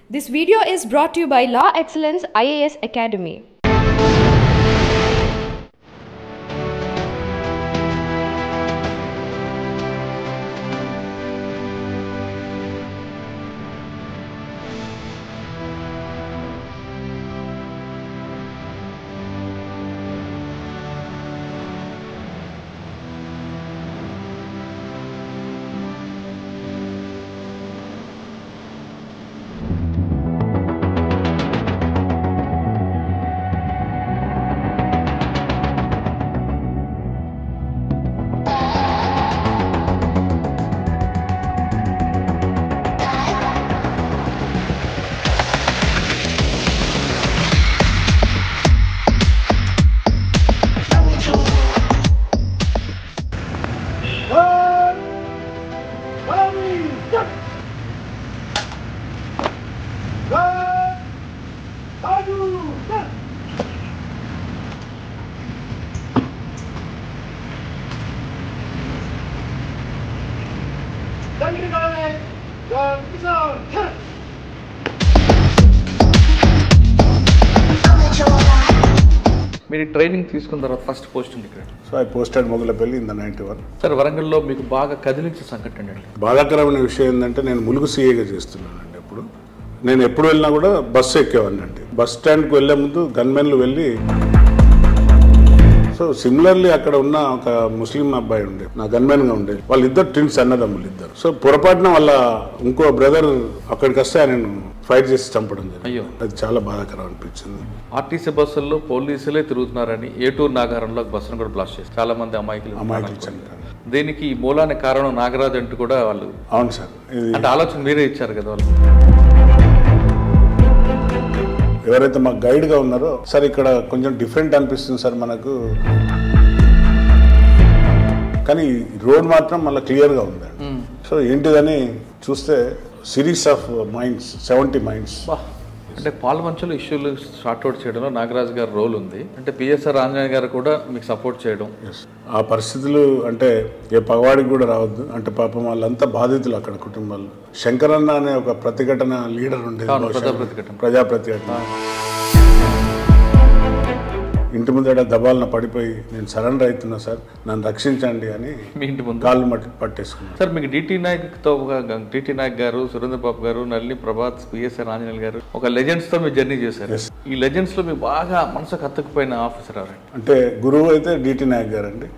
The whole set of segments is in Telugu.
This video is brought to you by Law Excellence IAS Academy. మీరు ట్రైనింగ్ తీసుకున్న తర్వాత ఫస్ట్ పోస్టింగ్ ఇక్కడ. So I posted Mogalapalli in the 91. Sir వరంగల్లో మీకు బాగా కదిలించే సంఘటన అండి? బాధాకరమైన విషయం ఏంటంటే నేను ములుగు సీఏగా చేస్తున్నానండి. అప్పుడు నేను ఎప్పుడు వెళ్ళినా కూడా బస్సు ఎక్కేవాడిని అండి. బస్ స్టాండ్కి వెళ్ళే ముందు గన్మెన్లు వెళ్ళి, సో సిమిలర్లీ అక్కడ ఉన్న ఒక ముస్లిం అబ్బాయి ఉండే, నా గన్మెన్గా ఉండే, వాళ్ళిద్దరు ట్విన్స్ అన్నదమ్ములు ఇద్దరు. సో పొరపాటున వాళ్ళ ఇంకో బ్రదర్ అక్కడికి వస్తే ఆయన ఫైట్ చేసి చంపడం జరిగింది. అయ్యో, అది చాలా బాధాకరం అనిపించింది. ఆర్టీసీ బస్సుల్లో పోలీసులే తిరుగుతున్నారని ఏటూరు నాగారంలో బస్సును కూడా బ్లాస్ట్ చేస్తారు. చాలా మంది అమాయకులు చనిపోయారు. దీనికి మూలానికి కారణం నాగరాజు అంటూ కూడా వాళ్ళు. అవును సార్, అంటే ఆలోచన మీరే ఇచ్చారు కదా వాళ్ళు. ఎవరైతే మాకు గైడ్గా ఉన్నారో, సార్ ఇక్కడ కొంచెం డిఫరెంట్ అనిపిస్తుంది సార్ మనకు, కానీ రోడ్ మాత్రం మళ్ళీ క్లియర్గా ఉందండి. సో ఏంటిదని చూస్తే సిరీస్ ఆఫ్ మైండ్స్, 70 మైండ్స్. అంటే పాల్వంచలో ఇష్యూలు సార్ట్అవుట్ చేయడంలో నాగరాజు గారి రోల్ ఉంది. అంటే పిఎస్ఆర్ ఆంజనేయ గారు కూడా మీకు సపోర్ట్ చేయడం. ఆ పరిస్థితులు అంటే ఏ పగవాడికి కూడా రావద్దు. అంటే పాపం వాళ్ళంతా బాధితులు అక్కడ కుటుంబాలు. శంకరన్న అనే ఒక ప్రతిఘటన లీడర్ ఉండేది, ప్రజా ప్రతిఘటన. ఇంటి ముందర దబాలన పడిపోయి నేను సరెండర్ అవుతున్నా సార్, నన్ను రక్షించండి అని మీ ఇంటి ముందు కాళ్ళు పట్టేసుకున్నాను సార్. మీకు డిటి నాయక్ గారు, సురేంద్ర బాబు గారు, నల్లి ప్రభాత్, పిఎస్ఆర్ ఆంజనేయులు గారు ఒక లెజెండ్స్ తో మీరు జర్నీ చేశారు. ఈ లెజెండ్స్ లో మీకు బాగా మనసుకు హత్తుకుపోయిన ఆఫీసర్ ఎవరండి? అంటే గురువు అయితే డిటి నాయక్ గారు అండి.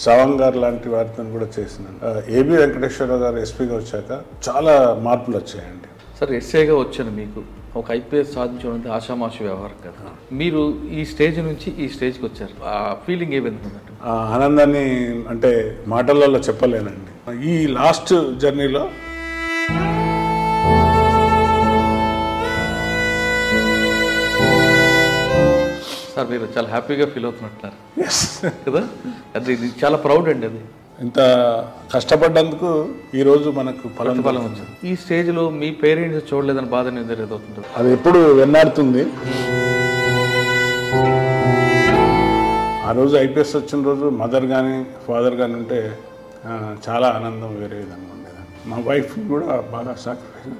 సవాంగ్ గారు లాంటి వారితో కూడా చేసినాను. ఏబి వెంకటేశ్వరరావు గారు ఎస్పీగా వచ్చాక చాలా మార్పులు వచ్చాయండి. సార్ ఎస్ఐగా వచ్చాను, మీకు ఒక ఐపీఎస్ సాధించడం ఆషామాషి వ్యవహారం కదా. మీరు ఈ స్టేజ్ నుంచి ఈ స్టేజ్కి వచ్చారు, ఆ ఫీలింగ్ ఏ విధంగా ఉందండి? ఆ ఆనందాన్ని అంటే మాటలలో చెప్పలేనండి. ఈ లాస్ట్ జర్నీలో సార్ మీరు చాలా హ్యాపీగా ఫీల్ అవుతున్నట్టున్నారు కదా. అది చాలా ప్రౌడ్ అండి. అది ఇంత కష్టపడ్డందుకు ఈరోజు మనకు ఫలం వచ్చింది. ఈ స్టేజ్లో మీ పేరెంట్స్ చూడలేదని బాధ ఎదురవుతుంది. అది ఎప్పుడు వెన్నాడుతుంది. ఆ రోజు ఐపీఎస్ వచ్చిన రోజు మదర్ కానీ ఫాదర్ కానీ ఉంటే చాలా ఆనందం వేరే విధంగా ఉండేది. మా వైఫ్ కూడా బాగా సాక్రిఫైస్.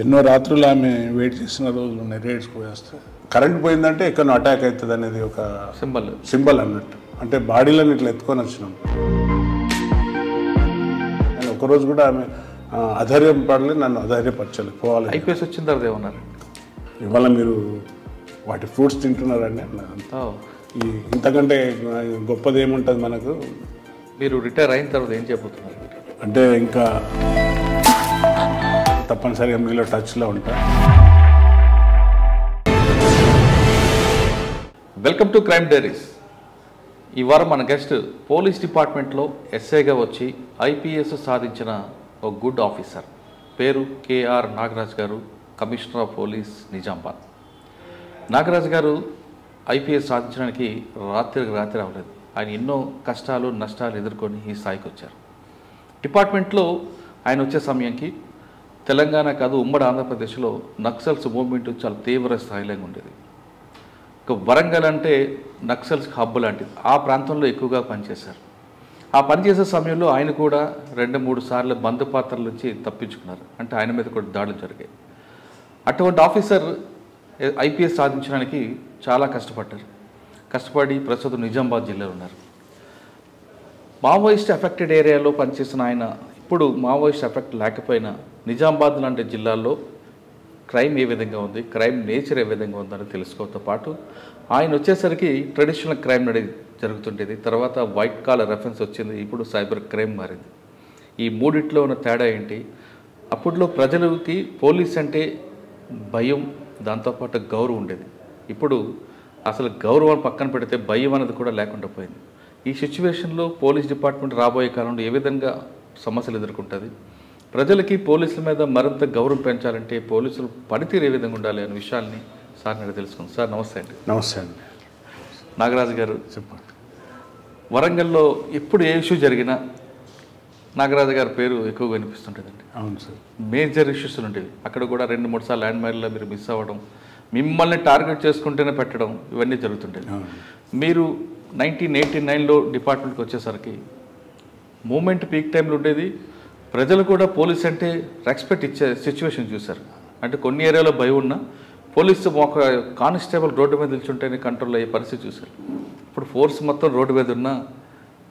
ఎన్నో రాత్రులు ఆమె వెయిట్ చేసిన రోజులు ఉన్నాయి. రేట్స్ పోయేస్తే కరెంట్ పోయిందంటే ఎక్కడో అటాక్ అవుతుంది అనేది ఒక సింబల్ అన్నట్టు. అంటే బాడీలను ఇట్లా ఎత్తుకొని వచ్చినాం. నేను ఒకరోజు కూడా ఆమె అధైర్యం పడలేదు, నన్ను అధైర్యపరచాలి పోవాలి. ఐపీఎస్ వచ్చిన తర్వాత ఏమన్నారు? ఇవాళ మీరు వాటి ఫ్రూట్స్ తింటున్నారండి అన్నారు. ఇంతకంటే గొప్పది ఏముంటుంది మనకు? మీరు రిటైర్ అయిన తర్వాత ఏం చేయబోతున్నారు? అంటే ఇంకా తప్పనిసరిగా మీలో టచ్లో ఉంటా. Welcome to crime diaries. ఈ వారం మన గెస్ట్ పోలీస్ డిపార్ట్మెంట్లో ఎస్ఐగా వచ్చి ఐపీఎస్ సాధించిన ఒక గుడ్ ఆఫీసర్. పేరు కేఆర్ నాగరాజ్ గారు, commissioner of police Nizamabad. Nagaraj గారు ఐపీఎస్ సాధించడానికి రాత్రికి రాత్రి అవ్వలేదు. ఆయన ఎన్నో కష్టాలు నష్టాలు ఎదుర్కొని ఈ స్థాయికి వచ్చారు. డిపార్ట్మెంట్లో ఆయన వచ్చే సమయానికి తెలంగాణ కాదు ఉమ్మడి ఆంధ్రప్రదేశ్లో నక్సల్స్ మూవ్మెంట్ చాలా తీవ్ర స్థాయిలో ఉండేది. ఇక వరంగల్ అంటే నక్సల్స్ హబ్ లాంటిది, ఆ ప్రాంతంలో ఎక్కువగా పనిచేశారు. ఆ పనిచేసే సమయంలో ఆయన కూడా 2-3 సార్లు బంధుపాత్రల నుంచి తప్పించుకున్నారు. అంటే ఆయన మీద కూడా దాడులు జరిగాయి. అటువంటి ఆఫీసర్ ఐపీఎస్ సాధించడానికి చాలా కష్టపడి ప్రస్తుతం నిజామాబాద్ జిల్లాలో ఉన్నారు. మావోయిస్ట్ ఎఫెక్టెడ్ ఏరియాలో పనిచేసిన ఆయన ఇప్పుడు మావోయిస్ట్ ఎఫెక్ట్ లేకపోయినా నిజామాబాద్ లాంటి జిల్లాల్లో క్రైమ్ ఏ విధంగా ఉంది, క్రైమ్ నేచర్ ఏ విధంగా ఉందని తెలుసుకోవడంతో పాటు ఆయన వచ్చేసరికి ట్రెడిషనల్ క్రైమ్ జరుగుతుండేది. తర్వాత వైట్ కాలర్ రెఫరెన్స్ వచ్చింది, ఇప్పుడు సైబర్ క్రైమ్ మారింది. ఈ మూడిట్లో ఉన్న తేడా ఏంటి? అప్పట్లో ప్రజలకి పోలీస్ అంటే భయం, దాంతోపాటు గౌరవం ఉండేది. ఇప్పుడు అసలు గౌరవం పక్కన పెడితే భయం అనేది కూడా లేకుండా పోయింది. ఈ సిచ్యువేషన్లో పోలీస్ డిపార్ట్మెంట్ రాబోయే కాలంలో ఏ విధంగా సమస్యలు ఎదుర్కొంటుంది? ప్రజలకి పోలీసుల మీద మరింత గౌరవం పెంచాలంటే పోలీసులు పనితీరు ఏ విధంగా ఉండాలి అనే విషయాల్ని సార్ నేను తెలుసుకుంది. సార్ నమస్తే అండి. నమస్తే అండి. నాగరాజు గారు చెప్పండి. వరంగల్లో ఎప్పుడు ఏ ఇష్యూ జరిగినా నాగరాజు గారి పేరు ఎక్కువగా వినిపిస్తుంటుందండి. అవును సార్. మేజర్ ఇష్యూస్ ఉండేవి. అక్కడ కూడా 2-3 సార్లు ల్యాండ్ మైన్లో మీరు మిస్ అవ్వడం, మిమ్మల్ని టార్గెట్ చేసుకుంటేనే పెట్టడం, ఇవన్నీ జరుగుతుండేది. మీరు 1989లో డిపార్ట్మెంట్కి వచ్చేసరికి మూమెంట్ పీక్ టైంలో ఉండేది. ప్రజలు కూడా పోలీస్ అంటే రెస్పెక్ట్ ఇచ్చే సిచ్యువేషన్ చూశారు. అంటే కొన్ని ఏరియాలో భయం ఉన్నా పోలీసు ఒక కానిస్టేబుల్ రోడ్డు మీద నిల్చుంటేనే కంట్రోల్ అయ్యే పరిస్థితి చూశారు. ఇప్పుడు ఫోర్స్ మొత్తం రోడ్డు మీద ఉన్నా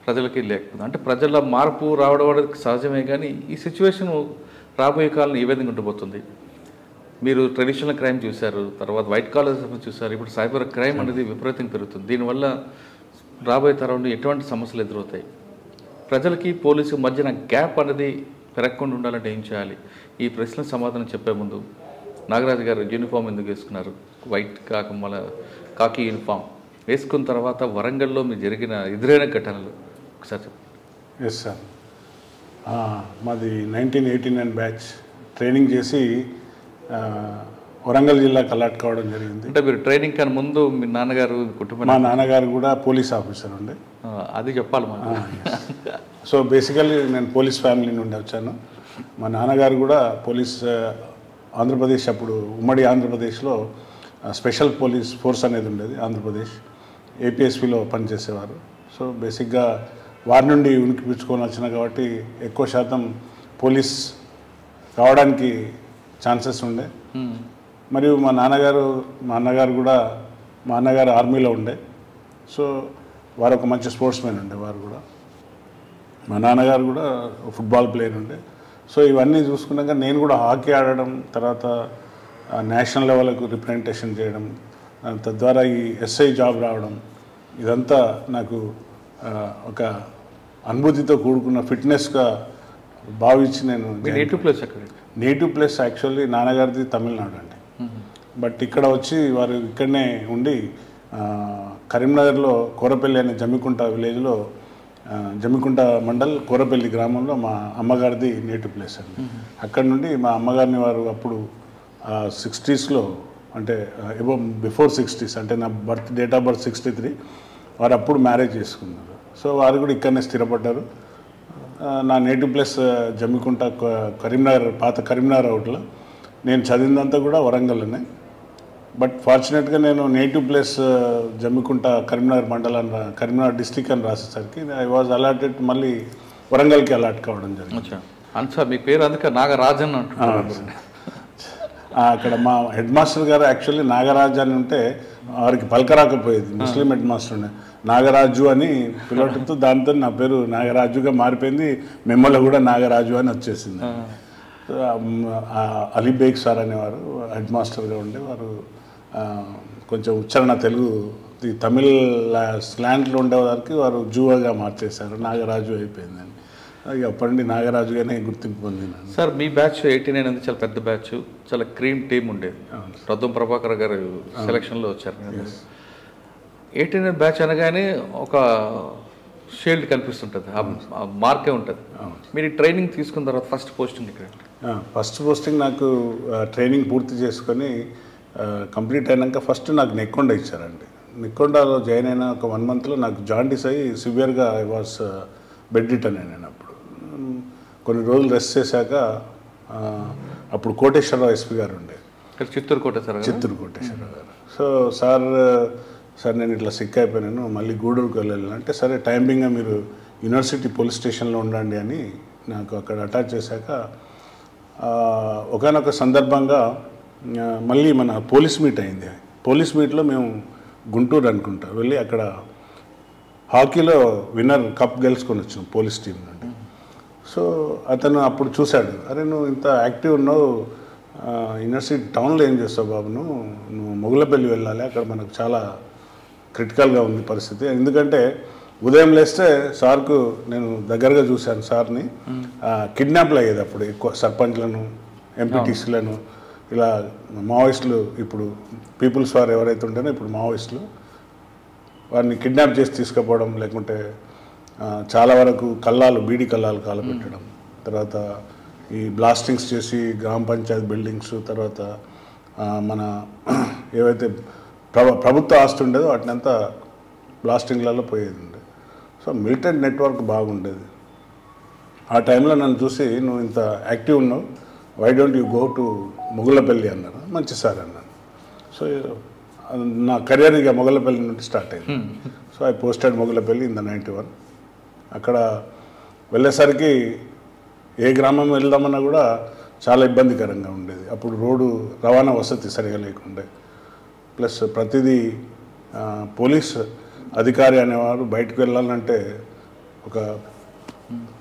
ప్రజలకి లేకపోతే, అంటే ప్రజల మార్పు రావడం అనేది సహజమే. కానీ ఈ సిచ్యువేషన్ రాబోయే కాలం ఏ విధంగా ఉండబోతుంది? మీరు ట్రెడిషనల్ క్రైమ్ చూశారు, తర్వాత వైట్ కాలర్ చూశారు, ఇప్పుడు సైబర్ క్రైమ్ అనేది విపరీతంగా పెరుగుతుంది. దీనివల్ల రాబోయే తరంలో ఎటువంటి సమస్యలు ఎదురవుతాయి? ప్రజలకి పోలీసు మధ్యన గ్యాప్ అనేది పెరగకుండా ఉండాలంటే ఏం చేయాలి? ఈ ప్రశ్న సమాధానం చెప్పే ముందు నాగరాజు గారు యూనిఫామ్ ఎందుకు వేసుకున్నారు? వైట్ కాకి యూనిఫామ్ వేసుకున్న తర్వాత వరంగల్లో మీరు ఎదురైన ఘటనలు ఒకసారి చెప్పండి. Yes sir. మాది 1989 బ్యాచ్. ట్రైనింగ్ చేసి వరంగల్ జిల్లాకు అలాట్ కావడం జరిగింది. అంటే మీరు ట్రైనింగ్ కన్నా ముందు మీ నాన్నగారు కుటుంబం? మా నాన్నగారు కూడా పోలీస్ ఆఫీసర్ ఉండే. అది చెప్పాలి మాకు. సో బేసికల్లీ నేను పోలీస్ ఫ్యామిలీ నుండి వచ్చాను. మా నాన్నగారు కూడా పోలీస్, ఆంధ్రప్రదేశ్, అప్పుడు ఉమ్మడి ఆంధ్రప్రదేశ్లో స్పెషల్ పోలీస్ ఫోర్స్ అనేది ఉండేది ఆంధ్రప్రదేశ్, ఏపీఎస్పీలో పనిచేసేవారు. సో బేసిక్గా వారి నుండి ఉనికిపించుకొని వచ్చిన కాబట్టి ఎక్కువ శాతం పోలీస్ కావడానికి ఛాన్సెస్ ఉండే. మరియు మా అన్నగారు కూడా, మా అన్నగారు ఆర్మీలో ఉండే. సో వారు ఒక మంచి స్పోర్ట్స్ మ్యాన్ ఉండే. వారు కూడా, మా నాన్నగారు కూడా ఫుట్బాల్ ప్లేయర్ ఉండే. సో ఇవన్నీ చూసుకున్నాక నేను కూడా హాకీ ఆడడం, తర్వాత నేషనల్ లెవెల్కు రిప్రజెంటేషన్ చేయడం, తద్వారా ఈ ఎస్ఐ జాబ్ రావడం, ఇదంతా నాకు ఒక అనుభూతితో కూడుకున్న ఫిట్నెస్గా భావించి నేను. నేటివ్ ప్లేస్ యాక్చువల్లీ నాన్నగారిది తమిళనాడు అండి. బట్ ఇక్కడ వచ్చి వారు ఇక్కడనే ఉండి కరీంనగర్లో కోరపల్లి అనే జమ్మికుంట విలేజ్లో, జమ్మికుంట మండల్ కోరపల్లి గ్రామంలో మా అమ్మగారిది నేటివ్ ప్లేస్ అండి. అక్కడ నుండి మా అమ్మగారిని వారు అప్పుడు 60స్లో, అంటే బిఫోర్ 60s, అంటే నా డేట్ ఆఫ్ బర్త్ 63, వారు అప్పుడు మ్యారేజ్ చేసుకున్నారు. సో వారు కూడా ఇక్కడనే స్థిరపడ్డారు. నా నేటివ్ ప్లేస్ జమ్మికుంట, కరీంనగర్, పాత కరీంనగర్ అవుట్లో. నేను చదివిందంతా కూడా వరంగల్లోనే. బట్ ఫార్చునేట్గా నేను నేటివ్ ప్లేస్ జమ్మికుంట కరీంనగర్ మండలం, కరీంనగర్ డిస్టిక్ అని రాసేసరికి ఐ వాజ్ అలాటెడ్, మళ్ళీ వరంగల్కి అలాట్ కావడం జరిగింది. అంతా మీ పేరు అందుకే నాగరాజన్ అంటున్నారు. అక్కడ మా హెడ్ మాస్టర్ గారు యాక్చువల్లీ నాగరాజు అని ఉంటే వారికి పలకరాకపోయేది. ముస్లిం హెడ్ మాస్టర్ ఉండే, నాగరాజు అని పిలవటంతో దాంతో నా పేరు నాగరాజుగా మారిపోయింది. మెమ్మలో కూడా నాగరాజు అని వచ్చేసింది. అలీబేగ్ సార్ అనేవారు హెడ్ మాస్టర్గా ఉండేవారు. కొంచెం ఉచ్చారణ తెలుగు, తమిళ్ స్లాంట్లో ఉండేవారికి వారు జూవగా మార్చేశారు, నాగరాజు అయిపోయిందని. అప్పటి నుండి నాగరాజుగానే గుర్తింపు పొందినాను. సార్ మీ బ్యాచ్ 89 అనేది చాలా పెద్ద బ్యాచ్, చాలా క్రీమ్ టీమ్ ఉండేది. రద్దం ప్రభాకర్ గారు సెలక్షన్లో వచ్చారు. 89 బ్యాచ్ అనగానే ఒక షీల్డ్ కనిపిస్తుంటుంది, ఆ మార్కే ఉంటుంది. మీరు ట్రైనింగ్ తీసుకున్న తర్వాత ఫస్ట్ పోస్టింగ్ ఇక్కడ? ఫస్ట్ పోస్టింగ్ నాకు ట్రైనింగ్ పూర్తి చేసుకొని కంప్లీట్ అయినాక ఫస్ట్ నాకు నెక్కొండ ఇచ్చారండి. నెక్కొండలో జాయిన్ అయిన ఒక 1 మంత్లో నాకు జాండీస్ అయ్యి సివియర్గా ఐ వాస్ బెడ్ రిటర్న్ అయినాను. అప్పుడు కొన్ని రోజులు రెస్ట్ చేశాక అప్పుడు కోటేశ్వరరావు ఎస్పీ గారు ఉండే, చిత్తూరు కోటేశ్వరరావు గారు. సో సార్ సార్ నేను ఇట్లా సిక్ అయిపోయినాను, మళ్ళీ గూడూరుకు వెళ్ళాలి అంటే, సరే టైమింగ్గా మీరు యూనివర్సిటీ పోలీస్ స్టేషన్లో ఉండండి అని నాకు అక్కడ అటాచ్ చేశాక ఒకానొక సందర్భంగా మళ్ళీ మన పోలీస్ మీట్ అయింది. పోలీస్ మీట్లో మేము గుంటూరు అనుకుంటా వెళ్ళి అక్కడ హాకీలో విన్నర్ కప్ గెలుచుకొని వచ్చాం పోలీస్ టీం నుండి. సో అతను అప్పుడు చూశాడు, అరే నువ్వు ఇంత యాక్టివ్ ఉన్నావు, యూనివర్సిటీ టౌన్లో ఏం చేస్తావు బాబు, నువ్వు మొగులపల్లి వెళ్ళాలి, అక్కడ మనకు చాలా క్రిటికల్గా ఉంది పరిస్థితి. ఎందుకంటే ఉదయం లేస్తే సార్కు నేను దగ్గరగా చూశాను సార్ని, కిడ్నాప్లు అయ్యేది అప్పుడు ఎక్కువ సర్పంచ్లను, ఎంపీటీసీలను, ఇలా మావోయిస్టులు, ఇప్పుడు పీపుల్స్ వారు ఎవరైతే ఉంటేనో ఇప్పుడు మావోయిస్టులు వారిని కిడ్నాప్ చేసి తీసుకుపోవడం, లేకుంటే చాలా వరకు బీడీ కల్లాలు కాలపెట్టడం, తర్వాత ఈ బ్లాస్టింగ్స్ చేసి గ్రామ పంచాయతీ బిల్డింగ్స్, తర్వాత మన ఏవైతే ప్రభుత్వ ఆస్తి ఉండేదో వాటినంతా బ్లాస్టింగ్లలో పోయేది ఉండే. సో మిలిటెంట్ నెట్వర్క్ బాగుండేది. ఆ టైంలో నన్ను చూసి, నువ్వు ఇంత యాక్టివ్ ఉన్నావు, why don't you go to Mogulapalli అన్నారు. మంచి సార్ అన్నాను. సో నా కెరియర్ ఇక మొగులపల్లి నుండి స్టార్ట్ అయింది. So I posted Mogulapalli in the 91. అక్కడ వెళ్ళేసరికి ఏ గ్రామం వెళ్దామన్నా కూడా చాలా ఇబ్బందికరంగా ఉండేది. అప్పుడు రోడ్డు రవాణా వసతి సరిగా లేకుండే, ప్లస్ ప్రతిదీ పోలీస్ అధికారి అనేవారు బయటకు వెళ్ళాలంటే ఒక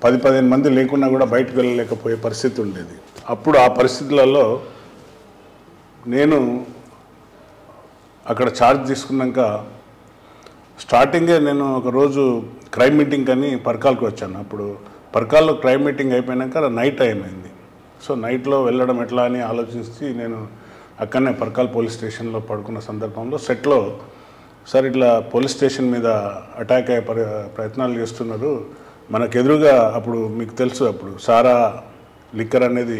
10-15 మంది లేకున్నా కూడా బయటకు వెళ్ళలేకపోయే పరిస్థితి ఉండేది. అప్పుడు ఆ పరిస్థితులలో నేను అక్కడ ఛార్జ్ తీసుకున్నాక స్టార్టింగే నేను ఒకరోజు క్రైమ్ మీటింగ్ అని పర్కాల్కి వచ్చాను. అప్పుడు పర్కాల్లో క్రైమ్ మీటింగ్ అయిపోయినాక నైట్ టైం అయింది. సో నైట్లో వెళ్ళడం ఎట్లా అని ఆలోచించి నేను అక్కడనే పర్కాల్ పోలీస్ స్టేషన్లో పడుకున్న సందర్భంలో సెట్లో, సార్ ఇట్లా పోలీస్ స్టేషన్ మీద అటాక్ అయ్యే ప్రయత్నాలు చేస్తున్నారు, మనకు ఎదురుగా, అప్పుడు మీకు తెలుసు అప్పుడు సారా లిక్కర్ అనేది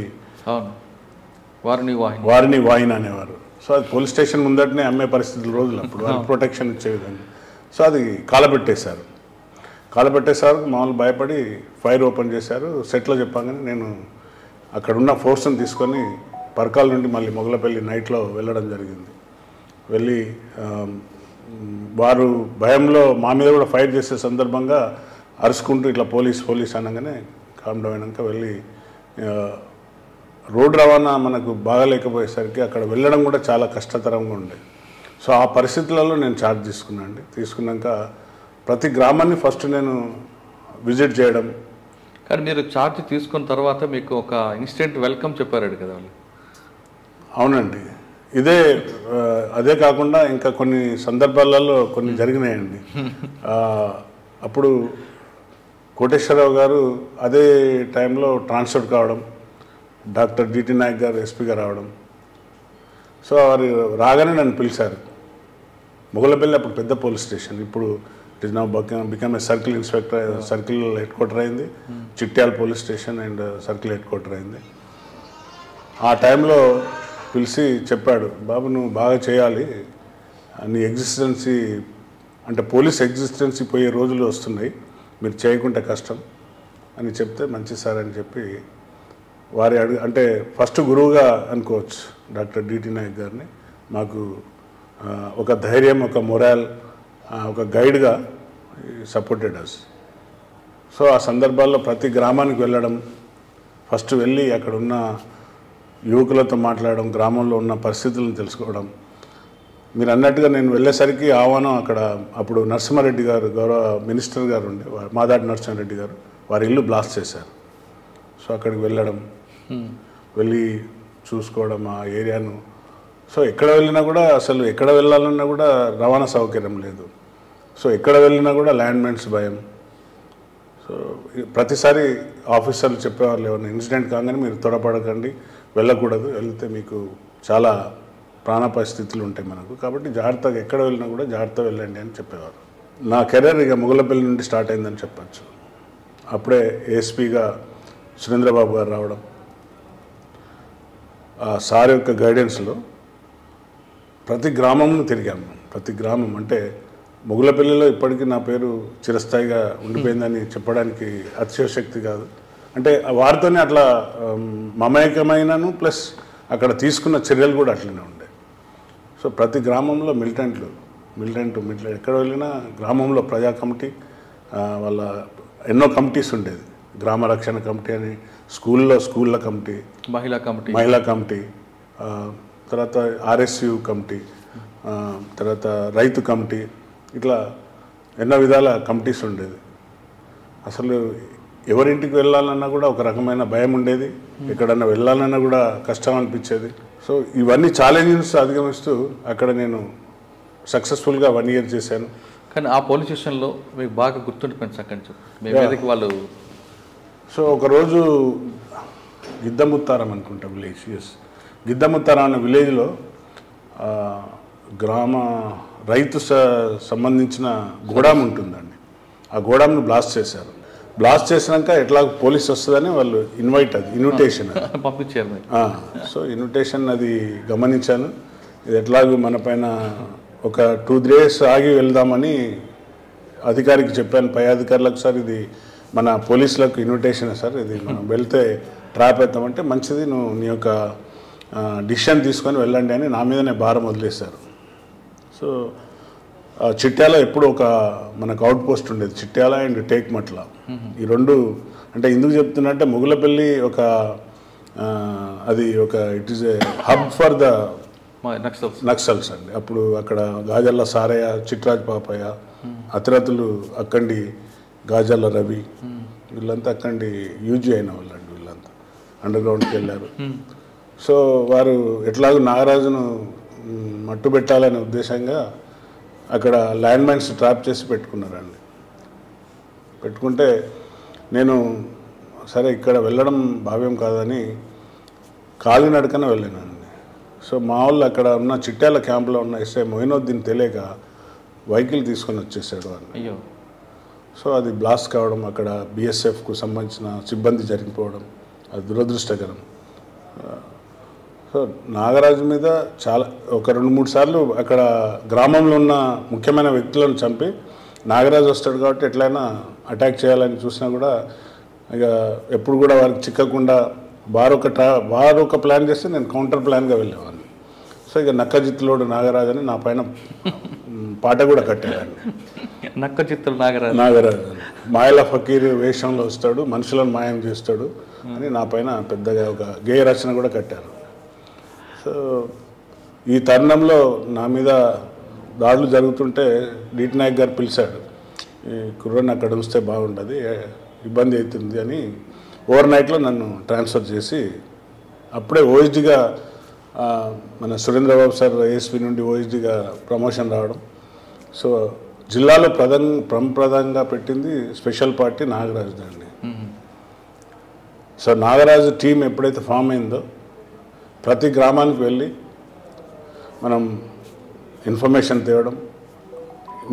వారిని వాయిన్ అనేవారు. సో అది పోలీస్ స్టేషన్ ముందటనే అమ్మే పరిస్థితులు రోజులు అప్పుడు, వాళ్ళకి ప్రొటెక్షన్ ఇచ్చే విధంగా. సో అది కాలబెట్టేశారు. మామూలు భయపడి ఫైర్ ఓపెన్ చేశారు. సెట్లో చెప్పగానే నేను అక్కడున్న ఫోర్స్ని తీసుకొని పర్కాల్ నుండి మళ్ళీ మొగలపల్లి నైట్లో వెళ్ళడం జరిగింది. వెళ్ళి వారు భయంలో మా మీద కూడా ఫైర్ చేసే సందర్భంగా అరుచుకుంటూ ఇట్లా పోలీస్ అనగానే కామ్ డౌన్ అయినాక వెళ్ళి, రోడ్డు రవాణా మనకు బాగాలేకపోయేసరికి అక్కడ వెళ్ళడం కూడా చాలా కష్టతరంగా ఉండేది. సో ఆ పరిస్థితులలో నేను ఛార్జ్ తీసుకున్నాను. తీసుకున్నాక ప్రతి గ్రామాన్ని ఫస్ట్ నేను విజిట్ చేయడం. కానీ మీరు ఛార్జ్ తీసుకున్న తర్వాత మీకు ఒక ఇన్స్టెంట్ వెల్కమ్ చెప్పారు కదా వాళ్ళు? అవునండి, అదే కాకుండా ఇంకా కొన్ని సందర్భాలలో కొన్ని జరిగినాయండి. అప్పుడు కోటేశ్వరరావు గారు అదే టైంలో ట్రాన్స్ఫర్ కావడం, డాక్టర్ డిటి నాయక్ గారు ఎస్పీగా రావడం. సో వారు రాగానే నన్ను పిలిచారు. మొగలపల్లి అప్పుడు పెద్ద పోలీస్ స్టేషన్, ఇప్పుడు it is now become a circle inspector, circle head quarter అయింది. Chityala police station and circle head quarter అయింది. ఆ టైంలో పిలిచి చెప్పాడు, బాబు నువ్వు బాగా చేయాలి, నీ ఎగ్జిస్టెన్సీ అంటే పోలీస్ ఎగ్జిస్టెన్సీ పోయే రోజులు వస్తున్నాయి, మీరు చేయకుంటే కష్టం అని చెప్తే, మంచి సార్ అని చెప్పి వారి అంటే ఫస్ట్ గురువుగా అనుకోవచ్చు డాక్టర్ డిటి నాయక్ గారిని. మాకు ఒక ధైర్యం, ఒక మొరాల్, ఒక గైడ్గా సపోర్టెడ్ అస్. సో ఆ సందర్భాల్లో ప్రతి గ్రామానికి వెళ్ళడం, ఫస్ట్ వెళ్ళి అక్కడ ఉన్న యువకులతో మాట్లాడడం, గ్రామంలో ఉన్న పరిస్థితులను తెలుసుకోవడం. మీరు అన్నట్టుగా నేను వెళ్ళేసరికి ఆహ్వానం అక్కడ అప్పుడు నరసింహారెడ్డి గారు, గౌరవ మినిస్టర్ గారు ఉండే, మాదాటి నరసింహారెడ్డి గారు, వారి ఇల్లు బ్లాస్ట్ చేశారు. సో అక్కడికి వెళ్ళడం, వెళ్ళి చూసుకోవడం ఆ ఏరియాను. సో ఎక్కడ వెళ్ళినా కూడా, అసలు ఎక్కడ వెళ్ళాలన్నా కూడా రవాణా సౌకర్యం లేదు. సో ఎక్కడ వెళ్ళినా కూడా ల్యాండ్ మైన్స్ భయం. సో ప్రతిసారి ఆఫీసర్లు చెప్పేవాళ్ళు, ఏమన్నా ఇన్సిడెంట్ కాగానే మీరు త్వరపడకండి, వెళ్ళకూడదు, వెళ్తే మీకు చాలా ప్రాణాపాయ స్థితులు ఉంటాయి మనకు, కాబట్టి జాగ్రత్తగా ఎక్కడ వెళ్ళినా కూడా జాగ్రత్తగా వెళ్ళండి అని చెప్పేవారు. నా కెరీర్ ఇక మొగలపల్లి నుండి స్టార్ట్ అయిందని చెప్పచ్చు. అప్పుడే ఏఎస్పీగా సురేంద్రబాబు గారు రావడం, ఆ సార్ యొక్క గైడెన్స్లో ప్రతి గ్రామంలో తిరిగాము. ప్రతి గ్రామం అంటే మొగలపల్లిలో ఇప్పటికీ నా పేరు చిరస్థాయిగా ఉండిపోయిందని చెప్పడానికి అతిశయోక్తి కాదు. అంటే వారితోనే అట్లా మమేకమైనను, ప్లస్ అక్కడ తీసుకున్న చర్యలు కూడా అట్లనే ఉండే. సో ప్రతి గ్రామంలో మిలిటెంట్లు మిలిటెంట్ ఎక్కడ వెళ్ళినా గ్రామంలో ప్రజా కమిటీ వాళ్ళ ఎన్నో కమిటీస్ ఉండేది. గ్రామ రక్షణ కమిటీ అని, స్కూళ్ళ కమిటీ, మహిళా కమిటీ, తర్వాత ఆర్ఎస్యు కమిటీ, తర్వాత రైతు కమిటీ, ఇట్లా ఎన్నో విధాల కమిటీస్ ఉండేది. అసలు ఎవరింటికి వెళ్ళాలన్నా కూడా ఒక రకమైన భయం ఉండేది, ఎక్కడన్నా వెళ్ళాలన్నా కూడా కష్టం అనిపించేది. సో ఇవన్నీ ఛాలెంజెస్ అధిగమిస్తూ అక్కడ నేను సక్సెస్ఫుల్గా 1 year చేశాను. కానీ ఆ పోలీస్ స్టేషన్లో మీకు బాగా గుర్తుండిపోయింది సంగతి చెప్పు. మీ మీదకి వాళ్ళు సో ఒకరోజు గిద్దముత్తారం అనుకుంటా విలేజ్, గిద్దముత్తారం అనే విలేజ్లో గ్రామ రైతు సంబంధించిన గోడాం ఉంటుందండి. ఆ గోడాంను బ్లాస్ట్ చేశారు. బ్లాస్ట్ చేసినాక ఎట్లా పోలీస్ వస్తుందని వాళ్ళు ఇన్విటేషన్ పంపించారు. సో ఇన్విటేషన్ అది గమనించాను. ఇది ఎట్లాగూ మన పైన ఒక 2 days ఆగి వెళ్దామని అధికారికి చెప్పాను, పై అధికారులకు. సార్ ఇది మన పోలీసులకు ఇన్విటేషన్ సార్, ఇది మనం వెళ్తే ట్రాప్ అవుతామంటే మంచిది, నువ్వు నీ యొక్క డిసిషన్ తీసుకొని వెళ్ళండి అని నా మీదనే భారం వదిలేశారు. సో చిట్యాల ఎప్పుడు ఒక మనకు అవుట్ పోస్ట్ ఉండేది, చిట్యాల అండ్ టేక్మట్ల. ఈ రెండు అంటే ఎందుకు చెప్తున్నా, ముగులపల్లి ఒక అది ఒక it is A hub for the Naxals అండి. అప్పుడు అక్కడ గాజల్ల సారయ్య, చిట్రాజ్ పాపయ్య, అతిరథులు అక్కండి గాజల్ల రవి, వీళ్ళంతా అక్కండి యూజీ అయిన వాళ్ళండి. వీళ్ళంతా అండర్ గ్రౌండ్కి వెళ్ళారు. సో వారు ఎట్లాగో నాగరాజును మట్టు పెట్టాలనే ఉద్దేశంగా అక్కడ ల్యాండ్ మైన్స్ ట్రాప్ చేసి పెట్టుకున్నారండి. పెట్టుకుంటే నేను సరే ఇక్కడ వెళ్ళడం భావ్యం కాదని కాలినడకన వెళ్ళానండి. సో మా వాళ్ళు అక్కడ ఉన్న చిట్యాల క్యాంప్లో ఉన్న ఎస్ఐ మొయినుద్దీన్ తెలియక వెహికల్ తీసుకొని వచ్చేసాడు అని. అయ్యో. సో అది బ్లాస్ట్ కావడం, అక్కడ బిఎస్ఎఫ్కు సంబంధించిన సిబ్బంది జరిగిపోవడం, అది దురదృష్టకరం. సో నాగరాజు మీద చాలా ఒక 2-3 సార్లు అక్కడ గ్రామంలో ఉన్న ముఖ్యమైన వ్యక్తులను చంపి నాగరాజు వస్తాడు కాబట్టి ఎట్లయినా అటాక్ చేయాలని చూసినా కూడా ఇక ఎప్పుడు కూడా వారికి చిక్కకుండా వారు ఒక ప్లాన్ చేస్తే నేను కౌంటర్ ప్లాన్గా వెళ్ళేవాడిని. సో ఇక నక్కజిత్తులోడు నాగరాజు అని నా పైన పాట కూడా కట్టారండి. నక్కజిత్తులు నాగరాజు మాయల ఫకీర్ వేషంలో వస్తాడు, మనుషులను మాయం చేస్తాడు అని నా పైన పెద్దగా ఒక గేయ రచన కూడా కట్టారు. సో ఈ తరుణంలో నా మీద దాడులు జరుగుతుంటే డీటీ నాయక్ గారు పిలిచాడు, ఈ కుర్రని అక్కడ ఉంచితే బాగుంటుంది, ఇబ్బంది అవుతుంది అని. ఓవర్ నైట్లో నన్ను ట్రాన్స్ఫర్ చేసి అప్పుడే ఓఎస్డీగా మన సురేంద్రబాబు సార్ ఏఎస్పీ నుండి ఓఎస్డీగా ప్రమోషన్ రావడం. సో జిల్లాలో ప్రధానంగా పెట్టింది స్పెషల్ పార్టీ నాగరాజు అండి. సో నాగరాజు టీం ఎప్పుడైతే ఫామ్ అయిందో ప్రతి గ్రామానికి వెళ్ళి మనం ఇన్ఫర్మేషన్ తేవడం,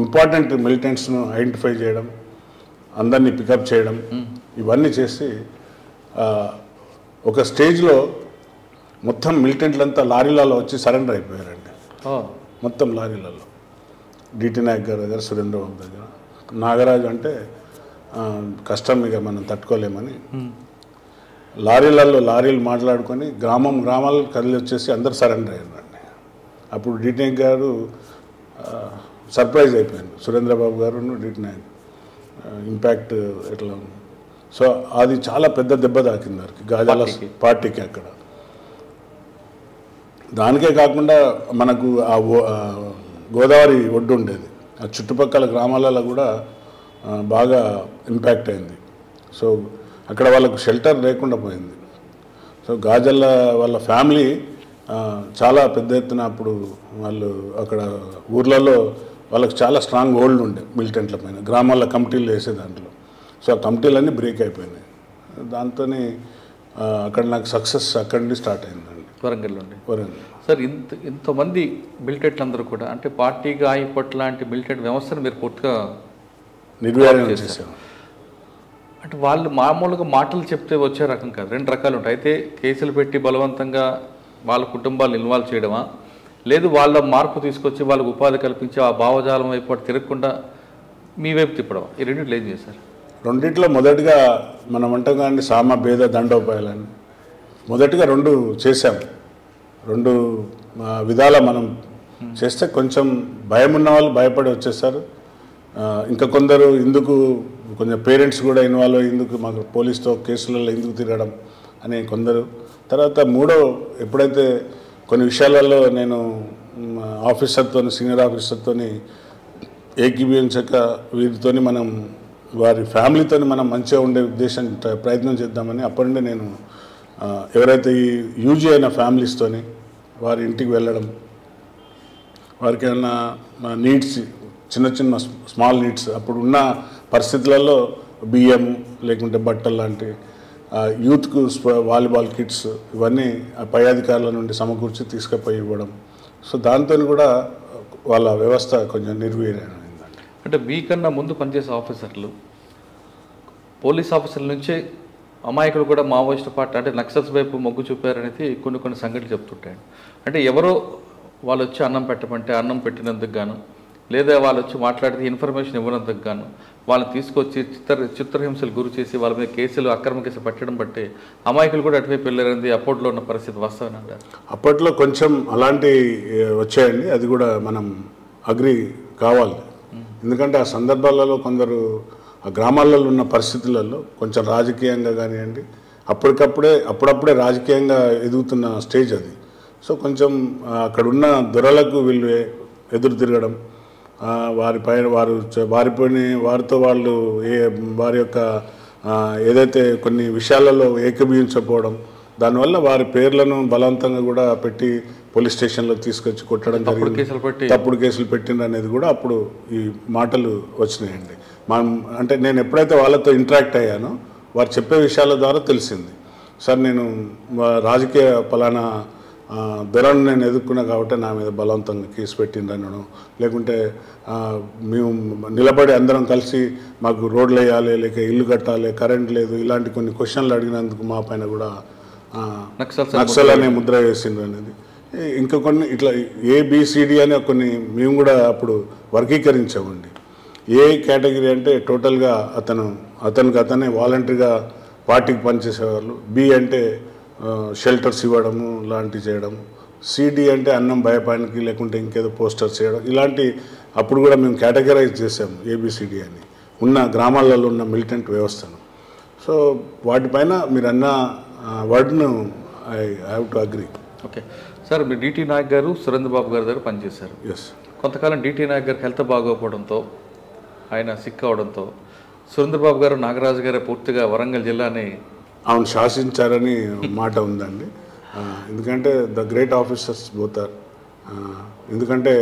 ఇంపార్టెంట్ మిలిటెంట్స్ను ఐడెంటిఫై చేయడం, అందరినీ పికప్ చేయడం, ఇవన్నీ చేసి ఒక స్టేజ్లో మొత్తం మిలిటెంట్లంతా లారీలలో వచ్చి సరెండర్ అయిపోయారండి. మొత్తం లారీలలో డీటీ నాయక్ గారి దగ్గర, సురేంద్రబాబు దగ్గర. నాగరాజు అంటే కష్టం, ఇక మనం తట్టుకోలేమని లారీలు మాట్లాడుకొని గ్రామాలు కదిలి వచ్చేసి అందరు సరెండర్ అయ్యారండి. అప్పుడు డీటీ నాయక్ గారు సర్ప్రైజ్ అయిపోయింది, సురేంద్రబాబు గారు డీటీ నాయక్ ఇంపాక్ట్ ఎట్లా ఉంది. సో అది చాలా పెద్ద దెబ్బ తాకింది వారికి, గాజాల పార్టీకి. అక్కడ దానికే కాకుండా మనకు ఆ గోదావరి ఒడ్డు ఉండేది, ఆ చుట్టుపక్కల గ్రామాలలో కూడా బాగా ఇంపాక్ట్ అయింది. సో అక్కడ వాళ్ళకు షెల్టర్ లేకుండా పోయింది. సో గాజల్ల వాళ్ళ ఫ్యామిలీ చాలా పెద్ద ఎత్తున అప్పుడు వాళ్ళు అక్కడ ఊర్లలో వాళ్ళకి చాలా స్ట్రాంగ్ హోల్డ్ ఉండే మిలిటెంట్ల పైన, గ్రామాల్లో కమిటీలు వేసే దాంట్లో. సో ఆ కమిటీలన్నీ బ్రేక్ అయిపోయినాయి. దాంతోనే అక్కడ నాకు సక్సెస్ అక్కడి నుండి స్టార్ట్ అయిందండి, వరంగల్. సార్ ఇంతమంది మిలిటెంట్లు అందరూ కూడా అంటే పార్టీ గాయపట్ లాంటి మిలిటెంట్ వ్యవస్థను మీరు పూర్తిగా నిర్వీర్యం చేశారు. అంటే వాళ్ళు మామూలుగా మాటలు చెప్తే వచ్చే రకం కాదు, 2 రకాలు ఉంటాయి. అయితే కేసులు పెట్టి బలవంతంగా వాళ్ళ కుటుంబాలను ఇన్వాల్వ్ చేయడమా, లేదు వాళ్ళ మార్పు తీసుకొచ్చి వాళ్ళకు ఉపాధి కల్పించి ఆ భావజాలం వైపు తిరగకుండా మీ వైపు తిప్పడం, ఈ రెండింటిలో ఏం చేశారు? రెండింటిలో మొదటిగా మనం అంటాం కానీ సామ భేద దండోపాయాలని మొదటిగా 2 చేశాము. 2 విధాల మనం చేస్తే కొంచెం భయం ఉన్న వాళ్ళు భయపడి వచ్చేసారు. ఇంకా కొందరు ఇందుకు కొంచెం పేరెంట్స్ కూడా ఇన్వాల్వ్ అయ్యి ఇందుకు మాకు పోలీస్తో కేసులలో ఎందుకు తిరగడం అని కొందరు. తర్వాత మూడో, ఎప్పుడైతే కొన్ని విషయాలలో నేను ఆఫీసర్తో, సీనియర్ ఆఫీసర్తో ఏకీభవించక వీరితో మనం వారి ఫ్యామిలీతో మనం మంచిగా ఉండే ఉద్దేశం ప్రయత్నం చేద్దామని అప్పటి నుండి నేను ఎవరైతే ఈ యూజీ అయిన ఫ్యామిలీస్తోని వారి ఇంటికి వెళ్ళడం, వారికి ఏమైనా నీడ్స్, చిన్న చిన్న స్మాల్ నీడ్స్ అప్పుడు ఉన్న పరిస్థితులలో బియ్యం లేకుంటే బట్టలు లాంటి యూత్కు వాలీబాల్ కిట్స్ ఇవన్నీ పై అధికారుల నుండి సమకూర్చి తీసుకుపోయి ఇవ్వడం. సో దాంతో కూడా వాళ్ళ వ్యవస్థ కొంచెం నిర్వీర్యమైందండి. అంటే మీకన్నా ముందు పనిచేసే ఆఫీసర్లు పోలీస్ ఆఫీసర్ల నుంచే అమాయకులు కూడా మావోయిస్ట్ పార్టీ అంటే నక్సల్స్ వైపు మొగ్గు చూపారనేది కొన్ని సంఘటనలు చెప్తుంటాయి. అంటే ఎవరో వాళ్ళు వచ్చి అన్నం పెట్టమంటే అన్నం పెట్టినందుకు గాను, లేదా వాళ్ళు వచ్చి మాట్లాడితే ఇన్ఫర్మేషన్ ఇవ్వనందుకు గాను వాళ్ళని తీసుకొచ్చి చిత్రహింసలు గురి చేసి వాళ్ళ మీద కేసులు, అక్రమ కేసులు పెట్టడం బట్టి అమాయకులు కూడా అటువైపు వెళ్ళారని అప్పట్లో ఉన్న పరిస్థితి వస్తామని అంటారు. అప్పట్లో కొంచెం అలాంటి వచ్చాయండి, అది కూడా మనం అగ్రి కావాలి. ఎందుకంటే ఆ సందర్భాలలో కొందరు ఆ గ్రామాలలో ఉన్న పరిస్థితులలో కొంచెం రాజకీయంగా కానివ్వండి, అప్పుడప్పుడే రాజకీయంగా ఎదుగుతున్న స్టేజ్ అది. సో కొంచెం అక్కడున్న దొరలకు వీళ్ళు ఎదురు తిరగడం, వారితో వాళ్ళు వారి యొక్క ఏదైతే కొన్ని విషయాలలో ఏకీభవించకపోవడం, దానివల్ల వారి పేర్లను బలవంతంగా కూడా పెట్టి పోలీస్ స్టేషన్లో తీసుకొచ్చి కొట్టడం జరిగింది. తప్పుడు కేసులు పెట్టిండ్రు అనేది కూడా అప్పుడు ఈ మాటలు వచ్చినాయండి. అంటే నేను ఎప్పుడైతే వాళ్ళతో ఇంటరాక్ట్ అయ్యానో వారు చెప్పే విషయాల ద్వారా తెలిసింది. సార్ నేను రాజకీయ పలానా దొరను నేను ఎదుర్కొన్నా కాబట్టి నా మీద బలవంతంగా కేసు పెట్టిండ్రనడం, లేకుంటే మేము నిలబడి అందరం కలిసి మాకు రోడ్లు వేయాలి, లేక ఇల్లు కట్టాలి, కరెంట్ లేదు, ఇలాంటి కొన్ని క్వశ్చన్లు అడిగినందుకు మా పైన కూడా నక్సల్ అనే ముద్ర వేసిండ్రు అనేది. ఇంకా కొన్ని ఇట్లా ఏబిసిడి అనే కొన్ని మేము కూడా అప్పుడు వర్గీకరించామండి. ఏ కేటగిరీ అంటే టోటల్గా అతనే వాలంటరీగా పార్టీకి పనిచేసేవాళ్ళు, బి అంటే షెల్టర్స్ ఇవ్వడము లాంటివి చేయడం, సిడి అంటే అన్నం భయపానికి లేకుంటే ఇంకేదో పోస్టర్స్ చేయడం, ఇలాంటి అప్పుడు కూడా మేము కేటగరైజ్ చేసాము ఏబిసిడి అని ఉన్న గ్రామాలలో ఉన్న మిలిటెంట్ వ్యవస్థను. సో వాటిపైన మీరు అన్న వర్డ్ను I have to agree. Okay sir, మీరు డిటి నాయక్ గారు, సురేంద్ర బాబు గారి దగ్గర పనిచేశారు. ఎస్. కొంతకాలం డిటి నాయక్ గారికి హెల్త్ బాగోకపోవడంతో, ఆయన సిక్ అవడంతో సురేంద్ర బాబు గారు, నాగరాజు గారు పూర్తిగా వరంగల్ జిల్లాని అవును శాసించారని మాట ఉందండి. ఎందుకంటే ద గ్రేట్ ఆఫీసర్స్ పోతారు. ఎందుకంటే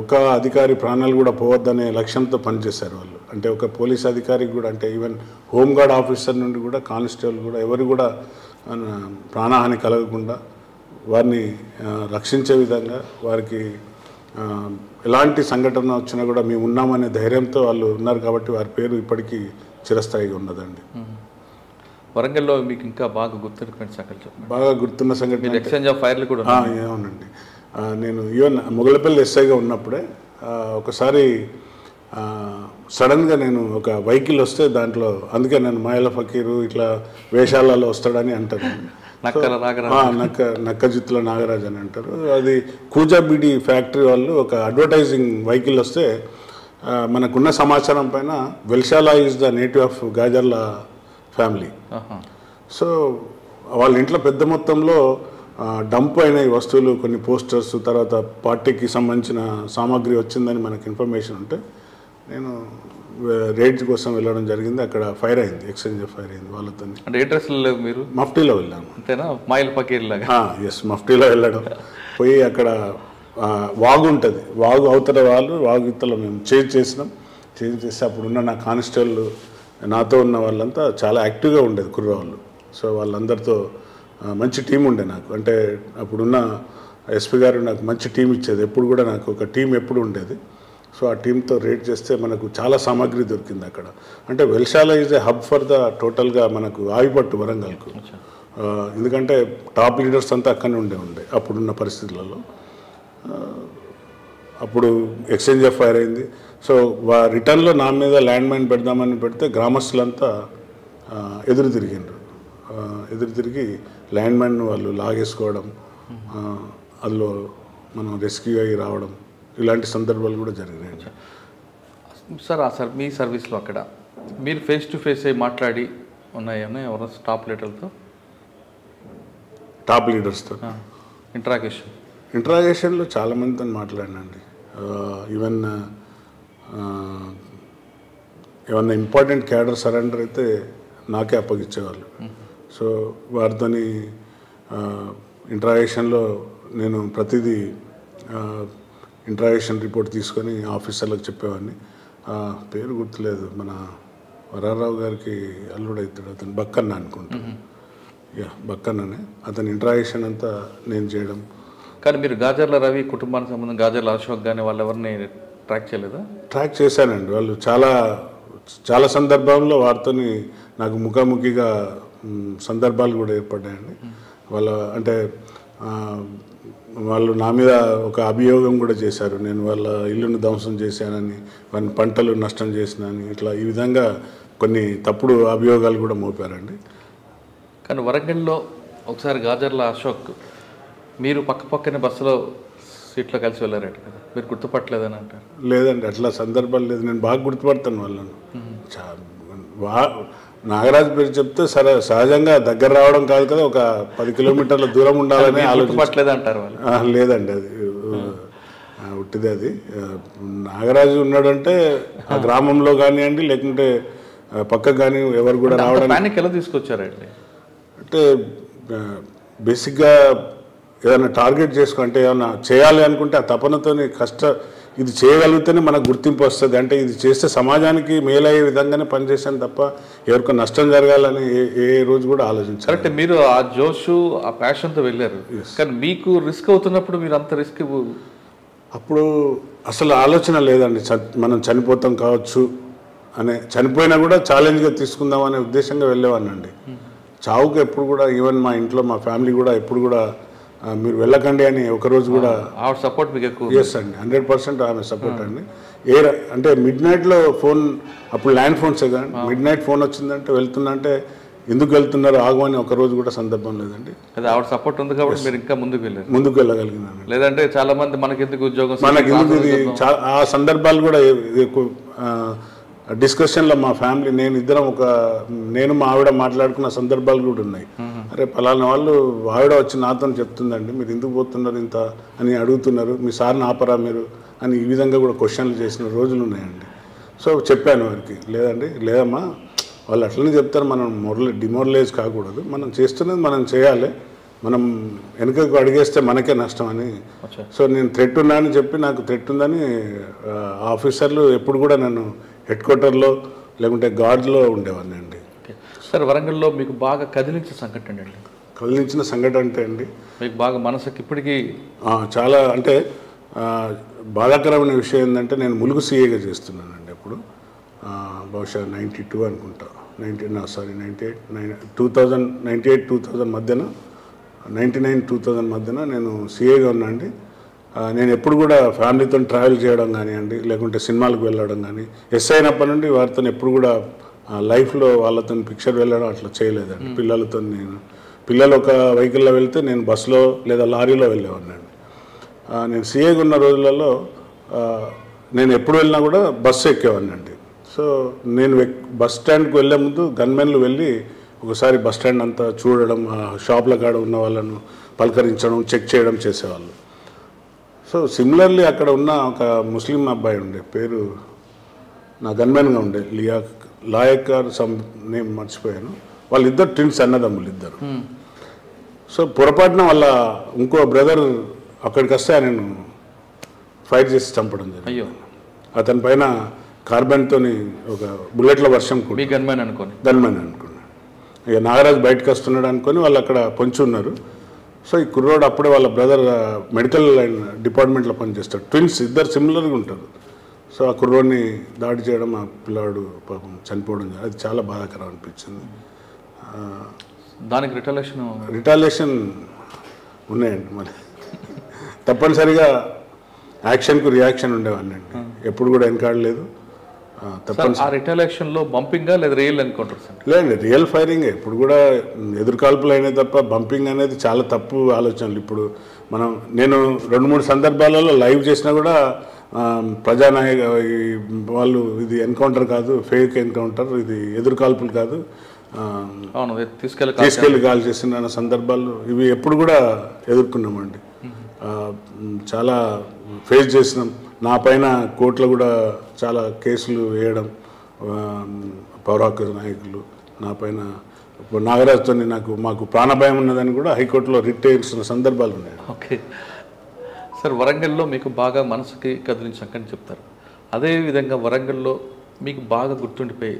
ఒక అధికారి ప్రాణాలు కూడా పోవద్దనే లక్ష్యంతో పనిచేశారు వాళ్ళు. అంటే ఒక పోలీస్ అధికారికి కూడా, అంటే ఈవెన్ హోంగార్డ్ ఆఫీసర్ నుండి కూడా, కానిస్టేబుల్ కూడా ఎవరు కూడా ప్రాణహాని కలగకుండా వారిని రక్షించే విధంగా, వారికి ఎలాంటి సంఘటన వచ్చినా కూడా మేము ఉన్నామనే ధైర్యంతో వాళ్ళు ఉన్నారు. కాబట్టి వారి పేరు ఇప్పటికీ చిరస్థాయిగా ఉన్నదండి. వరంగల్లో మీకు ఇంకా బాగా గుర్తున్న సంఘటన? బాగా గుర్తున్న సంఘటన ఎక్స్చేంజ్ ఆఫ్ ఫైర్లు కూడా అవునండి. నేను ఈవెన్ మొగలపల్లి ఎస్ఐగా ఉన్నప్పుడే ఒకసారి సడన్గా నేను ఒక వెహికల్ వస్తే దాంట్లో, అందుకే నేను మాయల ఫకీరు ఇట్లా వేషాలలో వస్తాడని అంటారు. నక్క జిత్తుల నాగరాజ్ అని అంటారు. అది కూజాబీడి ఫ్యాక్టరీ వాళ్ళు ఒక అడ్వర్టైజింగ్ వెహికల్ వస్తే మనకున్న సమాచారం పైన Velshala is the native of Gajarla family. So వాళ్ళ ఇంట్లో పెద్ద మొత్తంలో డంప్ అయిన ఈ వస్తువులు, కొన్ని పోస్టర్స్, తర్వాత పార్టీకి సంబంధించిన సామాగ్రి వచ్చిందని మనకు ఇన్ఫర్మేషన్ ఉంటే నేను రేడ్ కోసం వెళ్ళడం జరిగింది. అక్కడ ఫైర్ అయింది, ఎక్స్చేంజ్ ఫైర్ అయింది వాళ్ళతో. అంటే ఏ డ్రెస్లో లేవు మీరు? మఫ్టీలో వెళ్ళాను. అంతేనా? మాయిల్ పకీర్ లాగా? ఎస్, మఫ్టీలో వెళ్ళడం. పోయి అక్కడ వాగు ఉంటుంది, వాగు అవతల వాళ్ళు, వాగు ఇతలో మేము చేంజ్ చేసి అప్పుడున్న నా కానిస్టేబుల్ నాతో ఉన్న వాళ్ళంతా చాలా యాక్టివ్గా ఉండేది కుర్రవాళ్ళు. సో వాళ్ళందరితో మంచి టీం ఉండే నాకు. అంటే అప్పుడున్న ఎస్పీ గారు నాకు మంచి టీం ఇచ్చేది, ఎప్పుడు కూడా నాకు ఒక టీం ఎప్పుడు ఉండేది. సో ఆ టీంతో రేడ్ చేస్తే మనకు చాలా సామాగ్రి దొరికింది అక్కడ. అంటే Velshala is a hub for the టోటల్గా మనకు ఆగిపట్టు వరంగల్కు. ఎందుకంటే టాప్ లీడర్స్ అంతా అక్కడనే ఉండే అప్పుడున్న పరిస్థితులలో. అప్పుడు ఎక్స్చేంజ్ ఆఫ్ ఫైర్ అయింది. సో రిటర్న్లో నా మీద ల్యాండ్ మైన్ పెడదామని పెడితే గ్రామస్తులంతా ఎదురు తిరిగి ల్యాండ్ మైన్ వాళ్ళు లాగేసుకోవడం, అందులో మనం రెస్క్యూ అయ్యి రావడం ఇలాంటి సందర్భాలు కూడా జరిగినాయి. సార్ మీ సర్వీస్లో అక్కడ మీరు ఫేస్ టు ఫేస్ అయ్యి మాట్లాడి ఉన్నాయేమో ఎవరో టాప్ లీడర్తో, టాప్ లీడర్స్తో ఇంట్రాగేషన్లో చాలామందితో మాట్లాడినండి. ఈవెన్ ఏమన్నా ఇంపార్టెంట్ క్యాడర్ సరెండర్ అయితే నాకే అప్పగించేవాళ్ళు. సో వారితో ఇంట్రాగేషన్లో నేను ప్రతిదీ ఇంట్రాగేషన్ రిపోర్ట్ తీసుకొని ఆఫీసర్లకు చెప్పేవాడిని. పేరు గుర్తులేదు, మన వరారావు గారికి అల్లుడవుతాడు అతను, బక్కన్న అనుకుంటా, బక్కన్ననే. అతని ఇంట్రాగేషన్ అంతా నేను చేయడం. కానీ మీరు గాజర్ల రవి కుటుంబానికి సంబంధం గాజర్ల అశోక్ కానీ వాళ్ళు ఎవరిని ట్రాక్ చేయలేదా? ట్రాక్ చేశానండి. వాళ్ళు చాలా సందర్భాల్లో వారితో నాకు ముఖాముఖిగా సందర్భాలు కూడా ఏర్పడ్డాయండి. అంటే వాళ్ళు నా మీద ఒక అభియోగం కూడా చేశారు, నేను వాళ్ళ ఇల్లును ధ్వంసం చేశానని, వాళ్ళ పంటలు నష్టం చేసినానని, ఇట్లా ఈ విధంగా కొన్ని తప్పుడు అభియోగాలు కూడా మోపారండి. కానీ వరంగల్లో ఒకసారి గాజర్ల అశోక్ మీరు పక్కనే బస్సులో సీట్లో కలిసి వెళ్ళారట కదా, మీరు గుర్తుపట్టలేదని అంటారు? లేదండి, అట్లా సందర్భాలు లేదు. నేను బాగా గుర్తుపడతాను వాళ్ళను. నాగరాజు పేరు చెప్తే సహజంగా దగ్గర రావడం కాదు కదా, ఒక 10 కిలోమీటర్ల దూరం ఉండాలని ఆలోచించట్లేదంటారు వాళ్ళు. లేదండి, అది ఉట్టిదే. అది నాగరాజు ఉన్నాడంటే ఆ గ్రామంలో కానివ్వండి లేకుంటే పక్కకు కానీ ఎవరు కూడా రావడానికి ఎలా తీసుకొచ్చారండి? అంటే బేసిక్గా ఏదైనా టార్గెట్ చేసుకుంటే ఏమైనా చేయాలి అనుకుంటే ఆ తపనతో ఇది చేయగలిగితేనే మనకు గుర్తింపు వస్తుంది. అంటే ఇది చేస్తే సమాజానికి మేలయ్యే విధంగానే పనిచేసాను తప్ప ఎవరికో నష్టం జరగాలని ఏ రోజు కూడా ఆలోచించారు. కరెక్ట్, మీరు ఆ జోషు ఆ ప్యాషన్తో వెళ్ళారు. కానీ మీకు రిస్క్ అవుతున్నప్పుడు మీరు అంత రిస్క్ అప్పుడు అసలు ఆలోచన లేదండి. మనం చనిపోతాం కావచ్చు అనే, చనిపోయినా కూడా ఛాలెంజ్గా తీసుకుందాం అనే ఉద్దేశంగా వెళ్ళేవాడినండి. చావుకు ఎప్పుడు కూడా ఈవెన్ మా ఇంట్లో మా ఫ్యామిలీ కూడా ఎప్పుడు కూడా మీరు వెళ్ళకండి అని ఒకరోజు కూడా సపోర్ట్ మీకు ఎక్కువ. ఎస్ అండి, 100% ఆమె సపోర్ట్ అండి. అంటే మిడ్ నైట్లో ఫోన్, అప్పుడు ల్యాండ్ ఫోన్సే కానీ, మిడ్ నైట్ ఫోన్ వచ్చిందంటే వెళ్తున్నా అంటే ఎందుకు వెళ్తున్నారు ఆగమని ఒకరోజు కూడా సందర్భం లేదండి. అదే ఆవిడ సపోర్ట్ ఉంది కాబట్టి మీరు ఇంకా ముందుకు వెళ్ళగలిగినాను. లేదంటే చాలా మంది మనకెందుకు ఉద్యోగం, మనకెందుకు ఇది, ఆ సందర్భాలు కూడా ఎక్కువ డిస్కషన్లో మా ఫ్యామిలీ నేను మా ఆవిడ మాట్లాడుకున్న సందర్భాలు కూడా ఉన్నాయి. అరే పలానా వాళ్ళు ఆవిడ వచ్చి నాతో చెప్తుందండి, మీరు ఎందుకు పోతున్నారు ఇంత అని అడుగుతున్నారు, మీ సార్ని ఆపరా మీరు అని ఈ విధంగా కూడా క్వశ్చన్లు చేసిన రోజులు ఉన్నాయండి. సో చెప్పాను వారికి, లేదమ్మా వాళ్ళు అట్లనే చెప్తారు, మనం డిమోరలైజ్ కాకూడదు, మనం చేస్తున్నది మనం చేయాలి, మనం వెనుకకు అడిగేస్తే మనకే నష్టం అని. సో నేను థ్రెట్ ఉన్నా అని చెప్పి నాకు థ్రెట్ ఉందని ఆఫీసర్లు ఎప్పుడు కూడా నన్ను హెడ్ క్వార్టర్లో లేకుంటే గార్డ్లో ఉండేవాడిని అండి. సార్ వరంగల్లో మీకు బాగా కదిలించిన సంఘటన అండి? కదిలించిన సంఘటన అంటే అండి మీకు బాగా మనసుకి ఇప్పటికీ చాలా అంటే బాధాకరమైన విషయం ఏంటంటే, నేను ములుగు సీఏగా చేస్తున్నానండి అప్పుడు, బహుశా 92 అనుకుంటా, 2000 మధ్యన, 99-2000 మధ్యన నేను సీఏగా ఉన్నా అండి. నేను ఎప్పుడు కూడా ఫ్యామిలీతో ట్రావెల్ చేయడం కానివ్వండి లేకుంటే సినిమాలకు వెళ్ళడం కానీ, ఎస్ఐ అయినప్పటి నుండి వారితో ఎప్పుడు కూడా లైఫ్లో వాళ్ళతో పిక్చర్ వెళ్ళడం అట్లా చేయలేదండి. పిల్లలు ఒక వెహికల్లో వెళ్తే నేను బస్సులో లేదా లారీలో వెళ్ళేవాడిని అండి. నేను సీఏగా ఉన్న రోజులలో నేను ఎప్పుడు వెళ్ళినా కూడా బస్సు ఎక్కేవాడిని అండి. సో నేను బస్ స్టాండ్కి వెళ్ళే ముందు గన్మెన్లు వెళ్ళి ఒకసారి బస్ స్టాండ్ అంతా చూడడం, షాప్ల కాడ ఉన్న వాళ్ళను పలకరించడం, చెక్ చేయడం చేసేవాళ్ళు. సో సిమిలర్లీ అక్కడ ఉన్న ఒక ముస్లిం అబ్బాయి ఉండే, పేరు నా గన్మెన్గా ఉండే, లాయక్ గారు నేమ్ మర్చిపోయాను. వాళ్ళిద్దరు ట్విన్స్, అన్నదమ్ములు ఇద్దరు. సో పొరపాటున వాళ్ళ ఇంకో బ్రదర్ అక్కడికి వస్తే నేను ఫైట్ చేసి చంపడం జరిగింది. అతని పైన కార్బన్తో ఒక బుల్లెట్ల వర్షం కూడా. గన్మెన్ అనుకున్నాను. ఇక నాగరాజు బయటకు వస్తున్నాడు అనుకొని వాళ్ళు అక్కడ పొంచి ఉన్నారు. సో ఈ కుర్రోడు అప్పుడే వాళ్ళ బ్రదర్ మెడికల్ డిపార్ట్మెంట్లో పనిచేస్తాడు, ట్విన్స్ ఇద్దరు సిమిలర్గా ఉంటారు. సో ఆ కుర్రోడిని దాడి చేయడం, ఆ పిల్లాడు పాపం చనిపోవడం, అది చాలా బాధాకరం అనిపించింది. దానికి రిటాలియేషన్ ఉన్నాయండి. మరి తప్పనిసరిగా యాక్షన్కు రియాక్షన్ ఉండేవాడిని అండి, ఎప్పుడు కూడా వెనకాడలేదు. ఆ రిటాలియేషన్లో బంపింగా లేదా రియల్ ఎన్కౌంటర్ సార్? లేదు, రియల్ ఫైరింగ్. ఇప్పుడు కూడా ఎదురుకాల్పులు అయినాయి తప్ప బంపింగ్ అనేది చాలా తప్పు ఆలోచనలు. ఇప్పుడు నేను 2-3 సందర్భాలలో లైవ్ చేసినా కూడా ప్రజానాయక వాళ్ళు ఇది ఎన్కౌంటర్ కాదు, ఫేక్ ఎన్కౌంటర్, ఇది ఎదురుకాల్పులు కాదు, తీసుకెళ్ళి కాల్ చేసిన సందర్భాలు ఇవి ఎప్పుడు కూడా ఎదుర్కొన్నామండి. చాలా ఫేస్ చేసినాం. నా పైన కోర్టులో కూడా చాలా కేసులు వేయడం, పౌర హక్కు నాయకులు నా పైన. ఇప్పుడు నాగరాజ్తో మాకు ప్రాణభయం ఉన్నదని కూడా హైకోర్టులో రిట్ వేసిన సందర్భాలు ఉన్నాయి. ఓకే సార్, వరంగల్లో మీకు బాగా మనసుకి కదిలించాకని చెప్తారు. అదేవిధంగా వరంగల్లో మీకు బాగా గుర్తుండిపోయి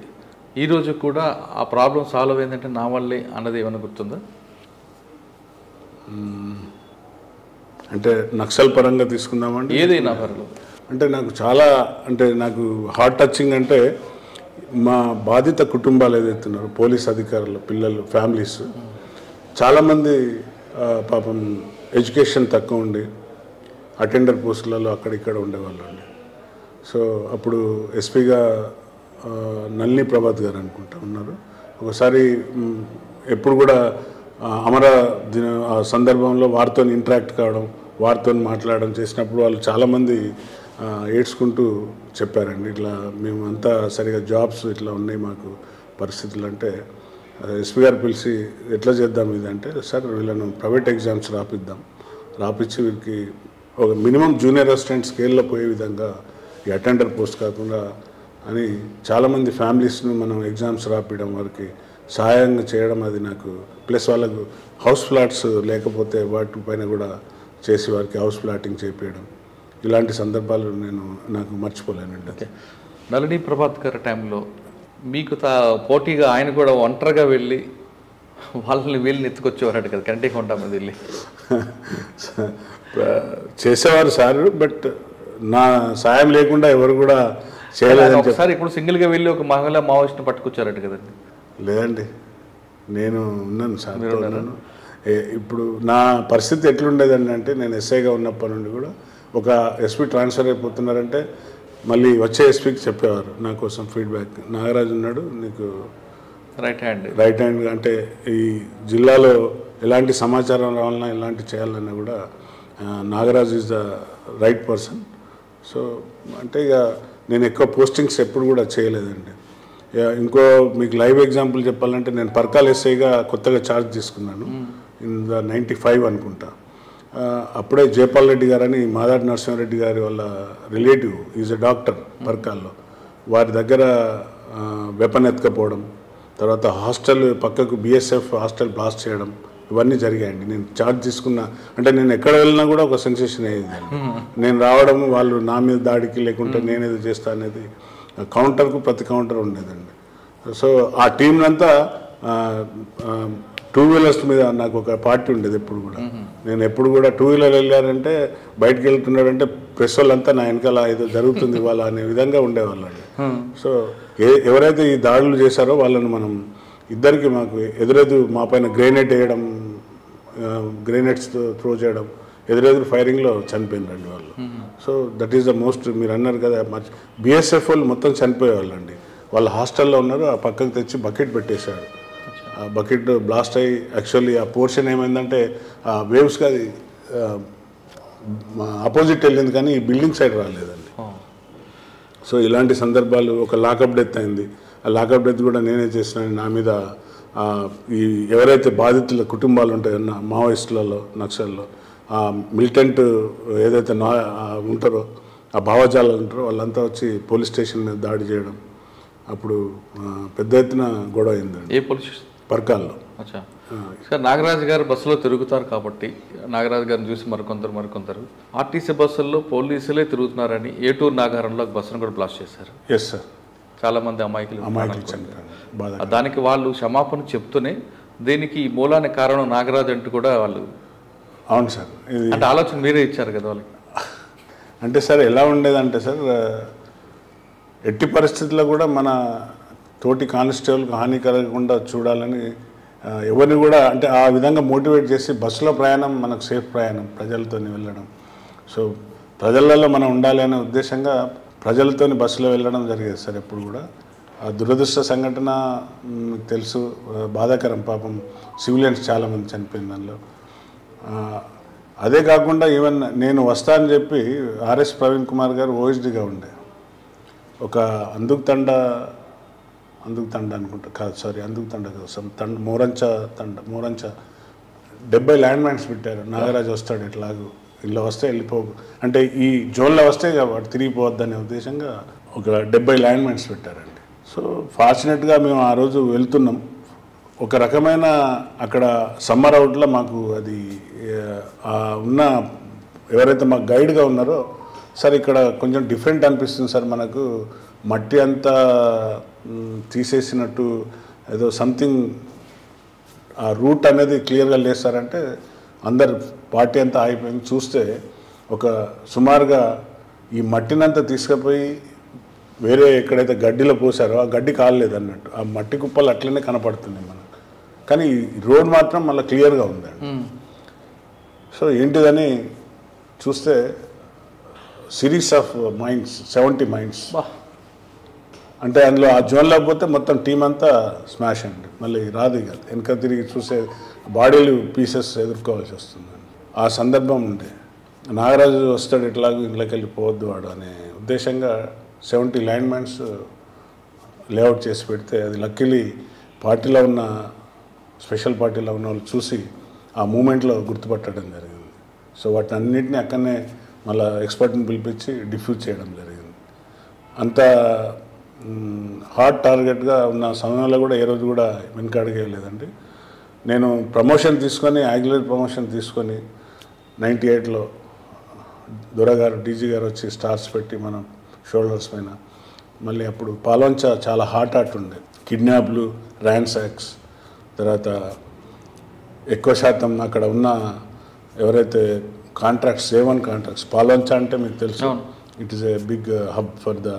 ఈరోజు కూడా ఆ ప్రాబ్లం సాల్వ్ అయిందంటే నా వల్లే అన్నది ఏమైనా గుర్తుందా? అంటే నక్సల్ పరంగా తీసుకుందామండి, ఏదైనా పరంగా. అంటే నాకు హార్ట్ టచింగ్ అంటే మా బాధిత కుటుంబాలు ఏదైతున్నారో పోలీస్ అధికారులు, పిల్లలు, ఫ్యామిలీస్ చాలామంది పాపం ఎడ్యుకేషన్ తక్కువ ఉండి అటెండర్ పోస్టులలో అక్కడిక్కడ ఉండేవాళ్ళు అండి. సో అప్పుడు ఎస్పీగా నల్లి ప్రభాత్ గారు అనుకుంటా ఉన్నారు. ఒకసారి ఎప్పుడు కూడా అమర దిన సందర్భంలో వారితో ఇంటరాక్ట్ కావడం, వారితో మాట్లాడడం చేసినప్పుడు వాళ్ళు చాలామంది ఏడ్చుకుంటూ చెప్పారండి, ఇట్లా మేము అంతా సరిగా జాబ్స్ ఇట్లా ఉన్నాయి మాకు పరిస్థితులు. అంటే ఎస్పీ గారు పిలిచి ఎట్లా చేద్దాం ఇది అంటే, సార్ వీళ్ళను ప్రైవేట్ ఎగ్జామ్స్ రాపించి వీరికి ఒక మినిమం జూనియర్ అసిస్టెంట్ స్కేల్లో పోయే విధంగా ఈ అటెండర్ పోస్ట్ కాకుండా అని చాలామంది ఫ్యామిలీస్ను మనం ఎగ్జామ్స్ రాపించడం, వారికి సహాయంగా చేయడం, అది నాకు ప్లస్ వాళ్ళకు హౌస్ ఫ్లాట్స్ లేకపోతే వాటిపైన కూడా చేసి వారికి హౌస్ ఫ్లాటింగ్ చేయించడం, ఇలాంటి సందర్భాలు నాకు మర్చిపోలేనండి. ఓకే, నళిని ప్రభాత్ గారి టైంలో మీకు పోటీగా ఆయన కూడా ఒంటరిగా వెళ్ళి వాళ్ళని వీళ్ళని ఎత్తుకొచ్చేవారట కదా, కంటికి ఉంటామని వెళ్ళి చేసేవారు సార్. బట్ నా సాయం లేకుండా ఎవరు కూడా చేయలేదు. ఒకసారి ఇప్పుడు సింగిల్గా వెళ్ళి ఒక మహిళా మావోయిస్ట్ని పట్టుకొచ్చారట కదండి? లేదండి, నేను ఉన్నాను సార్. ఇప్పుడు నా పరిస్థితి ఎట్లుండేదండి అంటే, నేను ఎస్ఐగా ఉన్నప్పటి నుండి కూడా ఒక ఎస్పీ ట్రాన్స్ఫర్ అయిపోతున్నారంటే మళ్ళీ వచ్చే ఎస్పీకి చెప్పేవారు నా కోసం ఫీడ్బ్యాక్, నాగరాజు ఉన్నాడు నీకు రైట్ హ్యాండ్ అంటే ఈ జిల్లాలో ఎలాంటి సమాచారం రావాలన్నా ఎలాంటి చేయాలన్నా కూడా Nagaraju is the right person. So అంటే ఇక నేను ఎక్కువ పోస్టింగ్స్ ఎప్పుడు కూడా చేయలేదండి. ఇంకో మీకు లైవ్ ఎగ్జాంపుల్ చెప్పాలంటే, నేను పర్కాల్ ఎస్ఐగా కొత్తగా ఛార్జ్ తీసుకున్నాను ఇన్ ద 95 అనుకుంటా. అప్పుడే జయపాల్ రెడ్డి గారని మాదాడి నరసింహారెడ్డి గారి వాళ్ళ రిలేటివ్ ఈజ్ ఎ డాక్టర్ పర్కాల్లో, వారి దగ్గర వెపన్ ఎత్తుకపోవడం, తర్వాత హాస్టల్ పక్కకు బిఎస్ఎఫ్ హాస్టల్ బ్లాస్ట్ చేయడం, ఇవన్నీ జరిగాయండి. నేను ఛార్జ్ తీసుకున్న అంటే నేను ఎక్కడ వెళ్ళినా కూడా ఒక సెన్సేషన్ అయ్యేది. నేను రావడం, వాళ్ళు నా మీద దాడికి లేకుంటే నేనేది చేస్తా అనేది కౌంటర్కు ప్రతి కౌంటర్ ఉండేదండి. సో ఆ టీంనంతా 2 వీలర్స్ మీద నాకు ఒక పార్టీ ఉండేది ఎప్పుడు కూడా. నేను ఎప్పుడు కూడా 2 వీలర్ వెళ్ళారంటే బయటకు వెళ్తున్నాడంటే ప్రెస్ వాళ్ళంతా నా వెనకాల ఏదో జరుగుతుంది ఇవాళ అనే విధంగా ఉండేవాళ్ళండి. సో ఎవరైతే ఈ దాడులు చేశారో వాళ్ళని మనం ఇద్దరికి మాకు మా పైన గ్రెనేడ్ వేయడం, గ్రెనేడ్స్ త్రో చేయడం, ఎదురెదురు ఫైరింగ్లో చనిపోయినారండి వాళ్ళు. So that is the most, మీరు అన్నారు కదా బిఎస్ఎఫ్ వాళ్ళు మొత్తం చనిపోయేవాళ్ళండి. వాళ్ళు హాస్టల్లో ఉన్నారు, ఆ పక్కకు తెచ్చి బకెట్ పెట్టేశాడు. ఆ బకెట్ బ్లాస్ట్ అయ్యి యాక్చువల్లీ ఆ పోర్షన్ ఏమైందంటే ఆ వేవ్స్కి అది ఆపోజిట్ వెళ్ళింది కానీ ఈ బిల్డింగ్ సైడ్ రాలేదండి. సో ఇలాంటి సందర్భాలు, ఒక లాకప్ డెత్ అయింది. ఆ లాకప్ డెత్ కూడా నేనే చేసినాను. నా మీద ఈ ఎవరైతే బాధితుల కుటుంబాలు ఉంటాయో మావోయిస్టులలో, నక్సల్లో ఆ మిలిటెంట్ ఏదైతే ఉంటారో, ఆ భావజాలు ఉంటారో వాళ్ళంతా వచ్చి పోలీస్ స్టేషన్ మీద దాడి చేయడం, అప్పుడు పెద్ద ఎత్తున గొడవ అయిందండి. ఏ పోలీస్ స్టేషన్? పర్కాల్లో. సార్, నాగరాజు గారు బస్సులో తిరుగుతారు కాబట్టి నాగరాజు గారిని చూసి మరికొందరు ఆర్టీసీ బస్సుల్లో పోలీసులే తిరుగుతున్నారని ఏటూరు నాగారంలో బస్సును కూడా బ్లాస్ట్ చేశారు. ఎస్ సార్, చాలామంది అమాయకులు. దానికి వాళ్ళు క్షమాపణ చెప్తూనే దీనికి మూలానికి కారణం నాగరాజు అంటూ కూడా వాళ్ళు. అవును సార్, అంటే ఆలోచన మీరే ఇచ్చారు కదా వాళ్ళకి. అంటే సార్ ఎలా ఉండేదంటే సార్, ఎట్టి పరిస్థితుల్లో కూడా మన తోటి కానిస్టేబుల్కి హాని కలగకుండా చూడాలని ఎవరిని కూడా అంటే ఆ విధంగా మోటివేట్ చేసి బస్సులో ప్రయాణం మనకు సేఫ్ ప్రయాణం, ప్రజలతో వెళ్ళడం. సో ప్రజలలో మనం ఉండాలి అనే ఉద్దేశంగా ప్రజలతోని బస్సులో వెళ్ళడం జరిగేది సార్ ఎప్పుడు కూడా. ఆ దురదృష్ట సంఘటన మీకు తెలుసు, బాధాకరం. పాపం సివిలియన్స్ చాలామంది చనిపోయిన దానిలో. అదే కాకుండా ఈవెన్ నేను వస్తా అని చెప్పి ఆర్ఎస్ ప్రవీణ్ కుమార్ గారు ఓఎస్డీగా ఉండే ఒక అందుకు తండ అనుకుంటా, కాదు సారీ, అందుకు తండ కోసం మోరంచ 70 ల్యాండ్ మైన్స్ పెట్టారు. నాగరాజు వస్తాడు ఎట్లాగూ, ఇలా వస్తే వెళ్ళిపో అంటే ఈ జోన్లో వస్తే వాడు తిరిగిపోవద్దనే ఉద్దేశంగా ఒక 70 ల్యాండ్ మైన్స్ పెట్టారండి. సో ఫార్చునేట్గా మేము ఆ రోజు వెళ్తున్నాం. ఒక రకమైన అక్కడ సమ్మర్ అవుట్లో మాకు అది ఉన్న ఎవరైతే మాకు గైడ్గా ఉన్నారో, సార్ ఇక్కడ కొంచెం డిఫరెంట్ అనిపిస్తుంది సార్, మనకు మట్టి అంతా తీసేసినట్టు ఏదో సంథింగ్ ఆ రూట్ అనేది క్లియర్గా లేదు సార్ అంటే అందరు పార్టీ అంతా అయిపోయింది. చూస్తే ఒక సుమారుగా ఈ మట్టినంతా తీసుకుపోయి వేరే ఎక్కడైతే గడ్డిలో పోసారో ఆ గడ్డి కాలేదు అన్నట్టు, ఆ మట్టి కుప్పలు అట్లనే కనపడుతున్నాయి మనకు. కానీ రోడ్ మాత్రం మళ్ళీ క్లియర్గా ఉందండి. సో ఏంటిదని చూస్తే సిరీస్ ఆఫ్ మైన్స్, 70 మైన్స్. అంటే అందులో ఆ జోన్లో పోతే మొత్తం టీం అంతా స్మాష్ అండి. మళ్ళీ రాదు ఇక వెనక తిరిగి చూసే బాడీలు పీసెస్ ఎదుర్కోవాల్సి వస్తుందండి. ఆ సందర్భం ఉండే నాగరాజు వస్తాడు ఎట్లాగో ఇంట్లోకి వెళ్ళిపోవద్దు వాడు అనే ఉద్దేశంగా 70 ల్యాండ్ మైన్స్ లేఅవుట్ చేసి పెడితే అది లక్కీలీ పార్టీలో ఉన్న స్పెషల్ పార్టీలో ఉన్న వాళ్ళు చూసి ఆ మూమెంట్లో గుర్తుపట్టడం జరిగింది. సో వాటిని అన్నింటినీ అక్కడనే మళ్ళీ ఎక్స్పర్ట్ని పిలిపించి డిఫ్యూజ్ చేయడం జరిగింది. అంత హార్డ్ టార్గెట్గా ఉన్న సమయంలో కూడా ఏ రోజు కూడా వెనకాడగలేదండి. నేను ప్రమోషన్ తీసుకొని, యాక్యులర్ ప్రమోషన్ తీసుకొని 98లో దొరగారు డీజీ గారు వచ్చి స్టార్స్ పెట్టి మన షోల్డర్స్ పైన, మళ్ళీ అప్పుడు పాలోంచ చాలా హాట్ ఉండే, కిడ్నాప్లు, ర్యాన్సాక్స్, తర్వాత ఎక్కువ శాతం అక్కడ ఉన్న ఎవరైతే కాంట్రాక్ట్స్, A1 కాంట్రాక్ట్స్, పాలోంచ అంటే మీకు తెలుసు, it is a big hub for the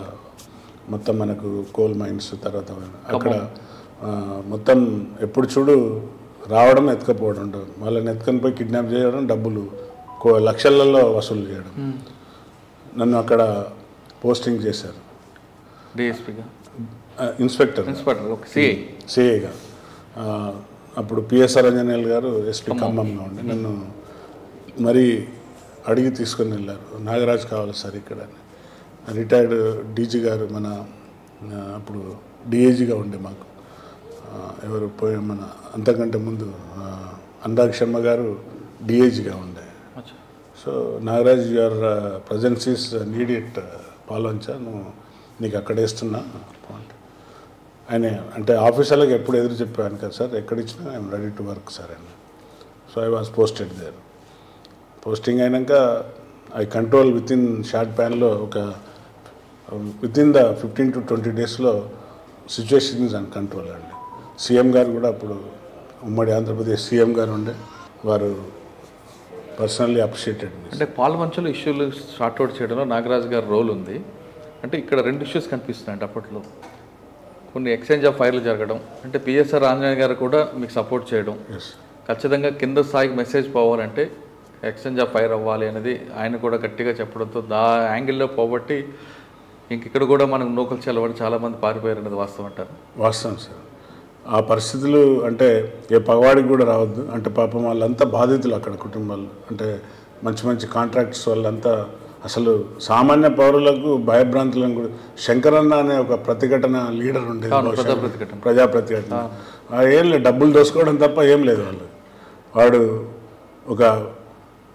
మొత్తం మనకు కోల్ మైన్స్. తర్వాత అక్కడ మొత్తం ఎప్పుడు చూడు రావడం ఎత్తుకపోవడం ఉంటుంది, వాళ్ళని ఎత్తుకొని పోయి కిడ్నాప్ చేయడం, డబ్బులు లక్షలలో వసూలు చేయడం. నన్ను అక్కడ పోస్టింగ్ చేశారు డిఎస్పీగా, ఇన్స్పెక్టర్ సిఐగా. అప్పుడు పిఎస్ఆర్ అంజనేయులు గారు ఎస్పీ ఖమ్మంగా ఉండి నన్ను మరీ అడిగి తీసుకొని వెళ్ళారు. నాగరాజ్ కావాలి సార్ ఇక్కడ అని. రిటైర్డ్ డీజీ గారు మన అప్పుడు డిఐజీగా ఉండే మాకు, ఎవరు పోయి మన అంతకంటే ముందు అనురాగ్ శర్మ గారు డిఐజీగా ఉండే. So Nagaraj your presence is needed పాలోంచ, నువ్వు నీకు అక్కడ వేస్తున్నా ఆయన అంటే ఆఫీసర్లకు ఎప్పుడు ఎదురు చెప్పాను కదా సార్, ఎక్కడిచ్చినా I'm ready to work sir అని. So I was posted there. Posting అయినాక I control with in short ప్యాన్లో విత్ ఇన్ ద 15 to 20 డేస్లో సిచ్యువేషన్ ఇస్ అన్ కంట్రోల్ అండి. సీఎం గారు కూడా అప్పుడు ఉమ్మడి ఆంధ్రప్రదేశ్ సీఎం గారు ఉండే, వారు పర్సనల్లీ అప్రిషియేటెడ్. అంటే పాల్వంచలో ఇష్యూలు సార్ట్అవుట్ చేయడంలో నాగరాజు గారి రోల్ ఉంది. అంటే ఇక్కడ 2 ఇష్యూస్ కనిపిస్తున్నాయండి అప్పట్లో. కొన్ని ఎక్స్చేంజ్ ఆఫ్ ఫైర్లు జరగడం, అంటే పిఎస్ఆర్ ఆంజనేయ గారు కూడా మీకు సపోర్ట్ చేయడం, ఖచ్చితంగా కింద స్థాయికి మెసేజ్ పోవాలంటే ఎక్స్చేంజ్ ఆఫ్ ఫైర్ అవ్వాలి అనేది ఆయన కూడా గట్టిగా చెప్పడంతో ఆ యాంగిల్లో పోబట్టి ఇక్కడ కూడా మనకు నూకలు చల్లబడి చాలామంది పారిపోయారు అనేది వాస్తవం అంటారు. వాస్తవం సార్. ఆ పరిస్థితులు అంటే ఏ పగవాడికి కూడా రావద్దు. అంటే పాపం వాళ్ళంతా బాధితులు అక్కడ కుటుంబాలు, అంటే మంచి మంచి కాంట్రాక్ట్స్ వాళ్ళంతా అసలు సామాన్య పౌరులకు భయభ్రాంతులను కూడా. శంకరన్న అనే ఒక ప్రతిఘటన లీడర్ ఉండేది, ప్రజా ప్రతిఘటన. ఏం లేదు, డబ్బులు దోసుకోవడం తప్ప ఏం లేదు వాళ్ళు. వాడు ఒక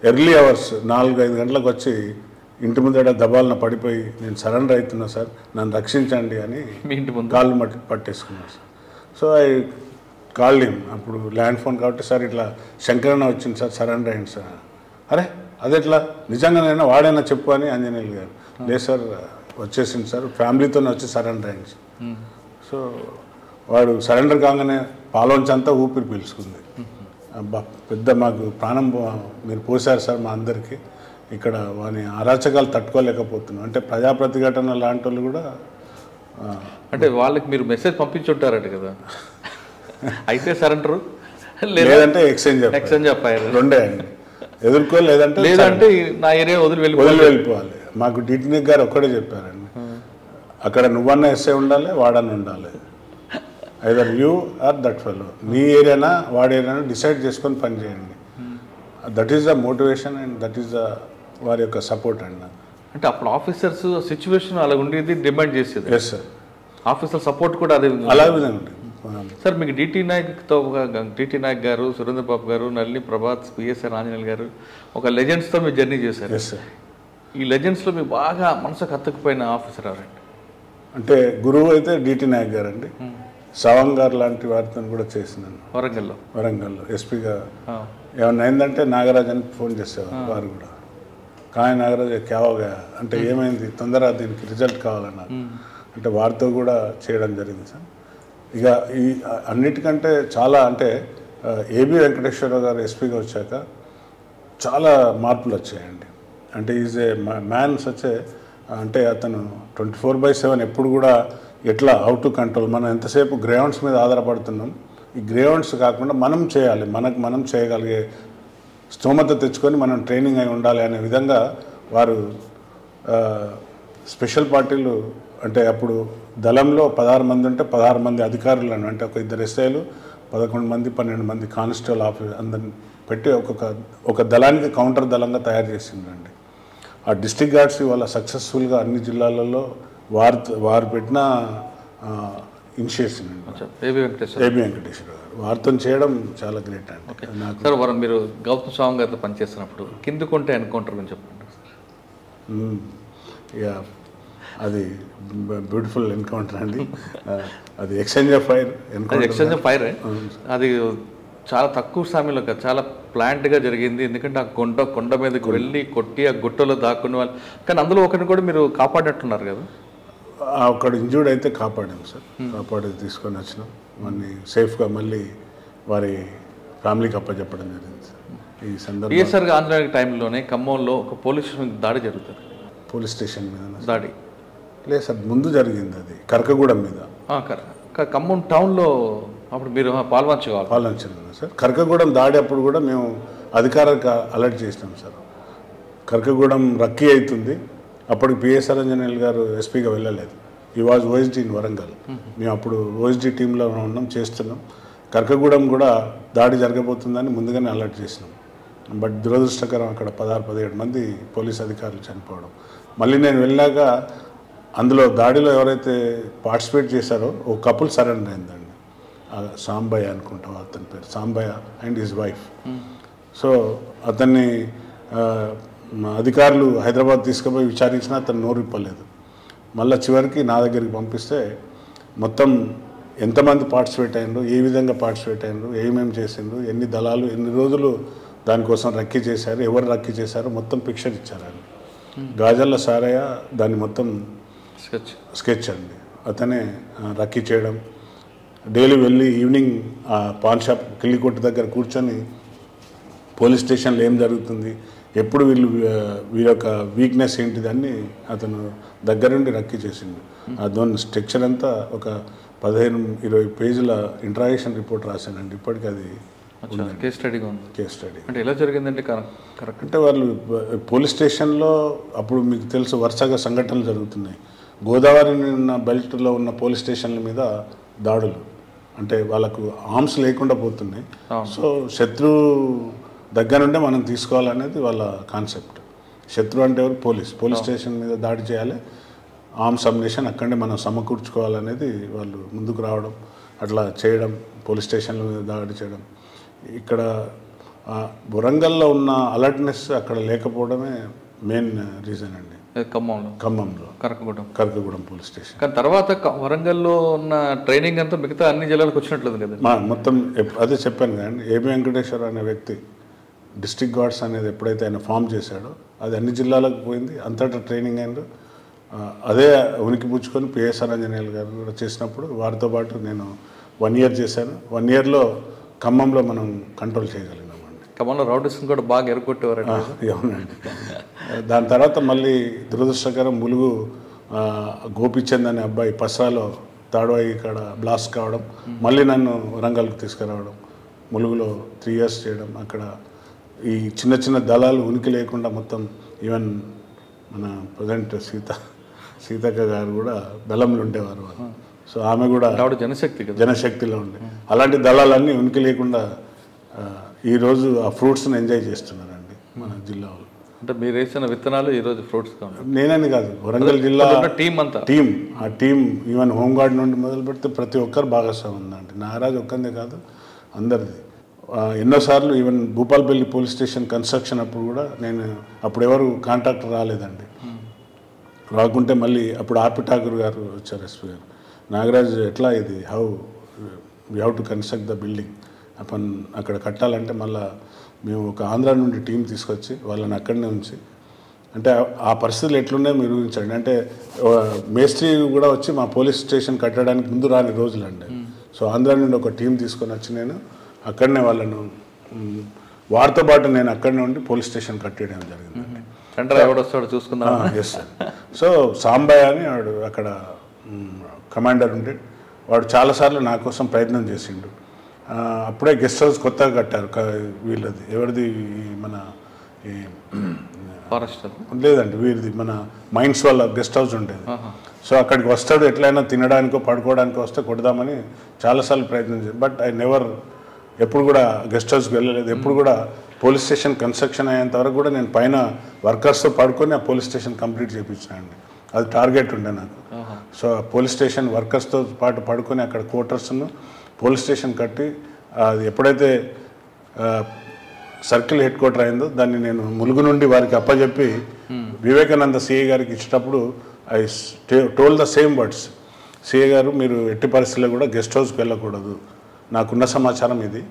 ఎర్లీ అవర్స్ 4-5 గంటలకు వచ్చి ఇంటి ముందర దబాలన పడిపోయి నేను సరెండర్ అవుతున్నా సార్, నన్ను రక్షించండి అని కాళ్ళు పట్టేసుకున్నాను sir. So I called him. అప్పుడు ల్యాండ్ ఫోన్ కాబట్టి, సార్ ఇట్లా శంకరన్న వచ్చింది సార్, సరెండర్ అయ్యింది సార్. అరే అదెట్లా, నిజంగానైనా వాడైనా చెప్పు అని అంజనేయులు గారు. లేదు సార్ వచ్చేసింది సార్, ఫ్యామిలీతోనే వచ్చి సరెండర్ అయింది సార్. సో వాడు సరెండర్ కాగానే పాలోంచంతా ఊపిరి పీల్చుకుంది. అబ్బా పెద్ద మాకు ప్రాణం మీరు పోసారు సార్ మా అందరికీ, ఇక్కడ వాని అరాచకాలు తట్టుకోలేకపోతున్నాం. అంటే ప్రజాప్రతిఘటన లాంటి వాళ్ళు కూడా, అంటే వాళ్ళకి మీరు మెసేజ్ పంపించుంటారట కదా, అయితే సరెండరు లేదంటే ఎక్స్చేంజ్ అయ్యారు, రెండే అండి. ఎదుర్కో లేదంటే నా ఏరియా వదిలి వెళ్ళిపోవాలి. మాకు డిటినిక్ గారు ఒక్కడే చెప్పారండి, అక్కడ నువ్వన్నా ఎస్ఐ ఉండాలి, వాడన్నా ఉండాలి, either you are that fellow, నీ ఏరియానా వాడి ఏరియానా డిసైడ్ చేసుకొని పని చేయండి. That is the motivation and that is the వారి యొక్క సపోర్ట్ అండి. అంటే అప్పుడు ఆఫీసర్స్ సిచ్యువేషన్ అలా ఉండేది, డిమాండ్ చేసేది. ఎస్ సార్, ఆఫీసర్ సపోర్ట్ కూడా అదే అలా విధంగా ఉంటుంది సార్. మీకు డిటి నాయక్ గారు, సురేంద్ర బాబు గారు, నల్లి ప్రభాత్, పిఎస్ఆర్ ఆంజనేయులు గారు ఒక లెజెండ్స్తో మీరు జర్నీ చేశారు. Yes sir. ఈ లెజెండ్స్లో మీకు బాగా మనసుకు హత్తుకుపోయిన ఆఫీసర్ ఎవరండి? అంటే గురువు అయితే డిటి నాయక్ గారు అండి. సవంగ్ గారు లాంటి వారితో కూడా చేసినాను వరంగల్లో ఎస్పీగా. ఏమన్నా అయిందంటే నాగరాజ్ అని ఫోన్ చేసేవారు వారు కూడా, కానీ నాగరాజ్ క్యావగా అంటే ఏమైంది, తొందరగా దీనికి రిజల్ట్ కావాలన్నా అంటే వారితో కూడా చేయడం జరిగింది సార్. ఇక ఈ అన్నిటికంటే చాలా అంటే ఏబి వెంకటేశ్వరరావు గారు ఎస్పీగా వచ్చాక చాలా మార్పులు వచ్చాయండి. అంటే ఈజ్ ఏ మ్యాన్ సచ్ అంటే అతను 24/7 ఎప్పుడు కూడా ఎట్లా హౌ టు కంట్రోల్, మనం ఎంతసేపు గ్రేవౌండ్స్ మీద ఆధారపడుతున్నాం, ఈ గ్రేవౌండ్స్ కాకుండా మనం చేయాలి, మనం చేయగలిగే స్తోమత తెచ్చుకొని మనం ట్రైనింగ్ అయి ఉండాలి అనే విధంగా వారు స్పెషల్ పార్టీలు అంటే అప్పుడు దళంలో 16 మంది ఉంటే 16 మంది అధికారులను అంటే ఒక 2 ఎస్ఐలు 11 మంది 12 మంది కానిస్టేబుల్ ఆఫీసర్ అందరిని పెట్టి ఒక దళానికి కౌంటర్ దళంగా తయారు చేసిందండి. ఆ డిస్ట్రిక్ట్ గార్డ్స్ ఇవాళ సక్సెస్ఫుల్గా అన్ని జిల్లాలలో వారు పెట్టిన ఇనిషియేషన్ అండి. ఏబి వెంకటేశ్వర గారు వారితో చేయడం చాలా గ్రేట్ అండి. నాకు సార్ మీరు గౌతమ్ స్వామి గారితో పనిచేస్తున్నప్పుడు కిందకుంటే ఎన్కౌంటర్ గురించి చెప్పండి. ఇక అది బ్యూటిఫుల్ ఎన్కౌంటర్ అండి. అది ఎక్స్చేంజ్ ఆఫ్ ఫైర్ అది చాలా తక్కువ సమయంలో కాదు, చాలా ప్లాంట్గా జరిగింది. ఎందుకంటే ఆ కొండ మీదకి వెళ్ళి కొట్టి ఆ గుట్టలో దాక్కునే వాళ్ళు, కానీ అందులో ఒకరిని కూడా మీరు కాపాడినట్టున్నారు కదా? అక్కడ ఇంజూర్డ్ అయితే కాపాడాం సార్, కాపాడి తీసుకొని వచ్చినాం, మళ్ళీ సేఫ్గా మళ్ళీ వారి ఫ్యామిలీకి అప్పచెప్పడం జరిగింది సార్. ఈ సందర్భంగా పిఎస్ఆర్ ఆంధ్ర టైంలోనే ఖమ్మంలో ఒక పోలీస్ స్టేషన్ దాడి జరుగుతుంది. పోలీస్ స్టేషన్ మీద దాడి లేదు సార్, ముందు జరిగింది అది కరకగూడెం మీద. ఖమ్మం టౌన్లో అప్పుడు మీరు పాల్వంచాలి సార్. కరకగూడెం దాడి అప్పుడు కూడా మేము అధికారులకు అలర్ట్ చేసినాం సార్. కరకగూడెం రక్కీ అవుతుంది, అప్పటికి పిఎస్ఆర్ ఆంజనేయులు గారు ఎస్పీగా వెళ్ళలేదు. ఈ వాజ్ ఓఎస్డీ ఇన్ వరంగల్. మేము అప్పుడు ఓఎస్డీ టీంలో ఉన్నాం, చేస్తున్నాం. కరకగూడెం కూడా దాడి జరగబోతుందని ముందుగానే అలర్ట్ చేసినాం. బట్ దురదృష్టకరం అక్కడ 16-17 మంది పోలీస్ అధికారులు చనిపోవడం. మళ్ళీ నేను వెళ్ళాక అందులో దాడిలో ఎవరైతే పార్టిసిపేట్ చేశారో ఒక కపుల్ సరెండర్ అయిందండి. సాంబయ్య అనుకుంటాం అతని పేరు, Sambaiah and his wife. So అతన్ని అధికారులు హైదరాబాద్ తీసుకుపోయి విచారించినా అతను నోరు ఇప్పలేదు. మళ్ళీ చివరికి నా దగ్గరికి పంపిస్తే మొత్తం ఎంతమంది పార్టిసిపేట్ అయ్యారు, ఏ విధంగా పార్టిసిపేట్ అయ్యారు, ఏమేమి చేసిండ్రు, ఎన్ని దళాలు ఎన్ని రోజులు దానికోసం రక్కీ చేశారు, ఎవరు రక్కీ చేశారో మొత్తం పిక్చర్ ఇచ్చారు ఆయన. గాజల్ల సారయ్య దాన్ని మొత్తం స్కెచ్ అండి. అతనే రక్కీ చేయడం, డైలీ వెళ్ళి ఈవినింగ్ ఆ పాన్ షాప్ కిల్లికొట్టు దగ్గర కూర్చొని పోలీస్ స్టేషన్లో ఏం జరుగుతుంది, ఎప్పుడు వీళ్ళ యొక్క వీక్నెస్ ఏంటిదని అతను దగ్గరుండి రక్కీ చేసిండు. దాని స్ట్రక్చర్ అంతా ఒక 15-20 పేజీల ఇంట్రాగేషన్ రిపోర్ట్ రాశానండి. ఇప్పటికీ అది కేస్ స్టడీగా ఉంది. కేస్ స్టడీ అంటే ఎలా జరిగిందంటే కరెక్ట్ అంటే వాళ్ళు పోలీస్ స్టేషన్లో అప్పుడు మీకు తెలుసు వరుసగా సంఘటనలు జరుగుతున్నాయి. గోదావరి ఉన్న బెల్ట్లో ఉన్న పోలీస్ స్టేషన్ల మీద దాడులు, అంటే వాళ్ళకు ఆర్మ్స్ లేకుండా పోతున్నాయి. సో శత్రు దగ్గర నుండే మనం తీసుకోవాలనేది వాళ్ళ కాన్సెప్ట్. శత్రు అంటే ఎవరు? పోలీస్ స్టేషన్ మీద దాడి చేయాలి, ఆర్మ్స్ అమ్యునిషన్ అక్కడే మనం సమకూర్చుకోవాలనేది వాళ్ళు ముందుకు రావడం, అట్లా చేయడం, పోలీస్ స్టేషన్ల మీద దాడి చేయడం. ఇక్కడ వరంగల్లో ఉన్న అలర్ట్నెస్ అక్కడ లేకపోవడమే మెయిన్ రీజన్ అండి. ఖమ్మంలో కరకగూడెం పోలీస్ స్టేషన్. కానీ తర్వాత వరంగల్లో ఉన్న ట్రైనింగ్ అంతా మిగతా అన్ని జిల్లాలకు వచ్చినట్లేదు కదా? మొత్తం అదే చెప్పాను కదండి. ఏబి వెంకటేశ్వర అనే వ్యక్తి డిస్ట్రిక్ట్ గార్డ్స్ అనేది ఎప్పుడైతే ఆయన ఫామ్ చేశాడో అది అన్ని జిల్లాలకు పోయింది, అంతటా ట్రైనింగ్ అయింది. అదే ఉనికి పుచ్చుకొని పిఎస్ఆర్ ఆంజనేయులు గారు కూడా చేసినప్పుడు వారితో పాటు నేను 1 year చేశాను. 1 yearలో ఖమ్మంలో మనం కంట్రోల్ చేయగలిగినామండి. ఖమ్మంలో రౌడీస్ని కూడా బాగా ఎరగొట్టేవారు. అవునండి. దాని తర్వాత మళ్ళీ దురదృష్టకరం ములుగు గోపిచంద్ అనే అబ్బాయి పసరాలో తాడువాయి ఇక్కడ బ్లాస్ట్ కావడం, మళ్ళీ నన్ను వరంగల్కి తీసుకురావడం, ములుగులో 3 years చేయడం. అక్కడ ఈ చిన్న చిన్న దళాలు ఉనికి లేకుండా మొత్తం ఈవెన్ మన ప్రజెంట్ సీతక్క గారు కూడా బెల్లంలో ఉండేవారు వాళ్ళు. సో ఆమె కూడా జనశక్తి జనశక్తిలో ఉండే అలాంటి దళాలన్నీ ఉనికి లేకుండా ఈరోజు ఆ ఫ్రూట్స్ని ఎంజాయ్ చేస్తున్నారండి మన జిల్లా వాళ్ళు. అంటే మీరు వేసిన విత్తనాలు ఈరోజు ఫ్రూట్స్ నేనని కాదు, వరంగల్ జిల్లా టీం ఆ టీం ఈవెన్ హోంగార్డ్ నుండి మొదలు పెడితే ప్రతి ఒక్కరు భాగస్వామి ఉందండి. నాగరాజ్ ఒక్కందే కాదు, అందరిది. ఎన్నోసార్లు even Bhupalpally police station construction అప్పుడు కూడా నేను అప్పుడు ఎవరు కాంట్రాక్టర్ రాలేదండి. రాకుంటే మళ్ళీ అప్పుడు ఆర్పి ఠాకూర్ గారు వచ్చారు, ఎస్పీ గారు. నాగరాజ్ ఎట్లా ఇది we have to construct the building అక్కడ కట్టాలంటే మళ్ళీ మేము ఒక ఆంధ్ర నుండి టీం తీసుకొచ్చి వాళ్ళని అక్కడనే ఉంచి, అంటే ఆ పరిస్థితులు ఎట్లున్నాయో మీరు ఊహించండి. అంటే మేస్త్రి కూడా వచ్చి మా పోలీస్ స్టేషన్ కట్టడానికి ముందు రాని రోజులండి. సో ఆంధ్ర నుండి ఒక టీం తీసుకొని వచ్చి నేను అక్కడనే వాళ్ళను వారితో పాటు నేను అక్కడనే ఉండి పోలీస్ స్టేషన్ కట్టేయడం జరిగిందండి. Yes sir. సో సాంబయ్య అని వాడు అక్కడ కమాండర్ ఉండే వాడు చాలాసార్లు నా కోసం ప్రయత్నం చేసిండు. అప్పుడే గెస్ట్ హౌస్ కొత్తగా కట్టారు వీళ్ళది, ఎవరిది మన ఫారెస్ట్ లేదండి వీరిది, మన మైన్స్ వాళ్ళ గెస్ట్ హౌస్ ఉండేది. సో అక్కడికి వస్తాడు, ఎట్లయినా తినడానికో పడుకోవడానికో వస్తే కొడదామని చాలాసార్లు ప్రయత్నం చేశాను. బట్ ఐ నెవర్ ఎప్పుడు కూడా గెస్ట్ హౌస్కి వెళ్ళలేదు. ఎప్పుడు కూడా పోలీస్ స్టేషన్ కన్స్ట్రక్షన్ అయ్యేంత వరకు కూడా నేను పైన వర్కర్స్తో పడుకొని ఆ పోలీస్ స్టేషన్ కంప్లీట్ చేయించానండి. అది టార్గెట్ ఉండే నాకు. సో పోలీస్ స్టేషన్ వర్కర్స్తో పాటు పడుకొని అక్కడ క్వార్టర్స్ను పోలీస్ స్టేషన్ కట్టి అది ఎప్పుడైతే సర్కిల్ హెడ్ క్వార్టర్ అయిందో దాన్ని నేను ములుగు నుండి వారికి అప్పచెప్పి వివేకానంద సిఐ గారికి ఇచ్చేటప్పుడు I told the same words. CI గారు మీరు ఎట్టి పరిస్థితుల్లో కూడా గెస్ట్ హౌస్కి వెళ్ళకూడదు, నాకున్న సమాచారం ఇది,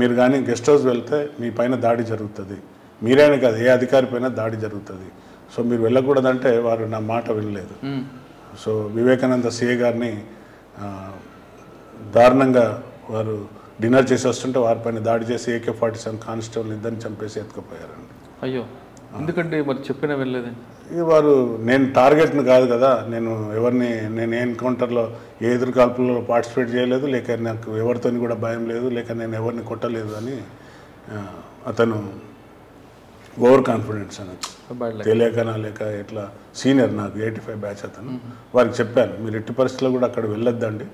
మీరు కానీ గెస్ట్ హౌస్ వెళ్తే మీ పైన దాడి జరుగుతుంది, మీరైనా కాదు ఏ అధికారి పైన దాడి జరుగుతుంది, సో మీరు వెళ్ళకూడదంటే వారు నా మాట వినలేదు. సో వివేకానంద సిఐ గారిని దారుణంగా వారు డిన్నర్ చేసి వస్తుంటే వారిపైన దాడి చేసి AK-47 కానిస్టేబుల్ ఇద్దరిని చంపేసి ఎత్తుకుపోయారండి. అయ్యో, ఎందుకంటే మరి చెప్పినా వెళ్ళలేదండి. వారు నేను టార్గెట్ను కాదు కదా, నేను ఎన్కౌంటర్లో ఏ ఎదురు కాల్పుల్లో పార్టిసిపేట్ చేయలేదు, లేక నాకు ఎవరితో కూడా భయం లేదు, లేక నేను ఎవరిని కొట్టలేదు అని అతను ఓవర్ కాన్ఫిడెన్స్ అనొచ్చు, తెలియకనా లేక ఎట్లా సీనియర్ నాకు 85 బ్యాచ్ అతను. వారికి చెప్పాను మీరు ఎట్టి పరిస్థితుల్లో కూడా అక్కడ వెళ్ళొద్దండి,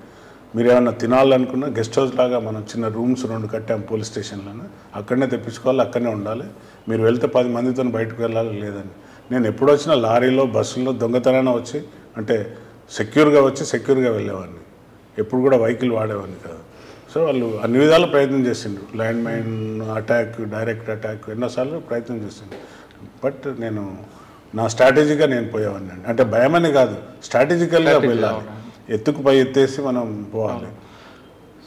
మీరు ఏమన్నా తినాలనుకున్నా గెస్ట్ హౌస్ లాగా మనం చిన్న రూమ్స్ 2 కట్టాము పోలీస్ స్టేషన్లోనే, అక్కడనే తెప్పించుకోవాలి, అక్కడనే ఉండాలి, మీరు వెళ్తే 10 మందితో బయటకు వెళ్ళాలి లేదని. నేను ఎప్పుడు వచ్చినా లారీలో బస్సుల్లో దొంగతనాన వచ్చి అంటే సెక్యూర్గా వచ్చి సెక్యూర్గా వెళ్ళేవాడిని, ఎప్పుడు కూడా వెహికల్ వాడేవాడిని కాదు. సో వాళ్ళు అన్ని విధాలు ప్రయత్నం చేసిండు, land mine attack, direct attack ఎన్నోసార్లు ప్రయత్నం చేసిండు. బట్ నేను నా స్ట్రాటజీగా నేను పోయేవాడిని అండి. అంటే భయమని కాదు, స్ట్రాటజికల్గా వెళ్ళాలి, ఎత్తుకు పై ఎత్తేసి మనం పోవాలి.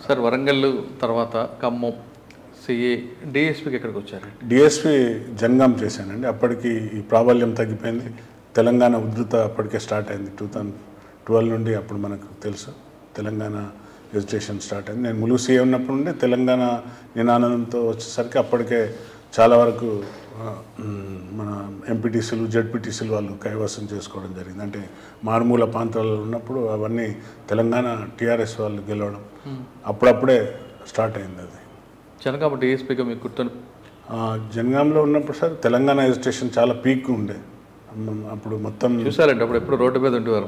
సార్ వరంగల్ తర్వాత ఖమ్మం సిఏ డిఎస్పీకి ఎక్కడికి వచ్చారు? డిఎస్పీ జంగం చేశానండి. అప్పటికి ఈ ప్రాబల్యం తగ్గిపోయింది, తెలంగాణ ఉధృత అప్పటికే స్టార్ట్ అయింది 2012 నుండి. అప్పుడు మనకు తెలుసు తెలంగాణ ఎడ్యుకేషన్ స్టార్ట్ అయింది. నేను ములుగు సీఏ ఉన్నప్పుడు నుండి తెలంగాణ నినాదంతో వచ్చేసరికి అప్పటికే చాలా వరకు మన ఎంపీటీసీలు జెడ్పీటీసీలు వాళ్ళు కైవసం చేసుకోవడం జరిగింది. అంటే మారుమూల ప్రాంతాల్లో ఉన్నప్పుడు అవన్నీ తెలంగాణ టీఆర్ఎస్ వాళ్ళు గెలవడం అప్పుడప్పుడే స్టార్ట్ అయింది. అది జనగామ డిఎస్పీగా మీకు గుర్తు? జనగాంలో ఉన్నప్పుడు సార్ తెలంగాణ ఎడ్యుకేషన్ చాలా పీక్ ఉండే. అప్పుడు మొత్తం చూసారంటే అప్పుడు ఎప్పుడు రోడ్డు మీద ఉండేవారు,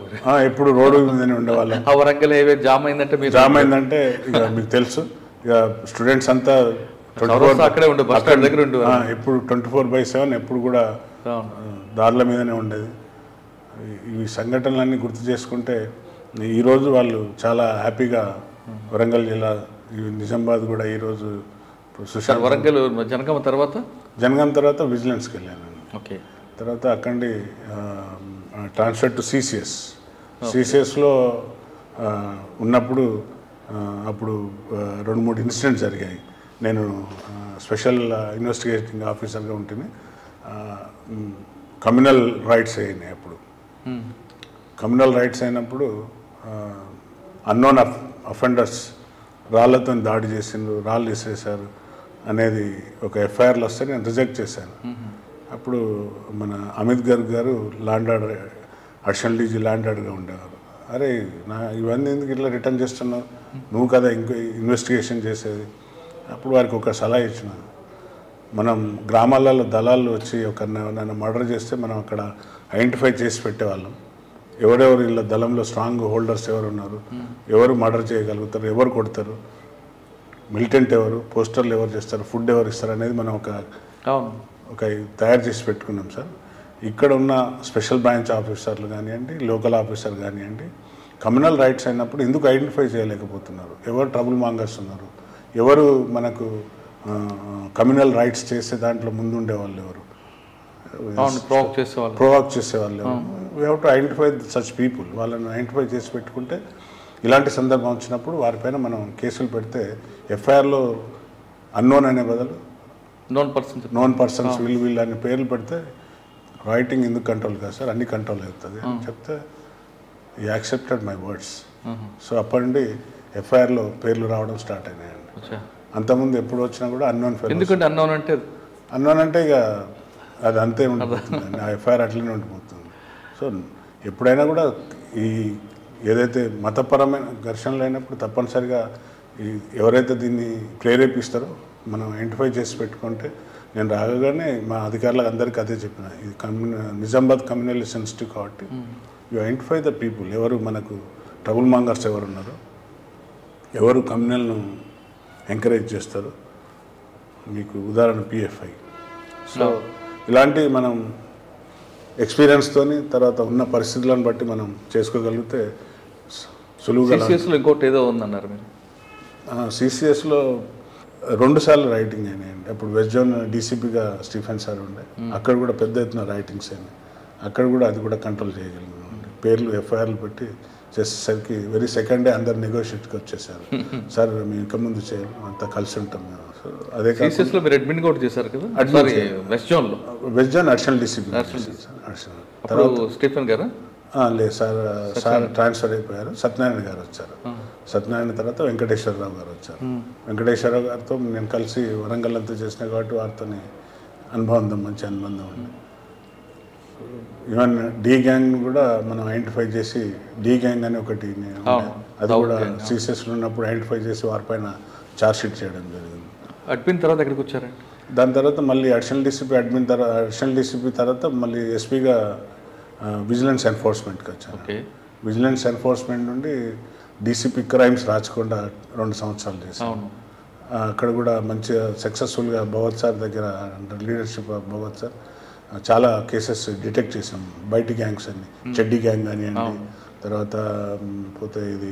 ఎప్పుడు రోడ్డు మీదనే ఉండేవాళ్ళం. వరంగల్ హైవే జామ్ అయిందంటే జామ్ అయిందంటే ఇక మీకు తెలుసు, ఇక స్టూడెంట్స్ అంతా అక్కడే ఉండే బస్ స్టాండ్ దగ్గర ఉండేవారు. ఎప్పుడు 24/7 ఎప్పుడు కూడా దారుల మీదనే ఉండేది. ఈ సంఘటనలన్నీ గుర్తు చేసుకుంటే ఈరోజు వాళ్ళు చాలా హ్యాపీగా వరంగల్ జిల్లా నిజామాబాద్ కూడా ఈరోజు వరంగల్ జనగామ తర్వాత విజిలెన్స్కి వెళ్ళాను. ఓకే, తర్వాత అక్కడి ట్రాన్స్ఫర్ టు సిసిఎస్లో ఉన్నప్పుడు అప్పుడు 2-3 ఇన్సిడెంట్స్ జరిగాయి. నేను స్పెషల్ ఇన్వెస్టిగేటింగ్ ఆఫీసర్గా ఉంటుంది. కమ్యూనల్ రైట్స్ అయినాయి. అప్పుడు కమ్యూనల్ రైట్స్ అయినప్పుడు అన్నోన్ అఫెండర్స్ రాళ్లతో దాడి చేసిండ్రు, రాళ్ళు వేసేసారు అనేది ఒక ఎఫ్ఐఆర్లు వస్తే నేను రిజెక్ట్ చేశాను. అప్పుడు మన అమిత్ గర్గ్ గారు land order additional DG land ఆర్డర్గా ఉండేవారు. అరే ఇవన్నీ ఎందుకు ఇట్లా రిటర్న్ చేస్తున్నావు, నువ్వు కదా ఇంకో ఇన్వెస్టిగేషన్ చేసేది. అప్పుడు వారికి ఒక సలహా ఇచ్చిన, మనం గ్రామాలలో దళాలు వచ్చి ఒకరిని మర్డర్ చేస్తే మనం అక్కడ ఐడెంటిఫై చేసి పెట్టేవాళ్ళం. ఎవరెవరు ఇలా దళంలో స్ట్రాంగ్ హోల్డర్స్ ఎవరు ఉన్నారు, ఎవరు మర్డర్ చేయగలుగుతారు, ఎవరు కొడతారు, మిలిటెంట్ ఎవరు, పోస్టర్లు ఎవరు చేస్తారు, ఫుడ్ ఎవరు ఇస్తారు అనేది మనం ఒక తయారు చేసి పెట్టుకున్నాం సార్. ఇక్కడ ఉన్న స్పెషల్ బ్రాంచ్ ఆఫీసర్లు కానివ్వండి, లోకల్ ఆఫీసర్ కానివ్వండి, కమ్యూనల్ రైట్స్ అయినప్పుడు ఎందుకు ఐడెంటిఫై చేయలేకపోతున్నారు, ఎవరు ట్రబుల్ మాంగర్స్ ఉన్నారు, ఎవరు మనకు కమ్యూనల్ రైట్స్ చేసే దాంట్లో ముందుండే వాళ్ళు ఎవరు, ప్రొవాక్ చేసేవాళ్ళు ఎవరు. We have to identify such people. వాళ్ళని ఐడెంటిఫై చేసి పెట్టుకుంటే ఇలాంటి సందర్భం వచ్చినప్పుడు వారిపైన మనం కేసులు పెడితే ఎఫ్ఐఆర్లో అన్నోన్ అనే బదులు నోన్ పర్సన్స్ వీళ్ళు అనే పేర్లు పెడితే రైటింగ్ ఎందుకు కంట్రోల్ కాదు సార్, అన్ని కంట్రోల్ అవుతుంది అని చెప్తే ఈ యాక్సెప్టెడ్ మై వర్డ్స్. సో అప్పటి నుండి ఎఫ్ఐఆర్లో పేర్లు రావడం స్టార్ట్ అయినాయండి. అంతకుముందు ఎప్పుడు వచ్చినా కూడా అన్నోన్ ఫెయిల్. ఎందుకంటే అన్నోన్ అంటే ఇక అది అంతే ఉండిపోతుంది, ఆ ఎఫ్ఐఆర్ అట్లనే ఉండిపోతుంది. సో ఎప్పుడైనా కూడా ఈ ఏదైతే మతపరమైన ఘర్షణలు అయినప్పుడు తప్పనిసరిగా ఈ ఎవరైతే దీన్ని ప్రేరేపిస్తారో మనం ఐడెంటిఫై చేసి పెట్టుకుంటే, నేను రాగానే మా అధికారులకు అందరికీ అదే చెప్పిన, ఇది నిజామాబాద్ కమ్యూనల్లీ సెన్సిటివ్ కాబట్టి యూ ఐడెంటిఫై ద పీపుల్, ఎవరు మనకు ట్రబుల్ మాంగర్స్ ఎవరు ఉన్నారో, ఎవరు కమ్యూనల్ను ఎంకరేజ్ చేస్తారు. మీకు ఉదాహరణ పిఎఫ్ఐ. సో ఇలాంటి మనం ఎక్స్పీరియన్స్తోని తర్వాత ఉన్న పరిస్థితులను బట్టి మనం చేసుకోగలిగితే సులువుగా. ఇంకోటి ఏదో ఉందన్నారు మీరు. సిసిఎస్లో 2 సార్లు రైటింగ్ అయినాయండి. అప్పుడు వెస్ట్ జోన్ డీసీపీగా స్టీఫెన్ సార్ ఉండే, అక్కడ కూడా పెద్ద ఎత్తున రైటింగ్స్ అయినాయి. అక్కడ కూడా అది కూడా కంట్రోల్ చేయగలిగినాం. పేర్లు ఎఫ్ఐఆర్లు పెట్టి చేసేసరికి వెరీ సెకండ్ డే అందరు నెగోషియేట్కి వచ్చేసారు. సార్ మేము ఇంకా ముందు చేయాలి, అంతా కలిసి ఉంటాం మేము. సో అదే కాదు మీరు అడ్మిన్ కూడా చేశారు కదా వెస్ట్ జోన్లో. West zone additional DCP Stephen గారు లేదు సార్ ట్రాన్స్ఫర్ అయిపోయారు. సత్యనారాయణ గారు వచ్చారు. సత్యనారాయణ తర్వాత వెంకటేశ్వరరావు గారు వచ్చారు. వెంకటేశ్వరరావు గారితో నేను కలిసి వరంగల్ అంతా చేసిన కాబట్టి వారితో అనుబంధం, మంచి అనుబంధం ఉంది. ఈవెన్ డి గ్యాంగ్ కూడా మనం ఐడెంటిఫై చేసి, డి గ్యాంగ్ అని ఒకటి అది కూడా సిసిఎస్లో ఉన్నప్పుడు ఐడెంటిఫై చేసి వారిపైన ఛార్జ్షీట్ చేయడం జరిగింది. అడ్మిన్ తర్వాత ఎక్కడికి వచ్చారండి? దాని తర్వాత మళ్ళీ అడిషనల్ డీసీపీ తర్వాత మళ్ళీ ఎస్పీగా విజిలెన్స్ ఎన్ఫోర్స్మెంట్కి వచ్చాను. విజిలెన్స్ ఎన్ఫోర్స్మెంట్ నుండి డీసీపీ క్రైమ్స్ రాచకొండ 2 సంవత్సరాలు చేశాను. అక్కడ కూడా మంచిగా సక్సెస్ఫుల్గా భగవత్ సార్ దగ్గర లీడర్షిప్ ఆఫ్ భగవత్ సార్ చాలా కేసెస్ డిటెక్ట్ చేసాం. బయటి గ్యాంగ్స్ అన్ని, చెడ్డీ గ్యాంగ్ కానివ్వండి, తర్వాత పోతే ఇది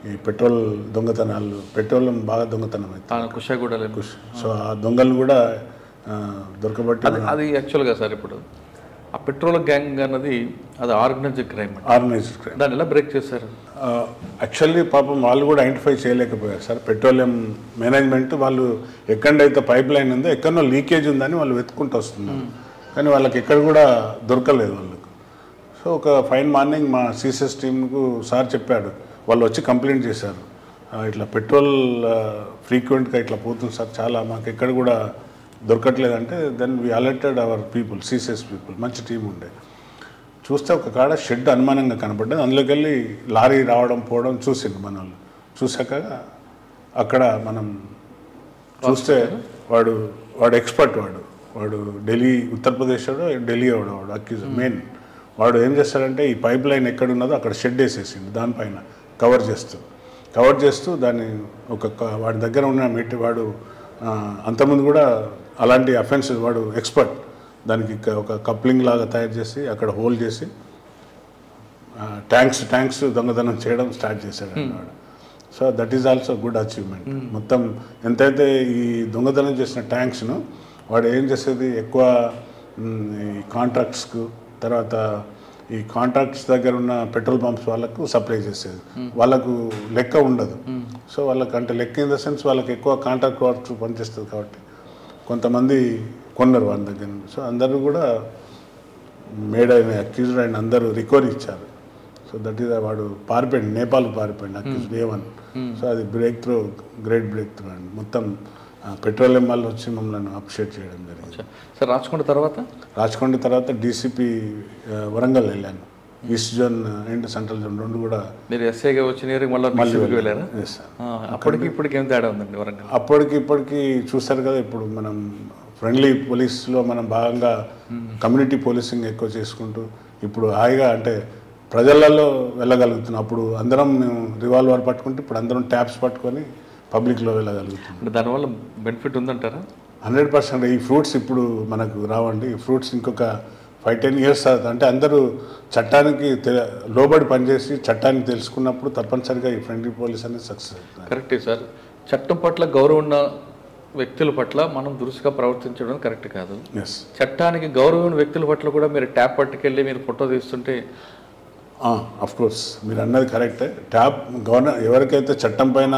ఈ పెట్రోల్ దొంగతనాలు, పెట్రోల్ బాగా దొంగతనం అవుతుంది. సో ఆ దొంగలను కూడా దొరకబట్టి అది యాక్చువల్గా సార్ ఇప్పుడు ఆ పెట్రోల్ గ్యాంగ్ అన్నది అది ఆర్గనైజ్డ్ క్రైమ్. దాన్ని ఎలా బ్రేక్ చేశారు? యాక్చువల్లీ పాపం వాళ్ళు కూడా ఐడెంటిఫై చేయలేకపోయారు సార్. పెట్రోలియం మేనేజ్మెంట్ వాళ్ళు ఎక్కడైతే పైప్ లైన్ ఉందో ఎక్కడో లీకేజ్ ఉందని వాళ్ళు వెతుక్కుంటూ వస్తున్నారు, కానీ వాళ్ళకి ఎక్కడ కూడా దొరకలేదు వాళ్ళకు. సో ఒక ఫైన్ మార్నింగ్ మా సిసిఎస్ టీంకు సార్ చెప్పాడు, వాళ్ళు వచ్చి కంప్లైంట్ చేశారు, ఇట్లా పెట్రోల్ ఫ్రీక్వెంట్గా ఇట్లా పోతుంది సార్, చాలా మాకు ఎక్కడ కూడా దొరకట్లేదంటే then we alerted our people, CCS people, మంచి టీం ఉండే. చూస్తే ఒక కాడ షెడ్ అనుమానంగా కనపడ్డది. అందులోకి వెళ్ళి లారీ రావడం పోవడం చూసిండు మన వాళ్ళు. చూశాక అక్కడ మనం చూస్తే వాడు ఎక్స్పర్ట్, వాడు ఢిల్లీ, ఉత్తరప్రదేశ్ ఢిల్లీ వాడు అక్యూజ్ మెయిన్. వాడు ఏం చేస్తాడంటే ఈ పైప్ లైన్ ఎక్కడున్నదో అక్కడ షెడ్ వేసేసిండు, దానిపైన కవర్ చేస్తూ దాన్ని వాడి దగ్గర ఉన్న వాడు అంతకుముందు కూడా అలాంటి అఫెన్సెస్ వాడు ఎక్స్పర్ట్, దానికి ఒక కప్లింగ్ లాగా తయారు చేసి అక్కడ హోల్డ్ చేసి ట్యాంక్స్ దొంగతనం చేయడం స్టార్ట్ చేశాడు వాడు. So that is also good achievement. మొత్తం ఎంతైతే ఈ దొంగతనం చేసిన ట్యాంక్స్ను వాడు ఏం చేసేది ఎక్కువ ఈ కాంట్రాక్ట్స్కు, తర్వాత ఈ కాంట్రాక్ట్స్ దగ్గర ఉన్న పెట్రోల్ పంప్స్ వాళ్ళకు సప్లై చేసేది. వాళ్ళకు లెక్క ఉండదు. సో వాళ్ళకి అంటే లెక్క ఇన్ ద సెన్స్ వాళ్ళకి ఎక్కువ కాంట్రాక్ట్ వర్క్స్ పనిచేస్తుంది కాబట్టి కొంతమంది కొన్నారు వాళ్ళ దగ్గర నుండి. సో అందరూ కూడా మేడ్ అయిన అక్యూజ్డ్ అయిన అందరూ రికవరీ ఇచ్చారు. సో దట్ ఈస్ వాడు పారిపోయింది, నేపాల్కి పారిపోయింది అక్యూజ్డ్ A1. సో అది గ్రేట్ బ్రేక్ త్రూ అండి. మొత్తం పెట్రోలియం వాళ్ళు వచ్చి మమ్మల్ని అప్రిషియేట్ చేయడం జరిగింది. సార్ రాచకొండ తర్వాత డీసీపీ వరంగల్ వెళ్ళాను. East zone and central zone 2 కూడా. మీరు ఎస్ఐగా వచ్చిన మళ్ళీ వెళ్ళారా? అప్పటికి ఇప్పటికి ఏం తేడా ఉందండి వరంగల్? అప్పటికి ఇప్పటికి చూస్తారు కదా, ఇప్పుడు మనం ఫ్రెండ్లీ పోలీస్లో మనం భాగంగా కమ్యూనిటీ పోలీసింగ్ ఎక్కువ చేసుకుంటూ ఇప్పుడు హాయిగా అంటే ప్రజలలో వెళ్ళగలుగుతున్నాం. అప్పుడు అందరం మేము రివాల్వర్ పట్టుకుంటే ఇప్పుడు అందరం ట్యాబ్స్ పట్టుకొని పబ్లిక్లో వెళ్ళగలుగుతున్నాం. అంటే దానివల్ల బెనిఫిట్ ఉందంటారా? 100%. ఈ ఫ్రూట్స్ ఇప్పుడు మనకు రావండి. ఈ ఫ్రూట్స్ ఇంకొక 5-10 years అవుతుంది. అంటే అందరూ చట్టానికి లోబడి పనిచేసి చట్టాన్ని తెలుసుకున్నప్పుడు తప్పనిసరిగా ఈ ఫ్రెండ్లీ పోలీస్ అనేది సక్సెస్ అవుతుంది. కరెక్టే సార్. చట్టం పట్ల గౌరవం ఉన్న వ్యక్తుల పట్ల మనం దురుసుగా ప్రవర్తించడం కరెక్ట్ కాదు. చట్టానికి గౌరవం వ్యక్తుల పట్ల కూడా మీరు ట్యాబ్ పట్టుకెళ్ళి మీరు ఫోటో తీస్తుంటే అఫ్ కోర్స్ మీరు అన్నది కరెక్టే. ట్యాబ్ ఎవరికైతే చట్టం పైన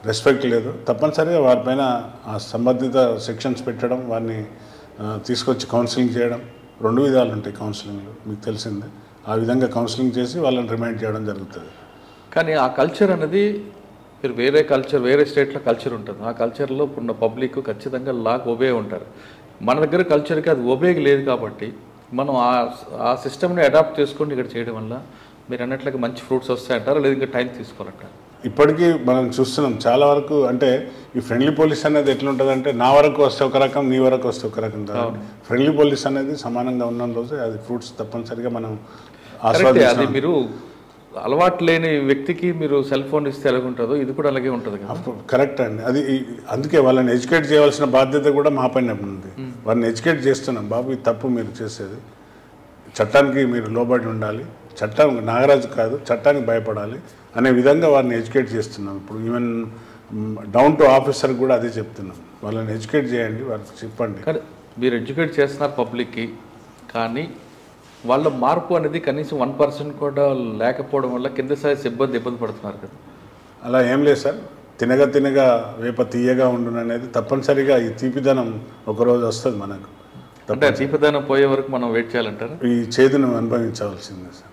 రెస్పెక్ట్ లేదు తప్పనిసరిగా వారిపైన ఆ సంబంధిత సెక్షన్స్ పెట్టడం, వారిని తీసుకొచ్చి కౌన్సిలింగ్ చేయడం, 2 విధాలు ఉంటాయి కౌన్సిలింగ్లో, మీకు తెలిసిందే. ఆ విధంగా కౌన్సిలింగ్ చేసి వాళ్ళని రిమైండ్ చేయడం జరుగుతుంది. కానీ ఆ కల్చర్ అనేది మీరు వేరే కల్చర్, వేరే స్టేట్లో కల్చర్ ఉంటుంది. ఆ కల్చర్లో ఉన్న పబ్లిక్ ఖచ్చితంగా లాకు ఒబే ఉంటారు. మన దగ్గర కల్చర్కి అది ఒబేకి లేదు కాబట్టి మనం ఆ సిస్టమ్ని అడాప్ట్ చేసుకొని ఇక్కడ చేయడం వల్ల మీరు అన్నట్లుగా మంచి ఫ్రూట్స్ వస్తాయంటారా, లేదా ఇంకా టైం తీసుకోవాలంటారా? ఇప్పటికీ మనం చూస్తున్నాం చాలా వరకు. అంటే ఈ ఫ్రెండ్లీ పోలీస్ అనేది ఎట్లుంటుందంటే నా వరకు వస్తే ఒక రకం, నీ వరకు వస్తే ఒక రకం కాదు. ఫ్రెండ్లీ పోలీస్ అనేది సమానంగా ఉన్న రోజు అది ఫ్రూట్స్ తప్పనిసరిగా మనం అది మీరు అలవాటు లేని వ్యక్తికి మీరు సెల్ ఫోన్ ఇస్తే ఎలాగుంటుందో ఇది కూడా అలాగే ఉంటుంది కదా. కరెక్ట్ అండి. అది అందుకే వాళ్ళని ఎడ్యుకేట్ చేయవలసిన బాధ్యత కూడా మా పైన ఉంది. వాళ్ళని ఎడ్యుకేట్ చేస్తున్నాం. బాబు ఇది తప్పు మీరు చేసేది, చట్టానికి మీరు లోబడి ఉండాలి, చట్టం నాగరాజు కాదు చట్టానికి భయపడాలి అనే విధంగా వారిని ఎడ్యుకేట్ చేస్తున్నాం. ఇప్పుడు ఈవెన్ డౌన్ టు ఆఫీసర్ కూడా అదే చెప్తున్నాం. వాళ్ళని ఎడ్యుకేట్ చేయండి, వాళ్ళకి చెప్పండి. కానీ మీరు ఎడ్యుకేట్ చేస్తున్నారు పబ్లిక్కి, కానీ వాళ్ళ మార్పు అనేది కనీసం 1% కూడా లేకపోవడం వల్ల కింద స్థాయి సిబ్బంది ఇబ్బంది పడుతున్నారు కదా. అలా ఏం లేదు సార్. తినగా వేప తీయగా ఉండును అనేది తప్పనిసరిగా ఈ తీపిదనం ఒకరోజు వస్తుంది మనకు. అంటే తీపిదనం పోయే వరకు మనం వెయిట్ చేయాలంటారు. ఈ చేదును అనుభవించవలసిందే సార్.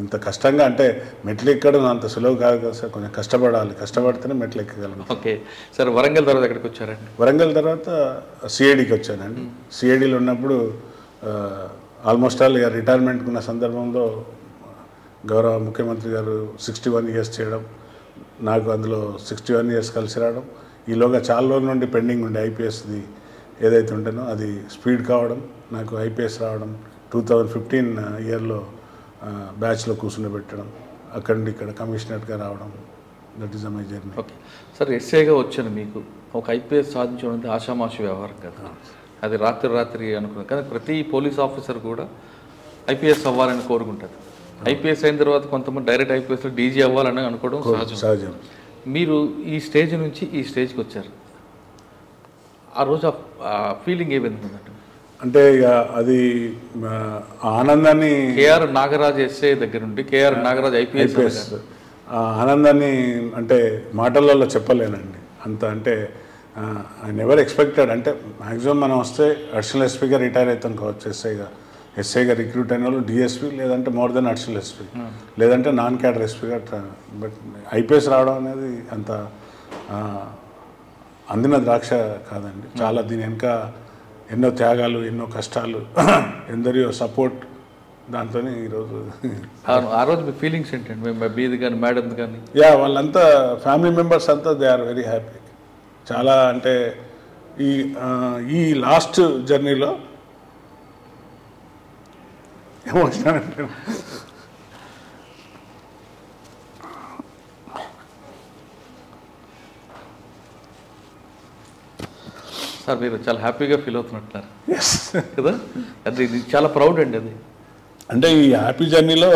ఇంత కష్టంగా అంటే మెట్లు ఎక్కడం అంత సులువు కాదు కదా సార్. కొంచెం కష్టపడాలి, కష్టపడితేనే మెట్లు ఎక్కగలం. Okay sir. వరంగల్ తర్వాత ఎక్కడికి వచ్చారండి? వరంగల్ తర్వాత సిఐడికి వచ్చానండి. సిఐడిలో ఉన్నప్పుడు ఆల్మోస్ట్ ఆల్ ఇక రిటైర్మెంట్కి ఉన్న సందర్భంలో గౌరవ ముఖ్యమంత్రి గారు 61 years చేయడం, నాకు అందులో 61 years కలిసి రావడం, ఈలోగా చాలా రోజుల నుండి పెండింగ్ ఉండే ఐపీఎస్ది ఏదైతే ఉంటేనో అది స్పీడ్ కావడం, నాకు ఐపీఎస్ రావడం, 2015 yearలో బ్యాచ్లో కూర్చుండబెట్టడం, అక్కడి నుండి ఇక్కడ కమిషనర్గా రావడం. That is my journey. Okay sir. ఎస్ఐగా వచ్చాను, మీకు ఒక ఐపీఎస్ సాధించడం ఆషామాషి వ్యవహారం కదా. అది రాత్రి అనుకున్నాను. కానీ ప్రతి పోలీస్ ఆఫీసర్ కూడా ఐపీఎస్ అవ్వాలని కోరుకుంటారు. ఐపీఎస్ అయిన తర్వాత కొంతమంది డైరెక్ట్ ఐపీఎస్లో డీజీ అవ్వాలని అనుకోవడం సహజం. మీరు ఈ స్టేజ్ నుంచి ఈ స్టేజ్కి వచ్చారు. ఆ రోజు ఆ ఫీలింగ్ ఏమైందంటే అంటే ఇక అది ఆనందాన్ని కేఆర్ నాగరాజ్ ఎస్ఐ దగ్గర నుండి కేఆర్ నాగరాజ్ ఐపీఎస్ ఆనందాన్ని అంటే మాటలలో చెప్పలేనండి. అంత అంటే ఐ నెవర్ ఎక్స్పెక్టెడ్. అంటే మ్యాక్సిమం మనం వస్తే అడిషనల్ ఎస్పీగా రిటైర్ అవుతాం కావచ్చు, ఎస్ఐగా రిక్రూట్ అయిన వాళ్ళు డిఎస్పీ, లేదంటే మోర్ దెన్ అడిషనల్ ఎస్పీ, లేదంటే నాన్ క్యాడర్ ఎస్పీగా. బట్ ఐపీఎస్ రావడం అనేది అంత అందిన ద్రాక్ష కాదండి. చాలా దీని వెనుక ఎన్నో త్యాగాలు, ఎన్నో కష్టాలు, ఎందరియో సపోర్ట్, దాంతో ఈరోజు. ఆ రోజు మీ ఫీలింగ్స్ ఏంటండి? మీది కానీ మేడం కానీ? వాళ్ళంతా ఫ్యామిలీ మెంబర్స్ అంతా దే ఆర్ వెరీ హ్యాపీ. చాలా అంటే ఈ లాస్ట్ జర్నీలో ఎమోషనల్ అంటే సార్ మీరు చాలా హ్యాపీగా ఫీల్ అవుతున్నట్టున్నారు కదా. అది చాలా ప్రౌడ్ అండి. అది అంటే ఈ హ్యాపీ జర్నీలో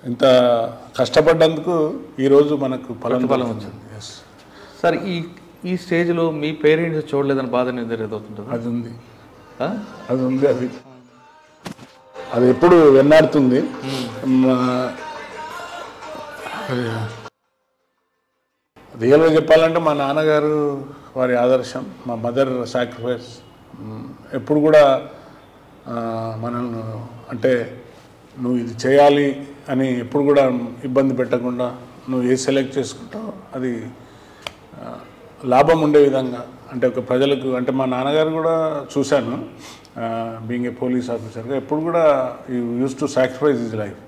ఇంత కష్టపడ్డందుకు ఈరోజు మనకు ఫలం వచ్చింది. సార్ ఈ స్టేజ్లో మీ పేరెంట్స్ చూడలేదని బాధ ఎదురవుతుంటుంది. అది ఉంది. అది ఎప్పుడు వెన్నాడుతుంది. రియల్గా చెప్పాలంటే మా నాన్నగారు వారి ఆదర్శం, మా మదర్ సాక్రిఫైస్ ఎప్పుడు కూడా మనల్ని అంటే నువ్వు ఇది చేయాలి అని ఎప్పుడు కూడా ఇబ్బంది పెట్టకుండా నువ్వు ఏ సెలెక్ట్ చేసుకుంటావు అది లాభం ఉండే విధంగా. అంటే ఒక ప్రజలకు అంటే మా నాన్నగారు కూడా చూశాను బీయింగ్ ఏ పోలీస్ ఆఫీసర్గా ఎప్పుడు కూడా ఈ use to sacrifice his life.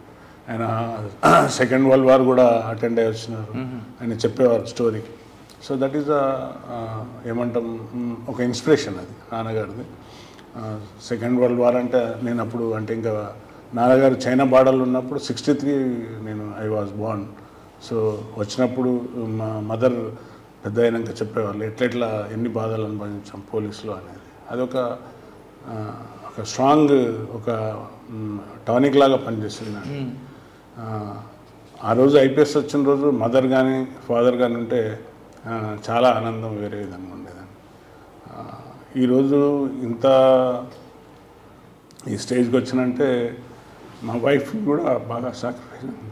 ఆయన సెకండ్ వరల్డ్ వార్ కూడా అటెండ్ అయ్యి వచ్చినారు. ఆయన చెప్పేవారు స్టోరీ. సో దట్ ఈస్ ఏమంటాం ఒక ఇన్స్పిరేషన్ అది నాన్నగారిది. సెకండ్ వరల్డ్ వార్ అంటే నేను అప్పుడు అంటే ఇంకా నాన్నగారు చైనా బార్డర్లో ఉన్నప్పుడు 63 నేను ఐ వాజ్ బోర్న్. సో వచ్చినప్పుడు మా మదర్ పెద్ద అయినాక చెప్పేవాళ్ళు ఎట్లెట్లా ఎన్ని బాధలు అనుభవించాం పోలీసులో అనేది. అదొక ఒక స్ట్రాంగ్ ఒక టానిక్ లాగా పనిచేస్తుంది. ఆ రోజు ఐపీఎస్ వచ్చిన రోజు మదర్ కానీ ఫాదర్ కానీ ఉంటే చాలా ఆనందం వేరే విధంగా ఉండేదండి. ఈరోజు ఇంత ఈ స్టేజ్కి వచ్చినంటే మా వైఫ్ కూడా బాగా సాక్రిఫైస్ ఉంది.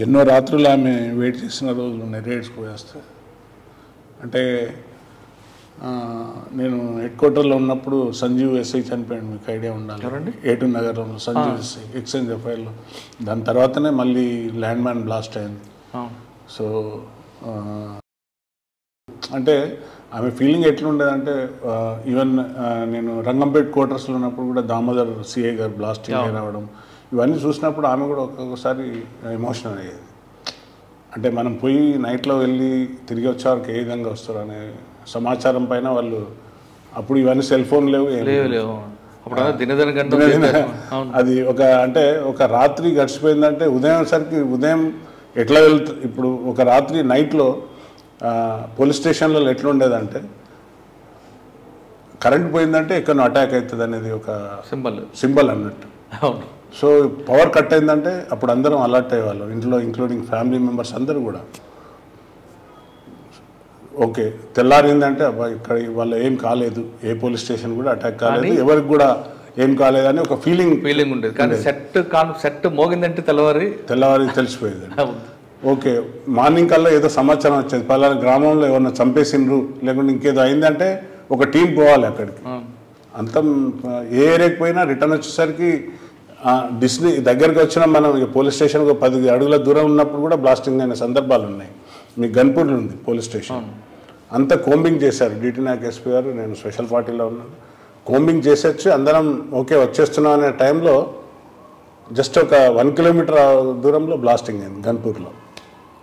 ఎన్నో రాత్రులు ఆమె వెయిట్ చేసిన రోజులు ఉన్నాయి రేడ్స్ పోయేస్తే. అంటే నేను హెడ్ క్వార్టర్లో ఉన్నప్పుడు సంజీవ్ ఎస్ఐ చనిపోయాడు, మీకు ఐడియా ఉండాలి. ఏటూర్ నగర్లో సంజీవ్ ఎస్ఐ ఎక్స్చేంజ్ ఎఫ్ఐఆర్లో. దాని తర్వాతనే మళ్ళీ ల్యాండ్ మైన్ బ్లాస్ట్ అయింది. సో అంటే ఆమె ఫీలింగ్ ఎట్లుండేదంటే ఈవెన్ నేను రంగంపేట క్వార్టర్స్లో ఉన్నప్పుడు కూడా దామోదర్ సిఐ గారు బ్లాస్టింగ్ రావడం ఇవన్నీ చూసినప్పుడు ఆమె కూడా ఒక్కొక్కసారి ఎమోషనల్ అయ్యేది. అంటే మనం పోయి నైట్లో వెళ్ళి తిరిగి వచ్చేవారికి ఏ విధంగా వస్తారు అనే సమాచారం పైన వాళ్ళు అప్పుడు ఇవన్నీ సెల్ ఫోన్ లేవు. అది ఒక అంటే ఒక రాత్రి గడిచిపోయిందంటే ఉదయం ఎట్లా వెళ్తుంది. ఇప్పుడు ఒక రాత్రి నైట్లో పోలీస్ స్టేషన్లలో ఎట్లా ఉండేదంటే కరెంట్ పోయిందంటే ఎక్కడో అటాక్ అవుతుంది అనేది ఒక సింబల్ అన్నట్టు. సో పవర్ కట్ అయిందంటే అప్పుడు అందరం అలర్ట్ అయ్యేవాళ్ళం ఇంట్లో, ఇంక్లూడింగ్ ఫ్యామిలీ మెంబర్స్ అందరూ కూడా. ఓకే తెల్లారిందంటే అబ్బా ఇక్కడ వాళ్ళ ఏం కాలేదు, ఏ పోలీస్ స్టేషన్ కూడా అటాక్ కాలేదు, ఎవరికి కూడా ఏం కాలేదని ఒక ఫీలింగ్ ఉండేది. కానీ సెట్ మోగిందంటే తెల్లవారి తెలిసిపోయేది. ఓకే మార్నింగ్ కల్లా ఏదో సమాచారం వచ్చేది, పలానా గ్రామంలో ఏమన్నా చంపేసిండ్రు లేకుంటే ఇంకేదో అయిందంటే ఒక టీం పోవాలి అక్కడికి. అంతా ఏ ఏరియాకి పోయినా రిటర్న్ వచ్చేసరికి డిస్ని దగ్గరికి వచ్చిన మనం పోలీస్ స్టేషన్కి 10 అడుగుల దూరం ఉన్నప్పుడు కూడా బ్లాస్టింగ్ అయిన సందర్భాలు ఉన్నాయి. మీకు గన్పూర్లో ఉంది పోలీస్ స్టేషన్. అంతా కోంబింగ్ చేశారు. డిటి నాయక్ ఎస్పీ గారు, నేను స్పెషల్ పార్టీలో ఉన్నాను. కోంబింగ్ చేసేసి అందరం ఓకే వచ్చేస్తున్నాం అనే టైంలో జస్ట్ ఒక 1 కిలోమీటర్ దూరంలో బ్లాస్టింగ్ అయింది గన్పూర్లో.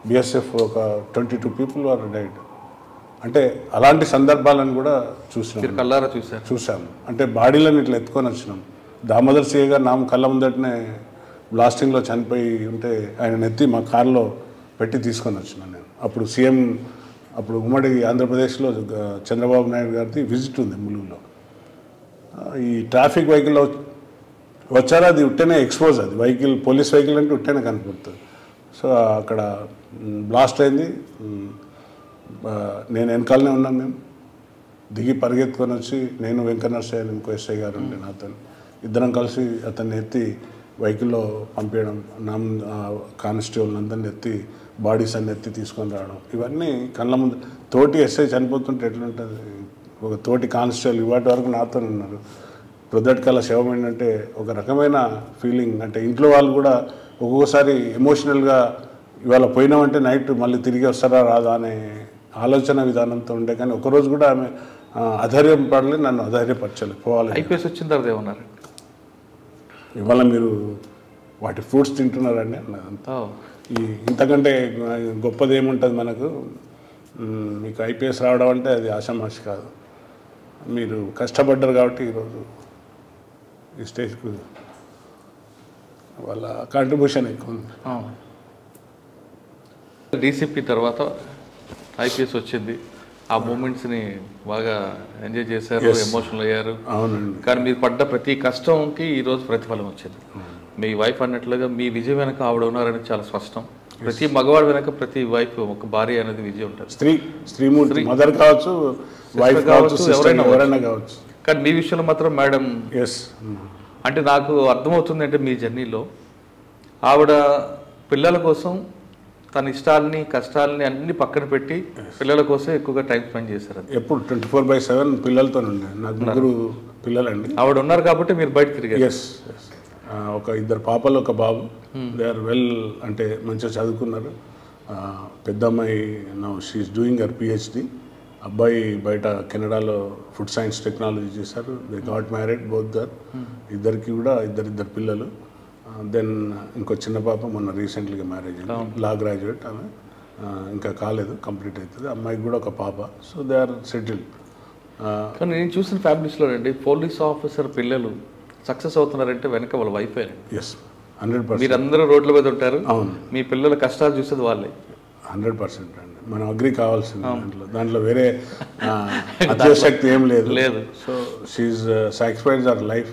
బిఎస్ఎఫ్ ఒక 22 పీపుల్ ఆర్ డైడ్. అంటే అలాంటి సందర్భాలను కూడా చూసాము. అంటే బాడీలను ఇట్లా ఎత్తుకొని వచ్చినాం. దామోదర్ సిఐ గారు నామ కళ్ళ ముందటనే బ్లాస్టింగ్లో చనిపోయి ఉంటే ఆయన ఎత్తి మా కారులో పెట్టి తీసుకొని వచ్చినాను నేను. అప్పుడు సీఎం అప్పుడు ఉమ్మడి ఆంధ్రప్రదేశ్లో చంద్రబాబు నాయుడు గారిది విజిట్ ఉంది ములుగులో. ఈ ట్రాఫిక్ వెహికల్లో వచ్చారో అది ఉట్టేనే ఎక్స్పోజ్, అది వెహికల్ పోలీస్ వెహికల్ అంటే ఉట్టేనే కనపడుతుంది. సో అక్కడ బ్లాస్ట్ అయింది. నేను వెనకాలనే ఉన్నాను. మేము దిగి పరిగెత్తుకొని వచ్చి నేను వెంకటనరసయ్య ఇంకో ఎస్ఐ గారు ఉండే నాతో ఇద్దరం కలిసి అతన్ని ఎత్తి వెహికల్లో పంపించడం, కానిస్టేబుల్ అందరిని ఎత్తి బాడీస్ అన్ని ఎత్తి తీసుకొని రావడం, ఇవన్నీ కళ్ళ ముందు. తోటి ఎస్ఐ చనిపోతుంటే ఎట్లుంటుంది, ఒక తోటి కానిస్టేబుల్ ఇవాటి వరకు నాతో ఉన్నారు. ప్రొద్దటికల్లా శవం ఏంటంటే ఒక రకమైన ఫీలింగ్. అంటే ఇంట్లో వాళ్ళు కూడా ఒక్కొక్కసారి ఎమోషనల్గా ఇవాళ పోయినామంటే నైట్ మళ్ళీ తిరిగి వస్తారా రాదా అనే ఆలోచన విధానంతో ఉండే. కానీ ఒకరోజు కూడా ఆమె అధైర్యం పడలేదు, నన్ను అధైర్యపరచలేదు. పోవాలి. ఐపీఎస్ వచ్చిన తర్వాత ఏమన్నారు, ఇవాళ మీరు వాటి ఫ్రూట్స్ తింటున్నారండి అన్నదంతా. ఈ ఇంతకంటే గొప్పది ఏముంటుంది మనకు. మీకు ఐపీఎస్ రావడం అంటే అది ఆషామాషి కాదు. మీరు కష్టపడ్డారు కాబట్టి ఈరోజు ఈ స్టేజ్కు వాళ్ళ కాంట్రిబ్యూషన్ ఎక్కువ ఉంది. డీసీపీ తర్వాత ఐపీఎస్ వచ్చింది. ఆ మూమెంట్స్ని బాగా ఎంజాయ్ చేశారు, ఎమోషనల్ అయ్యారు. అవునండి. కానీ మీరు పడ్డ ప్రతి కష్టంకి ఈరోజు ప్రతిఫలం వచ్చింది. మీ వైఫ్ అన్నట్లుగా మీ విజయం వెనక ఆవిడ ఉన్నారనేది చాలా స్పష్టం. ప్రతి మగవాడు వెనక ప్రతి వైఫ్ ఒక భార్య అనేది విజయం ఉంటుంది. స్త్రీ మదర్ కావచ్చు, వైఫ్ కావచ్చు, ఎవరైనా కావచ్చు. కానీ మీ విషయంలో మాత్రం మేడం అంటే నాకు అర్థమవుతుంది అంటే మీ జర్నీలో ఆవిడ పిల్లల కోసం తన ఇష్టాలని కష్టాలని అన్ని పక్కన పెట్టి పిల్లల కోసం ఎక్కువగా టైం స్పెండ్ చేశారు. ఎప్పుడు 24/7 పిల్లలతో ఉండే. నాకు 3 పిల్లలండి. ఆవిడ ఉన్నారు కాబట్టి మీరు బయట తిరిగారు. ఒక 2 పాపలు, ఒక బాబు. దే ఆర్ వెల్, అంటే మంచిగా చదువుకున్నారు. పెద్ద అమ్మాయి now she is doing her PhD. అబ్బాయి బయట కెనడాలో ఫుడ్ సైన్స్ టెక్నాలజీ చేశారు. They got married both there. ఇద్దరికి కూడా ఇద్దరు పిల్లలు. దెన్ ఇంకో చిన్న పాప మొన్న రీసెంట్లీగా మ్యారేజ్ అయింది, లా గ్రాడ్యుయేట్ ఆమె. ఇంకా కాలేదు, కంప్లీట్ అవుతుంది. అమ్మాయికి కూడా ఒక పాప. So they are settled. కానీ నేను చూసిన ఫ్యామిలీస్లో అండి పోలీస్ ఆఫీసర్ పిల్లలు సక్సెస్ అవుతున్నారంటే వెనక వాళ్ళ వైఫ్. ఎస్, 100%. మీరందరూ రోడ్ల మీద ఉంటారు, అవును, మీ పిల్లల కష్టాలు చూసేది వాళ్ళే. 100% అండి. మనం అగ్రి కావాల్సింది దాంట్లో వేరే అత్యశక్తి ఏం లేదు. So she satisfied our life,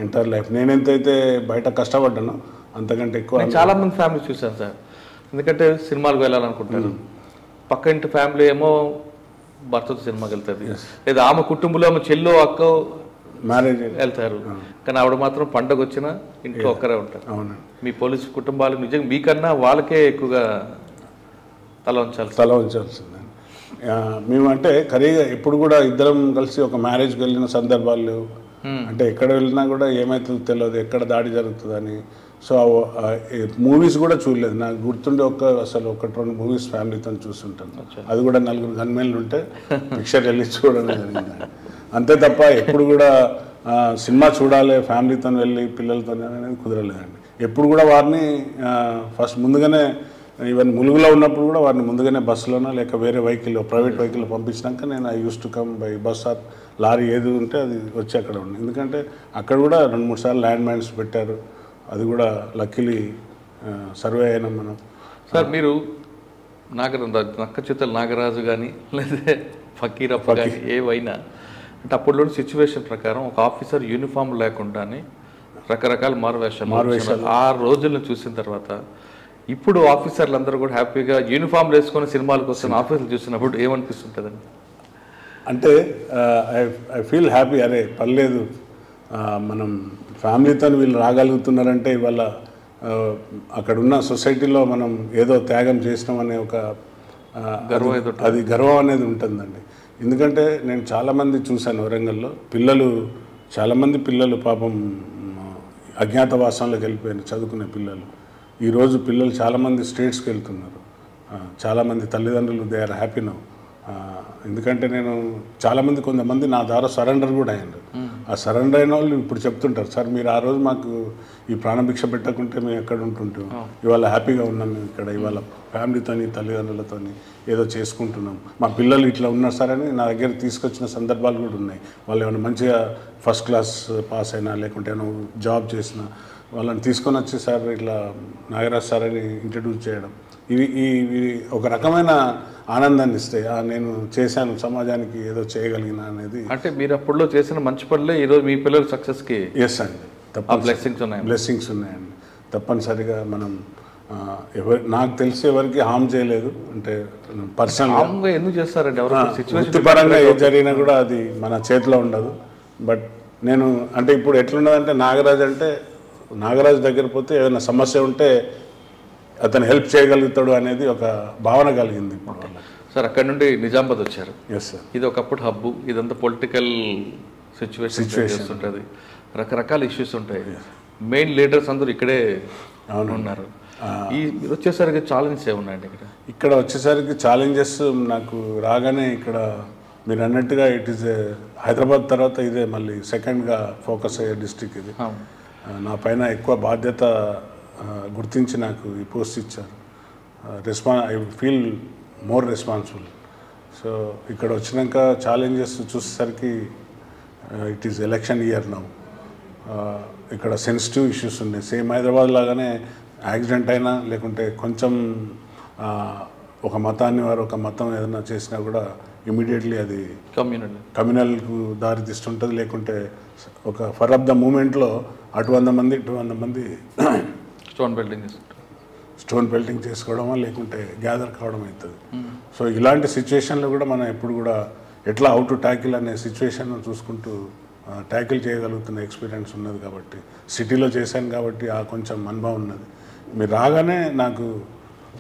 entire life. నేనెంతైతే బయట కష్టపడ్డానో అంతకంటే ఎక్కువ. చాలా మంది ఫ్యామిలీ చూశాను సార్. ఎందుకంటే సినిమాలకు వెళ్ళాలనుకుంటారు, పక్క ఇంటి ఫ్యామిలీ ఏమో భర్తతో సినిమాకి వెళ్తుంది, లేదా ఆమె కుటుంబంలో ఆమె చెల్లో అక్క మ్యారేజ్ వెళ్తారు. కానీ ఆవిడ మాత్రం పండగ వచ్చినా ఇంట్లో ఒక్కరే ఉంటారు. అవునండి. మీ పోలీసు కుటుంబాలకు నిజంగా మీకన్నా వాళ్ళకే ఎక్కువగా తల ఉంచాల్సిందండి. మేము అంటే కరీగా ఎప్పుడు కూడా ఇద్దరం కలిసి ఒక మ్యారేజ్కి వెళ్ళిన సందర్భాలు లేవు. అంటే ఎక్కడ వెళ్ళినా కూడా ఏమవుతుందో తెలియదు, ఎక్కడ దాడి జరుగుతుందని. సో మూవీస్ కూడా చూడలేదు. నాకు గుర్తుండే అసలు 1-2 మూవీస్ ఫ్యామిలీతో చూస్తుంటాను. అది కూడా 4 గన్మెన్లు ఉంటే పిక్చర్ వెళ్ళి చూడడం జరిగిందండి. అంతే తప్ప ఎప్పుడు కూడా సినిమా చూడాలి ఫ్యామిలీతో వెళ్ళి పిల్లలతో అనేది కుదరలేదండి. ఎప్పుడు కూడా వారిని ఫస్ట్ ముందుగానే, ఈవెన్ ములుగులో ఉన్నప్పుడు కూడా వారిని ముందుగానే బస్సులోనో లేక వేరే వెహికల్లో, ప్రైవేట్ వెహికల్లో పంపించినాక నేను I use to come by bus or lorry ఏది ఉంటే అది వచ్చి అక్కడ ఉంది. ఎందుకంటే అక్కడ కూడా 2-3 సార్లు ల్యాండ్ మైన్స్ పెట్టారు. అది కూడా లక్కీలీ సర్వే అయినాం మనం. సార్ మీరు నక్కచిత్తల నాగరాజు కానీ లేదా ఫకీరప్ప కానీ ఏవైనా అంటే అప్పట్లో సిచ్యువేషన్ ప్రకారం ఒక ఆఫీసర్ యూనిఫామ్ లేకుండానే రకరకాల మారువేషాలు ఆ రోజులను చూసిన తర్వాత ఇప్పుడు ఆఫీసర్లు అందరూ కూడా హ్యాపీగా యూనిఫామ్ వేసుకొని సినిమాల కోసం ఆఫీసులు చూసినప్పుడు ఏమనిపిస్తుంటుందండి? అంటే ఐ ఫీల్ హ్యాపీ. అరే పర్లేదు, మనం ఫ్యామిలీతో వీళ్ళు రాగలుగుతున్నారంటే ఇవాళ అక్కడున్న సొసైటీలో మనం ఏదో త్యాగం చేసినామనే ఒక గర్వం అనేది ఉంటుందండి. ఎందుకంటే నేను చాలామంది చూశాను వరంగల్లో చాలామంది పిల్లలు పాపం అజ్ఞాతవాసంలోకి వెళ్ళిపోయారు చదువుకునే పిల్లలు. ఈరోజు పిల్లలు చాలామంది స్టేట్స్కి వెళ్తున్నారు. చాలామంది తల్లిదండ్రులు దే ఆర్ హ్యాపీ నౌ. ఎందుకంటే నేను చాలామంది కొంతమంది నా ద్వారా సరెండర్ కూడా అయ్యారు. ఆ సరెండర్ అయిన వాళ్ళు ఇప్పుడు చెప్తుంటారు, సార్ మీరు ఆ రోజు మాకు ఈ ప్రాణభిక్ష పెట్టకుంటే మేము ఎక్కడ ఉంటుంటాం, ఇవాళ హ్యాపీగా ఉన్నాం, మేము ఇక్కడ ఇవాళ ఫ్యామిలీతోని తల్లిదండ్రులతోని ఏదో చేసుకుంటున్నాం, మా పిల్లలు ఇట్లా ఉన్నారు సార్ అని నా దగ్గర తీసుకొచ్చిన సందర్భాలు కూడా ఉన్నాయి. వాళ్ళు ఏమైనా మంచిగా ఫస్ట్ క్లాస్ పాస్ అయినా లేకుంటే ఏమైనా జాబ్ చేసినా వాళ్ళని తీసుకొని వచ్చి సార్ ఇట్లా నాగరాజ్ సార్ అని ఇంట్రడ్యూస్ చేయడం, ఇవి ఒక రకమైన ఆనందాన్ని ఇస్తాయి. నేను చేశాను సమాజానికి ఏదో చేయగలిగిన అనేది. అంటే మీరు అప్పుడులో చేసిన మంచి పనులే ఈరోజు మీ పిల్లల సక్సెస్కి. ఎస్ అండి, బ్లెస్సింగ్స్ ఉన్నాయండి. తప్పనిసరిగా మనం నాకు తెలిసి ఎవరికి హామ్ చేయలేదు. అంటే పర్సనల్గా ఎందుకు చేస్తారండి? వృత్తిపరంగా ఏం జరిగినా కూడా అది మన చేతిలో ఉండదు. బట్ నేను అంటే ఇప్పుడు ఎట్లున్నదంటే నాగరాజ్ దగ్గర పోతే ఏదైనా సమస్య ఉంటే అతను హెల్ప్ చేయగలుగుతాడు అనేది ఒక భావన కలిగింది ఇప్పుడు. సార్ అక్కడ నుండి నిజామాబాద్ వచ్చారు. Yes sir. ఇది ఒకప్పుడు హబ్బు, ఇదంతా పొలిటికల్ సిచ్యువేషన్ ఉంటుంది, రకరకాల ఇష్యూస్ ఉంటాయి. మెయిన్ లీడర్స్ అందరూ ఇక్కడే ఉన్నారు. మీరు వచ్చేసరికి ఛాలెంజెస్ ఏమున్నాయండి ఇక్కడ వచ్చేసరికి ఛాలెంజెస్ నాకు రాగానే ఇక్కడ మీరు అన్నట్టుగా ఇట్ ఈస్ హైదరాబాద్ తర్వాత ఇదే మళ్ళీ సెకండ్గా ఫోకస్ అయ్యే డిస్ట్రిక్ట్ ఇది. నా పైన ఎక్కువ బాధ్యత గుర్తించి నాకు ఈ పోస్ట్ ఇచ్చారు. I feel more responsible. So ఇక్కడ వచ్చినాక ఛాలెంజెస్ చూసేసరికి it is election year now. ఇక్కడ సెన్సిటివ్ ఇష్యూస్ ఉన్నాయి. సేమ్ హైదరాబాద్ లాగానే యాక్సిడెంట్ అయినా లేకుంటే కొంచెం ఒక మతాన్ని వారు ఒక మతం ఏదైనా చేసినా కూడా ఇమీడియట్లీ అది కమ్యూనల్కు దారి తీస్తుంటుంది. లేకుంటే ఒక ఫర్ ఆఫ్ ద మూమెంట్లో అటు 100 మంది ఇటు 100 మంది స్టోన్ పెల్టింగ్ చేసుకోవడమా లేకుంటే గ్యాదర్ కావడం అవుతుంది. సో ఇలాంటి సిచ్యువేషన్లో కూడా మనం ఎప్పుడు కూడా ఎట్లా హౌ టు ట్యాకిల్ అనే సిచ్యువేషన్ చూసుకుంటూ ట్యాకిల్ చేయగలుగుతున్న ఎక్స్పీరియన్స్ ఉన్నది. కాబట్టి సిటీలో చేశాను కాబట్టి ఆ కొంచెం అనుభవం ఉన్నది. మీరు రాగానే నాకు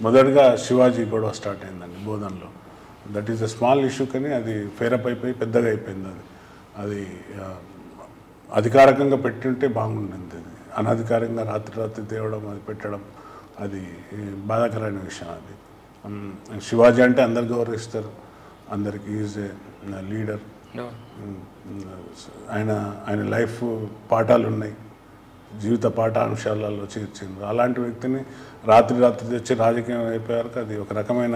మొదటిగా శివాజీ గొడవ స్టార్ట్ అయిందండి బోధన్లో. That is a small issue, కానీ అది ఫేరప్ అయిపోయి పెద్దగా అయిపోయింది. అది అధికారికంగా పెట్టుంటే బాగుండింది. అది అనధికారికంగా రాత్రి తేవడం, అది పెట్టడం, అది బాధాకరమైన విషయం. అది శివాజీ అంటే అందరు గౌరవిస్తారు. అందరికీ ఈజ్ ఏ లీడర్. ఆయన లైఫ్ పాఠాలు ఉన్నాయి, జీవిత పాఠాంశాలలో చేర్చింది. అలాంటి వ్యక్తిని రాత్రి తెచ్చి రాజకీయం అయిపోయారు. అది ఒక రకమైన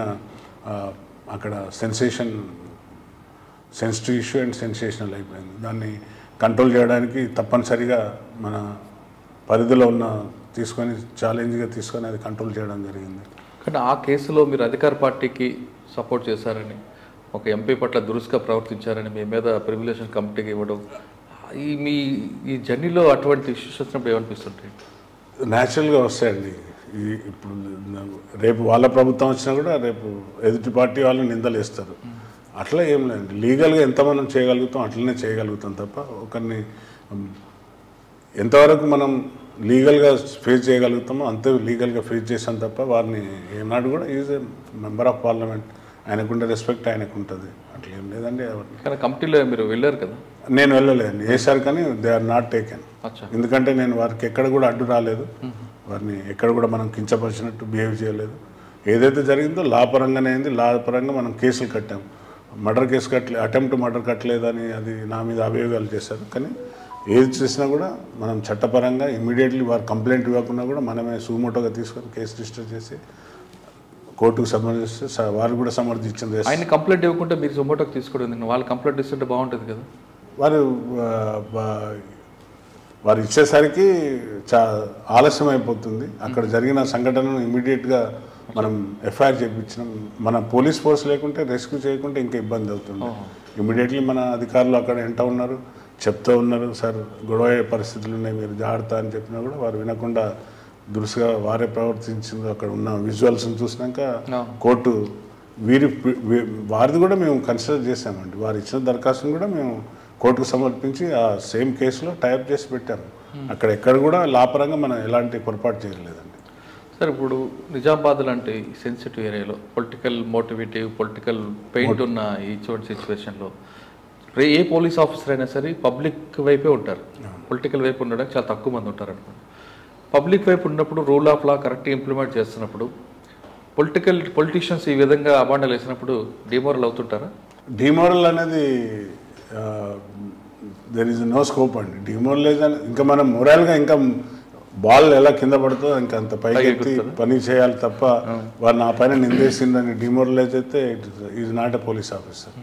అక్కడ సెన్సిటివ్ ఇష్యూ అండ్ సెన్సేషనల్ అయిపోయింది. దాన్ని కంట్రోల్ చేయడానికి తప్పనిసరిగా మన పరిధిలో ఉన్న ఛాలెంజ్గా తీసుకొని అది కంట్రోల్ చేయడం జరిగింది. కానీ ఆ కేసులో మీరు అధికార పార్టీకి సపోర్ట్ చేశారని, ఒక ఎంపీ పట్ల దురుసుగా ప్రవర్తించారని మీ మీద ప్రివిలేషన్ కమిటీకి ఇవ్వడం, ఈ జర్నీలో అటువంటి ఇష్యూస్ వచ్చినప్పుడు ఏమనిపిస్తుంటాయి? న్యాచురల్గా వస్తాయండి. ఇప్పుడు రేపు వాళ్ళ ప్రభుత్వం వచ్చినా కూడా రేపు ఎదుటి పార్టీ వాళ్ళు నిందలు వేస్తారు. అట్లా ఏం లేదండి. లీగల్గా ఎంత మనం చేయగలుగుతాం అట్లనే చేయగలుగుతాం తప్ప ఒకరిని ఎంతవరకు మనం లీగల్గా ఫేస్ చేయగలుగుతామో అంతే లీగల్గా ఫేస్ చేసాం తప్ప వారిని ఏనాడు కూడా is a member of parliament, ఆయనకుండే రెస్పెక్ట్ ఆయనకు ఉంటుంది. అట్లా ఏం లేదండి. కానీ కమిటీలో మీరు వెళ్ళారు కదా? నేను వెళ్ళలేదండి, వేశారు కానీ దే ఆర్ నాట్ టేకెన్. ఎందుకంటే నేను వారికి ఎక్కడ కూడా అడ్డు రాలేదు, వారిని ఎక్కడ కూడా మనం కించపరిచినట్టు బిహేవ్ చేయలేదు. ఏదైతే జరిగిందో లా పరంగానే అయింది. లా పరంగా మనం కేసులు కట్టాం. మర్డర్ కేసు అటెంప్ట్ మర్డర్ కట్టలేదని అది నా మీద అభియోగాలు చేశారు. కానీ ఏది చేసినా కూడా మనం చట్టపరంగా ఇమ్మీడియట్లీ వారు కంప్లైంట్ ఇవ్వకుండా కూడా మనమే సుమోటోగా తీసుకొని కేసు రిజిస్టర్ చేసి కోర్టుకు సమర్పిస్తే వారు కూడా సమర్థించింది. ఆయన కంప్లైంట్ ఇవ్వకుంటే మీరు సుమోటోకి తీసుకోవడం, వాళ్ళు కంప్లైంట్ ఇస్తుంటే బాగుంటుంది కదా? వారు ఇచ్చేసరికి ఆలస్యం అయిపోతుంది. అక్కడ జరిగిన సంఘటనను ఇమ్మీడియట్గా మనం ఎఫ్ఐఆర్ చేయించినాం. మన పోలీస్ ఫోర్స్ లేకుంటే రెస్క్యూ చేయకుంటే ఇంకా ఇబ్బంది అవుతుంది. ఇమ్మీడియట్లీ మన అధికారులు అక్కడ ఉన్నారు, చెప్తూ ఉన్నారు, సార్ గొడవ అయ్యే పరిస్థితులు ఉన్నాయి, మీరు జాగ్రత్త అని చెప్పినా కూడా వారు వినకుండా దురుసుగా వారే ప్రవర్తించింది. అక్కడ ఉన్న విజువల్స్ని చూసినాక కోర్టు వారిది కూడా మేము కన్సిడర్ చేసామండి. వారు ఇచ్చిన దరఖాస్తును కూడా మేము కోర్టుకు సమర్పించి ఆ సేమ్ కేసులో టైప్ చేసి పెట్టాము. అక్కడ ఎక్కడ కూడా లాపరంగా మనం ఎలాంటి పొరపాటు చేయలేదండి. సార్, ఇప్పుడు నిజామాబాద్ లాంటి సెన్సిటివ్ ఏరియాలో పొలిటికల్ మోటివేటివ్, పొలిటికల్ పెయింట్ ఉన్న ఇటువంటి సిచ్యువేషన్లో ఏ పోలీస్ ఆఫీసర్ అయినా సరే పబ్లిక్ వైపే ఉంటారు. పొలిటికల్ వైపు ఉండడానికి చాలా తక్కువ మంది ఉంటారు అనుకోండి. పబ్లిక్ వైపు ఉన్నప్పుడు రూల్ ఆఫ్ లా కరెక్ట్గా ఇంప్లిమెంట్ చేస్తున్నప్పుడు పొలిటీషియన్స్ ఈ విధంగా అబాండాలు వేసినప్పుడు డిమోరల్ అవుతుంటారా? డిమోరల్ అనేది దెర్ ఈజ్ నో స్కోప్ అండి. డిమోరలైజేషన్ ఇంకా మనం మొరల్గా ఇంకా బాల్ ఎలా కింద పడుతుందో ఇంకా అంత పైకి ఎత్తి పని చేయాలి తప్ప వారు నా పైన నిందేసిందని డిమోరలైజ్ అయితే is not a police officer.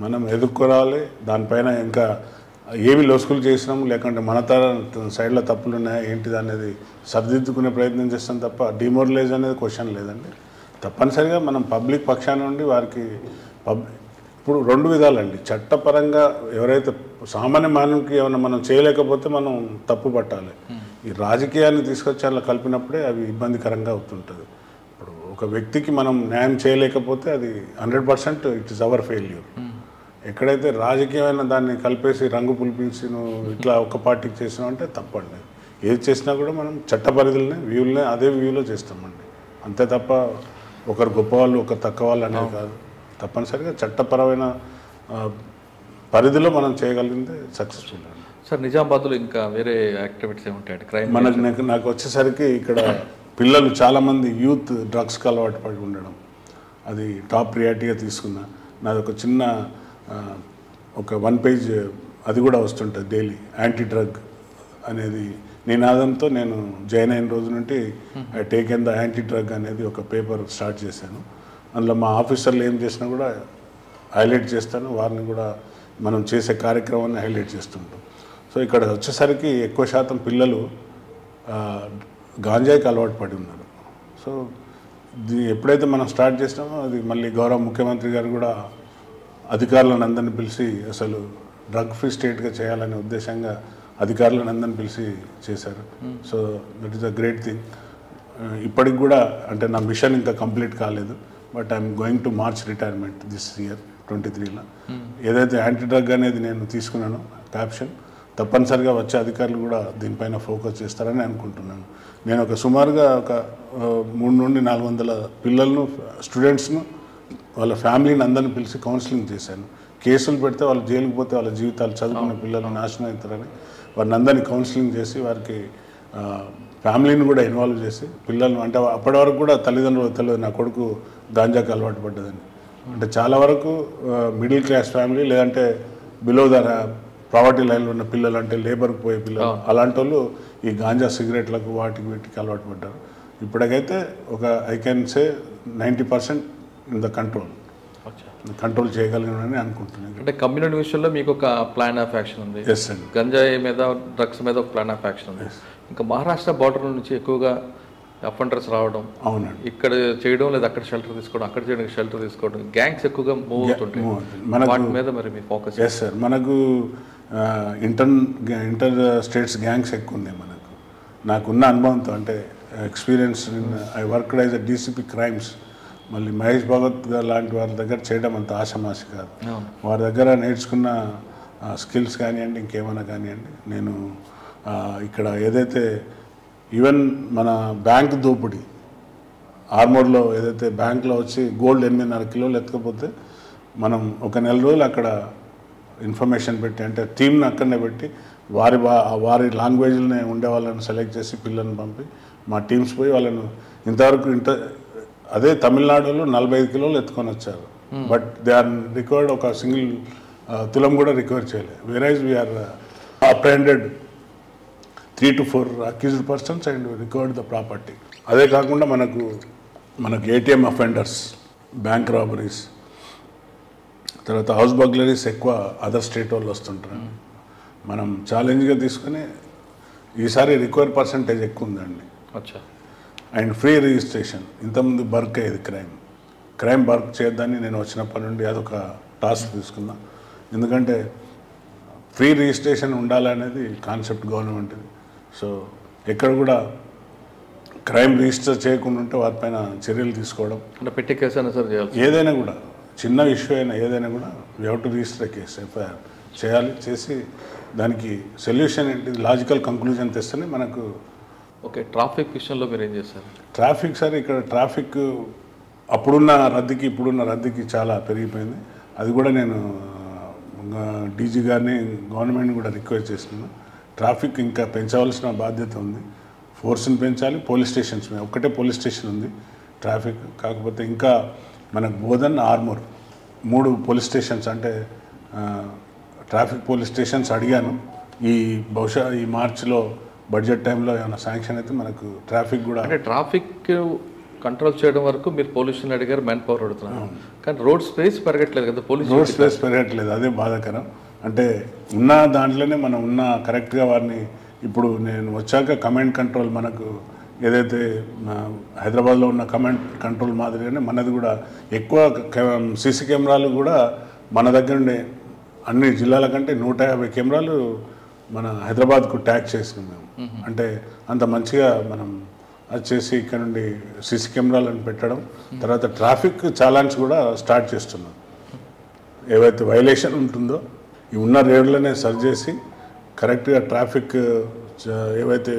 మనం ఎదుర్కోవాలి. దానిపైన ఇంకా ఏమి లొసుకులు చేసినాము లేకుంటే మన సైడ్లో తప్పులు ఉన్నాయా ఏంటిది అనేది సరిదిద్దుకునే ప్రయత్నం చేస్తాం తప్ప డిమోరలైజ్ అనేది క్వశ్చన్ లేదండి. తప్పనిసరిగా మనం పబ్లిక్ పక్షాన నుండి వారికి ఇప్పుడు రెండు విధాలండి. చట్టపరంగా ఎవరైతే సామాన్య మానవునికి ఏమైనా మనం చేయలేకపోతే మనం తప్పు పట్టాలి. ఈ రాజకీయాన్ని తీసుకొచ్చి అలా కలిపినప్పుడే అవి ఇబ్బందికరంగా అవుతుంటుంది. ఇప్పుడు ఒక వ్యక్తికి మనం న్యాయం చేయలేకపోతే అది 100% ఇట్ ఈస్ అవర్ ఫెయిల్యూర్. ఎక్కడైతే రాజకీయమైన దాన్ని కలిపేసి రంగు పులిపించి నువ్వు ఇట్లా ఒక పార్టీకి చేసినావు అంటే తప్పండి. ఏది చేసినా కూడా మనం చట్ట పరిధులనే వ్యూలనే అదే వ్యూలో చేస్తామండి. అంతే తప్ప ఒకరు గొప్పవాళ్ళు ఒకరు తక్కువ వాళ్ళు అనేది కాదు. తప్పనిసరిగా చట్టపరమైన పరిధిలో మనం చేయగలిగిందే సక్సెస్ఫుల్ అండి. సార్, నిజామాబాద్లో ఇంకా వేరే యాక్టివిటీస్ ఏముంటాయండి క్రైమ్? నాకు వచ్చేసరికి ఇక్కడ పిల్లలు చాలామంది యూత్ డ్రగ్స్కి అలవాటు పడి ఉండడం అది టాప్ ప్రియారిటీగా తీసుకున్నా. నాది ఒక చిన్న ఒక 1 పేజ్ అది కూడా వస్తుంటుంది డైలీ. యాంటీ డ్రగ్ అనేది నినాదంతో నేను జాయిన్ అయిన రోజు నుండి I taken the anti drug అనేది ఒక పేపర్ స్టార్ట్ చేశాను. అందులో మా ఆఫీసర్లు ఏం చేసినా కూడా హైలైట్ చేస్తాను. వారిని కూడా మనం చేసే కార్యక్రమాన్ని హైలైట్ చేస్తుంటాం. సో ఇక్కడ వచ్చేసరికి ఎక్కువ శాతం పిల్లలు గాంజాయికి అలవాటు పడి ఉన్నారు. సో ఎప్పుడైతే మనం స్టార్ట్ చేసినామో అది మళ్ళీ గౌరవ ముఖ్యమంత్రి గారు కూడా అధికారులను అందరిని పిలిచి అసలు డ్రగ్ ఫ్రీ స్టేట్గా చేయాలనే ఉద్దేశంగా అధికారులను అందరిని పిలిచి చేశారు. So that is a great thing. ఇప్పటికి కూడా అంటే నా మిషన్ ఇంకా కంప్లీట్ కాలేదు, but I'm going to March retirement this year 23లో. ఏదైతే యాంటీ డ్రగ్ అనేది నేను తీసుకున్నానో క్యాప్షన్ తప్పనిసరిగా వచ్చే అధికారులు కూడా దీనిపైన ఫోకస్ చేస్తారని అనుకుంటున్నాను. నేను సుమారుగా ఒక 300 నుండి 400 పిల్లలను స్టూడెంట్స్ను వాళ్ళ ఫ్యామిలీని అందరిని పిలిచి కౌన్సిలింగ్ చేశాను. కేసులు పెడితే వాళ్ళు జైలుకి పోతే వాళ్ళ జీవితాలు చదువుకున్న పిల్లలు నాశనం అవుతారని వారిని అందరినీ కౌన్సిలింగ్ చేసి వారికి ఫ్యామిలీని కూడా ఇన్వాల్వ్ చేసి పిల్లలను అంటే అప్పటి వరకు కూడా తల్లిదండ్రులు తెలియదు నా కొడుకు గాంజాకి అలవాటు పడ్డదని. అంటే చాలా వరకు మిడిల్ క్లాస్ ఫ్యామిలీ లేదంటే బిలో ద ప్రావర్టీ లైన్లో ఉన్న పిల్లలు, అంటే లేబర్కి పోయే పిల్లలు, అలాంటి వాళ్ళు ఈ గాంజా సిగరెట్లకు వీటికి అలవాటు పడ్డారు. ఇప్పటికైతే ఒక I can say 90% in the control చేయగలిగినని అనుకుంటున్నాను. అంటే కమ్యూనిటీ విషయంలో మీకు ఒక ప్లాన్ ఆఫ్ యాక్షన్ ఉంది. ఎస్ అండి. గంజాయి మీద, డ్రగ్స్ మీద ఒక ప్లాన్ ఆఫ్ యాక్షన్ ఉంది. ఇంకా మహారాష్ట్ర బార్డర్ నుంచి ఎక్కువగా అఫెండర్స్ రావడం, అవునండి, ఇక్కడ చేయడం లేదా అక్కడ షెల్టర్ తీసుకోవడం, అక్కడ చేయడానికి షెల్టర్ తీసుకోవడం, గ్యాంగ్స్ ఎక్కువగా మూవ్ అవుతుంటాయి. వాటి మీద మరి మీ ఫోకస్? ఎస్ సార్, మనకు ఇంటర్ స్టేట్స్ గ్యాంగ్స్ ఎక్కువ ఉన్నాయి మనకు. నాకున్న అనుభవంతో, అంటే experience, I worked as a DCP crimes. మళ్ళీ మహేష్ భగవత్ గారు లాంటి వారి దగ్గర చేయడం అంత ఆషమాషి కాదు. వారి దగ్గర నేర్చుకున్న స్కిల్స్ కానివ్వండి, ఇంకేమైనా కానివ్వండి, నేను ఇక్కడ ఏదైతే ఈవెన్ మన బ్యాంక్ దోపిడీ ఆర్మూర్లో ఏదైతే బ్యాంక్లో వచ్చి గోల్డ్ 8.5 కిలోలు ఎత్తుకపోతే మనం ఒక నెల రోజులు అక్కడ ఇన్ఫర్మేషన్ పెట్టి, అంటే టీమ్ని అక్కడనే పెట్టి వారి లాంగ్వేజ్లోనే ఉండే వాళ్ళని సెలెక్ట్ చేసి పిల్లల్ని పంపి మా టీమ్స్ పోయి వాళ్ళను ఇంతవరకు అదే తమిళనాడులో 45 కిలోలు ఎత్తుకొని వచ్చారు. బట్ దే ఆర్ రికవర్డ్ ఒక సింగిల్ తులం కూడా రికవర్ చేయలేదు. Whereas we apprehended 3 to 4 accused persons and recovered the property. అదే కాకుండా మనకు ఏటీఎం అఫెండర్స్, బ్యాంక్ రాబరీస్, తర్వాత హౌస్ బర్గ్లరీస్ ఎక్కువ అదర్ స్టేట్ వాళ్ళు వస్తుంటారు. మనం ఛాలెంజ్గా తీసుకుని ఈసారి రికవర్ పర్సంటేజ్ ఎక్కువ ఉందండి. అచ్చా. And free registration. ఇంతకుముందు బర్క్ అయ్యేది క్రైమ్ బర్క్ చేద్దాన్ని నేను వచ్చినప్పటి నుండి అదొక టాస్క్ తీసుకున్నా. ఎందుకంటే ఫ్రీ రిజిస్ట్రేషన్ ఉండాలనేది కాన్సెప్ట్ గవర్నమెంట్ది. సో ఎక్కడ కూడా క్రైమ్ రిజిస్టర్ చేయకుండా ఉంటే వారిపైన చర్యలు తీసుకోవడం, అంటే పెట్టే కేసు అయినా సరే చేయాలి. ఏదైనా కూడా చిన్న ఇష్యూ అయినా ఏదైనా కూడా we have to register case, FIR చేయాలి. చేసి దానికి సొల్యూషన్ ఏంటి, లాజికల్ కంక్లూజన్ తెస్తేనే మనకు. ఓకే, ట్రాఫిక్ విషయంలో మీరు ఏం చేస్తారు? ట్రాఫిక్ సార్, ఇక్కడ ట్రాఫిక్ అప్పుడున్న ఇప్పుడున్న రద్దీకి చాలా పెరిగిపోయింది. అది కూడా నేను డీజీ గారిని, గవర్నమెంట్ని కూడా రిక్వెస్ట్ చేస్తున్నాను. ట్రాఫిక్ ఇంకా పెంచవలసిన బాధ్యత ఉంది. ఫోర్స్ని పెంచాలి. పోలీస్ స్టేషన్స్ మీద ఒక్కటే పోలీస్ స్టేషన్ ఉంది ట్రాఫిక్. కాకపోతే ఇంకా మనకు బోధన్, ఆర్మూర్ 3 పోలీస్ స్టేషన్స్, అంటే ట్రాఫిక్ పోలీస్ స్టేషన్స్ అడిగాను. బహుశా ఈ మార్చిలో బడ్జెట్ టైంలో ఏమైనా శాంక్షన్ అయితే మనకు ట్రాఫిక్ కూడా, అంటే ట్రాఫిక్ కంట్రోల్ చేయడం వరకు మీరు పోలీసుని అడిగారు, మ్యాన్ పవర్ అడుగుతున్నారు, కానీ రోడ్ స్పేస్ పెరగట్లేదు కదా. రోడ్ స్పేస్ పెరగట్లేదు, అదే బాధాకరం. అంటే ఉన్న దాంట్లోనే మనం కరెక్ట్గా వారిని, ఇప్పుడు నేను వచ్చాక కమాండ్ కంట్రోల్ మనకు ఏదైతే హైదరాబాద్లో ఉన్న కమాండ్ కంట్రోల్ మాదిరిగానే మనది కూడా ఎక్కువ సీసీ కెమెరాలు కూడా మన దగ్గర ఉండే అన్ని జిల్లాల కంటే 150 కెమెరాలు మన హైదరాబాద్కు ట్యాగ్ చేసినాం మేము. అంటే అంత మంచిగా మనం అది చేసి ఇక్కడ నుండి సీసీ కెమెరాలను పెట్టడం, తర్వాత ట్రాఫిక్ చాలాన్స్ కూడా స్టార్ట్ చేస్తున్నాం. ఏవైతే వైలేషన్ ఉంటుందో ఈ ఉన్న రేడ్లనే సరి చేసి కరెక్ట్గా ట్రాఫిక్ ఏవైతే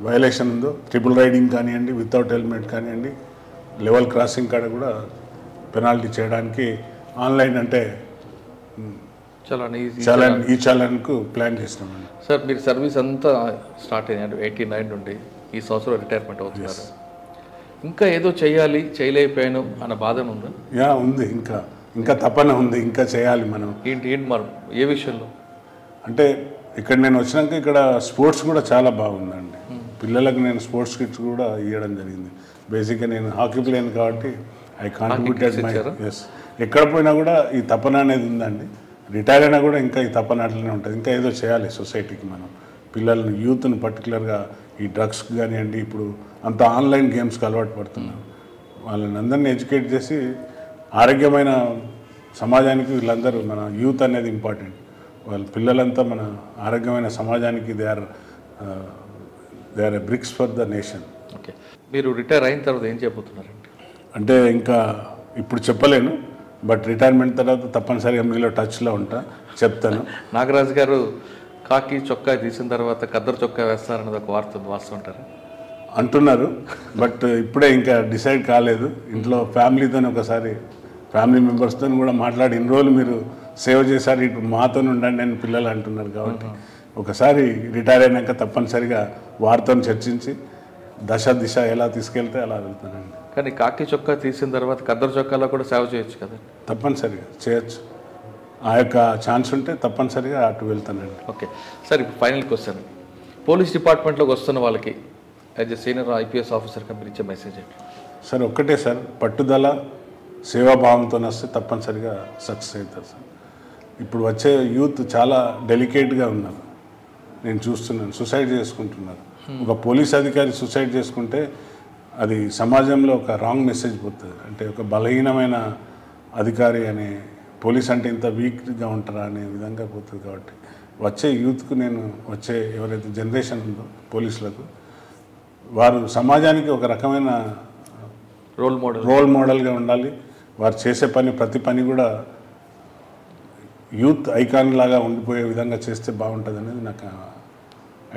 వైలేషన్ ఉందో, ట్రిపుల్ రైడింగ్ కానివ్వండి, వితౌట్ హెల్మెట్ కానివ్వండి, లెవెల్ క్రాసింగ్ కాడ కూడా పెనాల్టీ చేయడానికి ఆన్లైన్, అంటే ఈ చాలన్కు ప్లాన్ చేసినామండి. సార్ మీరు సర్వీస్ అంతా స్టార్ట్ అయ్యారు 89 నుండి, ఈ సంవత్సరం రిటైర్మెంట్ అవుతున్నారు. ఇంకా ఏదో చేయాలి, చేయలేకపోయాను అన్న బాధ ఉందా? ఉంది, ఇంకా తపన ఉంది, ఇంకా చేయాలి మనం. ఏంటి మరి ఏ విషయంలో? అంటే ఇక్కడ నేను వచ్చినాక ఇక్కడ స్పోర్ట్స్ కూడా చాలా బాగుందండి. పిల్లలకు నేను స్పోర్ట్స్ కిట్స్ కూడా ఇవ్వడం జరిగింది. బేసిక్గా నేను హాకీ ప్లేయర్ కాబట్టి ఐ కాంట్రిబ్యూటెడ్ మై. ఎస్, ఎక్కడ పోయినా కూడా ఈ తపన అనేది ఉందండి. రిటైర్ అయినా కూడా ఇంకా ఈ తపన అట్లనే ఉంటుంది. ఇంకా ఏదో చేయాలి సొసైటీకి. మనం పిల్లల్ని, యూత్ని పర్టికులర్గా ఈ డ్రగ్స్కి కానివ్వండి, ఇప్పుడు అంత ఆన్లైన్ గేమ్స్కి అలవాటు పడుతున్నారు. వాళ్ళని అందరినీ ఎడ్యుకేట్ చేసి ఆరోగ్యమైన సమాజానికి వీళ్ళందరూ, మన యూత్ అనేది ఇంపార్టెంట్. వాళ్ళ పిల్లలంతా మన ఆరోగ్యమైన సమాజానికి they are a bricks for the nation. Okay, మీరు రిటైర్ అయిన తర్వాత ఏం చేయబోతున్నారండి? అంటే ఇంకా ఇప్పుడు చెప్పలేను, బట్ రిటైర్మెంట్ తర్వాత తప్పనిసరిగా మీలో టచ్లో ఉంటా, చెప్తాను. నాగరాజు గారు కాకి చొక్కా తీసిన తర్వాత కద్దరు చొక్కా వేస్తారన్నది ఒక వార్త వాస్తుంటారు అంటున్నారు. బట్ ఇప్పుడే ఇంకా డిసైడ్ కాలేదు. ఇంట్లో ఫ్యామిలీతో ఒకసారి ఫ్యామిలీ మెంబర్స్తో కూడా మాట్లాడి, ఇన్ని రోజులు మీరు సేవ చేశారు, ఇటు మాతో ఉండండి అని పిల్లలు అంటున్నారు. కాబట్టి ఒకసారి రిటైర్ అయినాక తప్పనిసరిగా వారితో చర్చించి దశ దిశ ఎలా తీసుకెళ్తే అలా వెళ్తానండి. కానీ కాకి చొక్కా తీసిన తర్వాత ఖద్దరు చొక్కాలో కూడా సేవ చేయొచ్చు కదా. తప్పనిసరిగా చేయొచ్చు, ఆ యొక్క ఛాన్స్ ఉంటే తప్పనిసరిగా అటు వెళ్తానండి. ఓకే సార్, ఇప్పుడు ఫైనల్ క్వశ్చన్, పోలీస్ డిపార్ట్మెంట్లోకి వస్తున్న వాళ్ళకి యాజ్ ఎ సీనియర్ ఐపీఎస్ ఆఫీసర్గా మీరు ఇచ్చే మెసేజ్ ఏంటి? సార్ ఒక్కటే సార్, పట్టుదల సేవాభావంతో వస్తే తప్పనిసరిగా సక్సెస్ అవుతారు సార్. ఇప్పుడు వచ్చే యూత్ చాలా డెలికేట్గా ఉన్నారు, నేను చూస్తున్నాను, సూసైడ్ చేసుకుంటున్నారు. ఒక పోలీస్ అధికారి సూసైడ్ చేసుకుంటే అది సమాజంలో ఒక రాంగ్ మెసేజ్ పోతుంది. అంటే ఒక బలహీనమైన అధికారి అనే, పోలీస్ అంటే ఇంత వీక్గా ఉంటారా అనే విధంగా పోతుంది. కాబట్టి వచ్చే యూత్కు నేను, వచ్చే ఎవరైతే జనరేషన్ ఉందో పోలీసులకు, వారు సమాజానికి ఒక రకమైన రోల్ మోడల్గా ఉండాలి. వారు చేసే పని, ప్రతి పని కూడా యూత్ ఐకాన్ లాగా ఉండిపోయే విధంగా చేస్తే బాగుంటుంది అనేది నాకు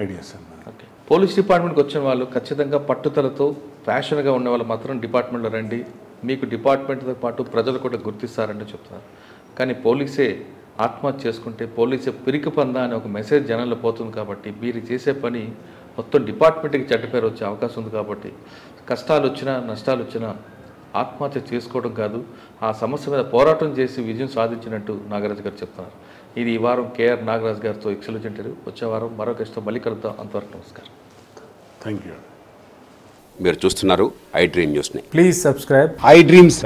ఐడియా సార్. ఓకే, పోలీస్ డిపార్ట్మెంట్కి వచ్చిన వాళ్ళు ఖచ్చితంగా పట్టుదలతో ప్యాషన్గా ఉన్న వాళ్ళు మాత్రం డిపార్ట్మెంట్లో రండి, మీకు డిపార్ట్మెంట్తో పాటు ప్రజలు కూడా గుర్తిస్తారని చెప్తున్నారు. కానీ పోలీసే ఆత్మహత్య చేసుకుంటే పోలీసే పిరికి పందా అనే ఒక మెసేజ్ జనంలో పోతుంది. కాబట్టి మీరు చేసే పని మొత్తం డిపార్ట్మెంట్కి చెడ్డ పేరు వచ్చే అవకాశం ఉంది. కాబట్టి కష్టాలు వచ్చినా నష్టాలు వచ్చినా ఆత్మహత్య చేసుకోవడం కాదు, ఆ సమస్య మీద పోరాటం చేసి విజయం సాధించినట్టు నాగరాజు గారు చెప్తున్నారు. ఇది ఈ వారం కేఆర్ నాగరాజు గారితో ఎక్సలెంట్ ఇంటర్వ్యూ. వచ్చే వారం మరొక ఇష్టం మళ్ళీ కలుద్దాం. అంతవరకు నమస్కారం. Thank you. మీరు చూస్తున్నారు ఐ డ్రీమ్ న్యూస్ని. Please subscribe. I dreams.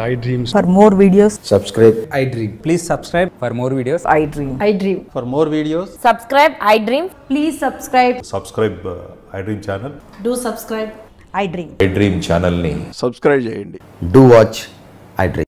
For more videos, subscribe. I Dream. Please subscribe for more videos. I dream. I dream. For more videos, Subscribe, I dream. Please subscribe. Subscribe I dream channel. Do subscribe. I dream. I dream ఛానల్ని సబ్స్క్రైబ్ చేయండి. Do watch I dream.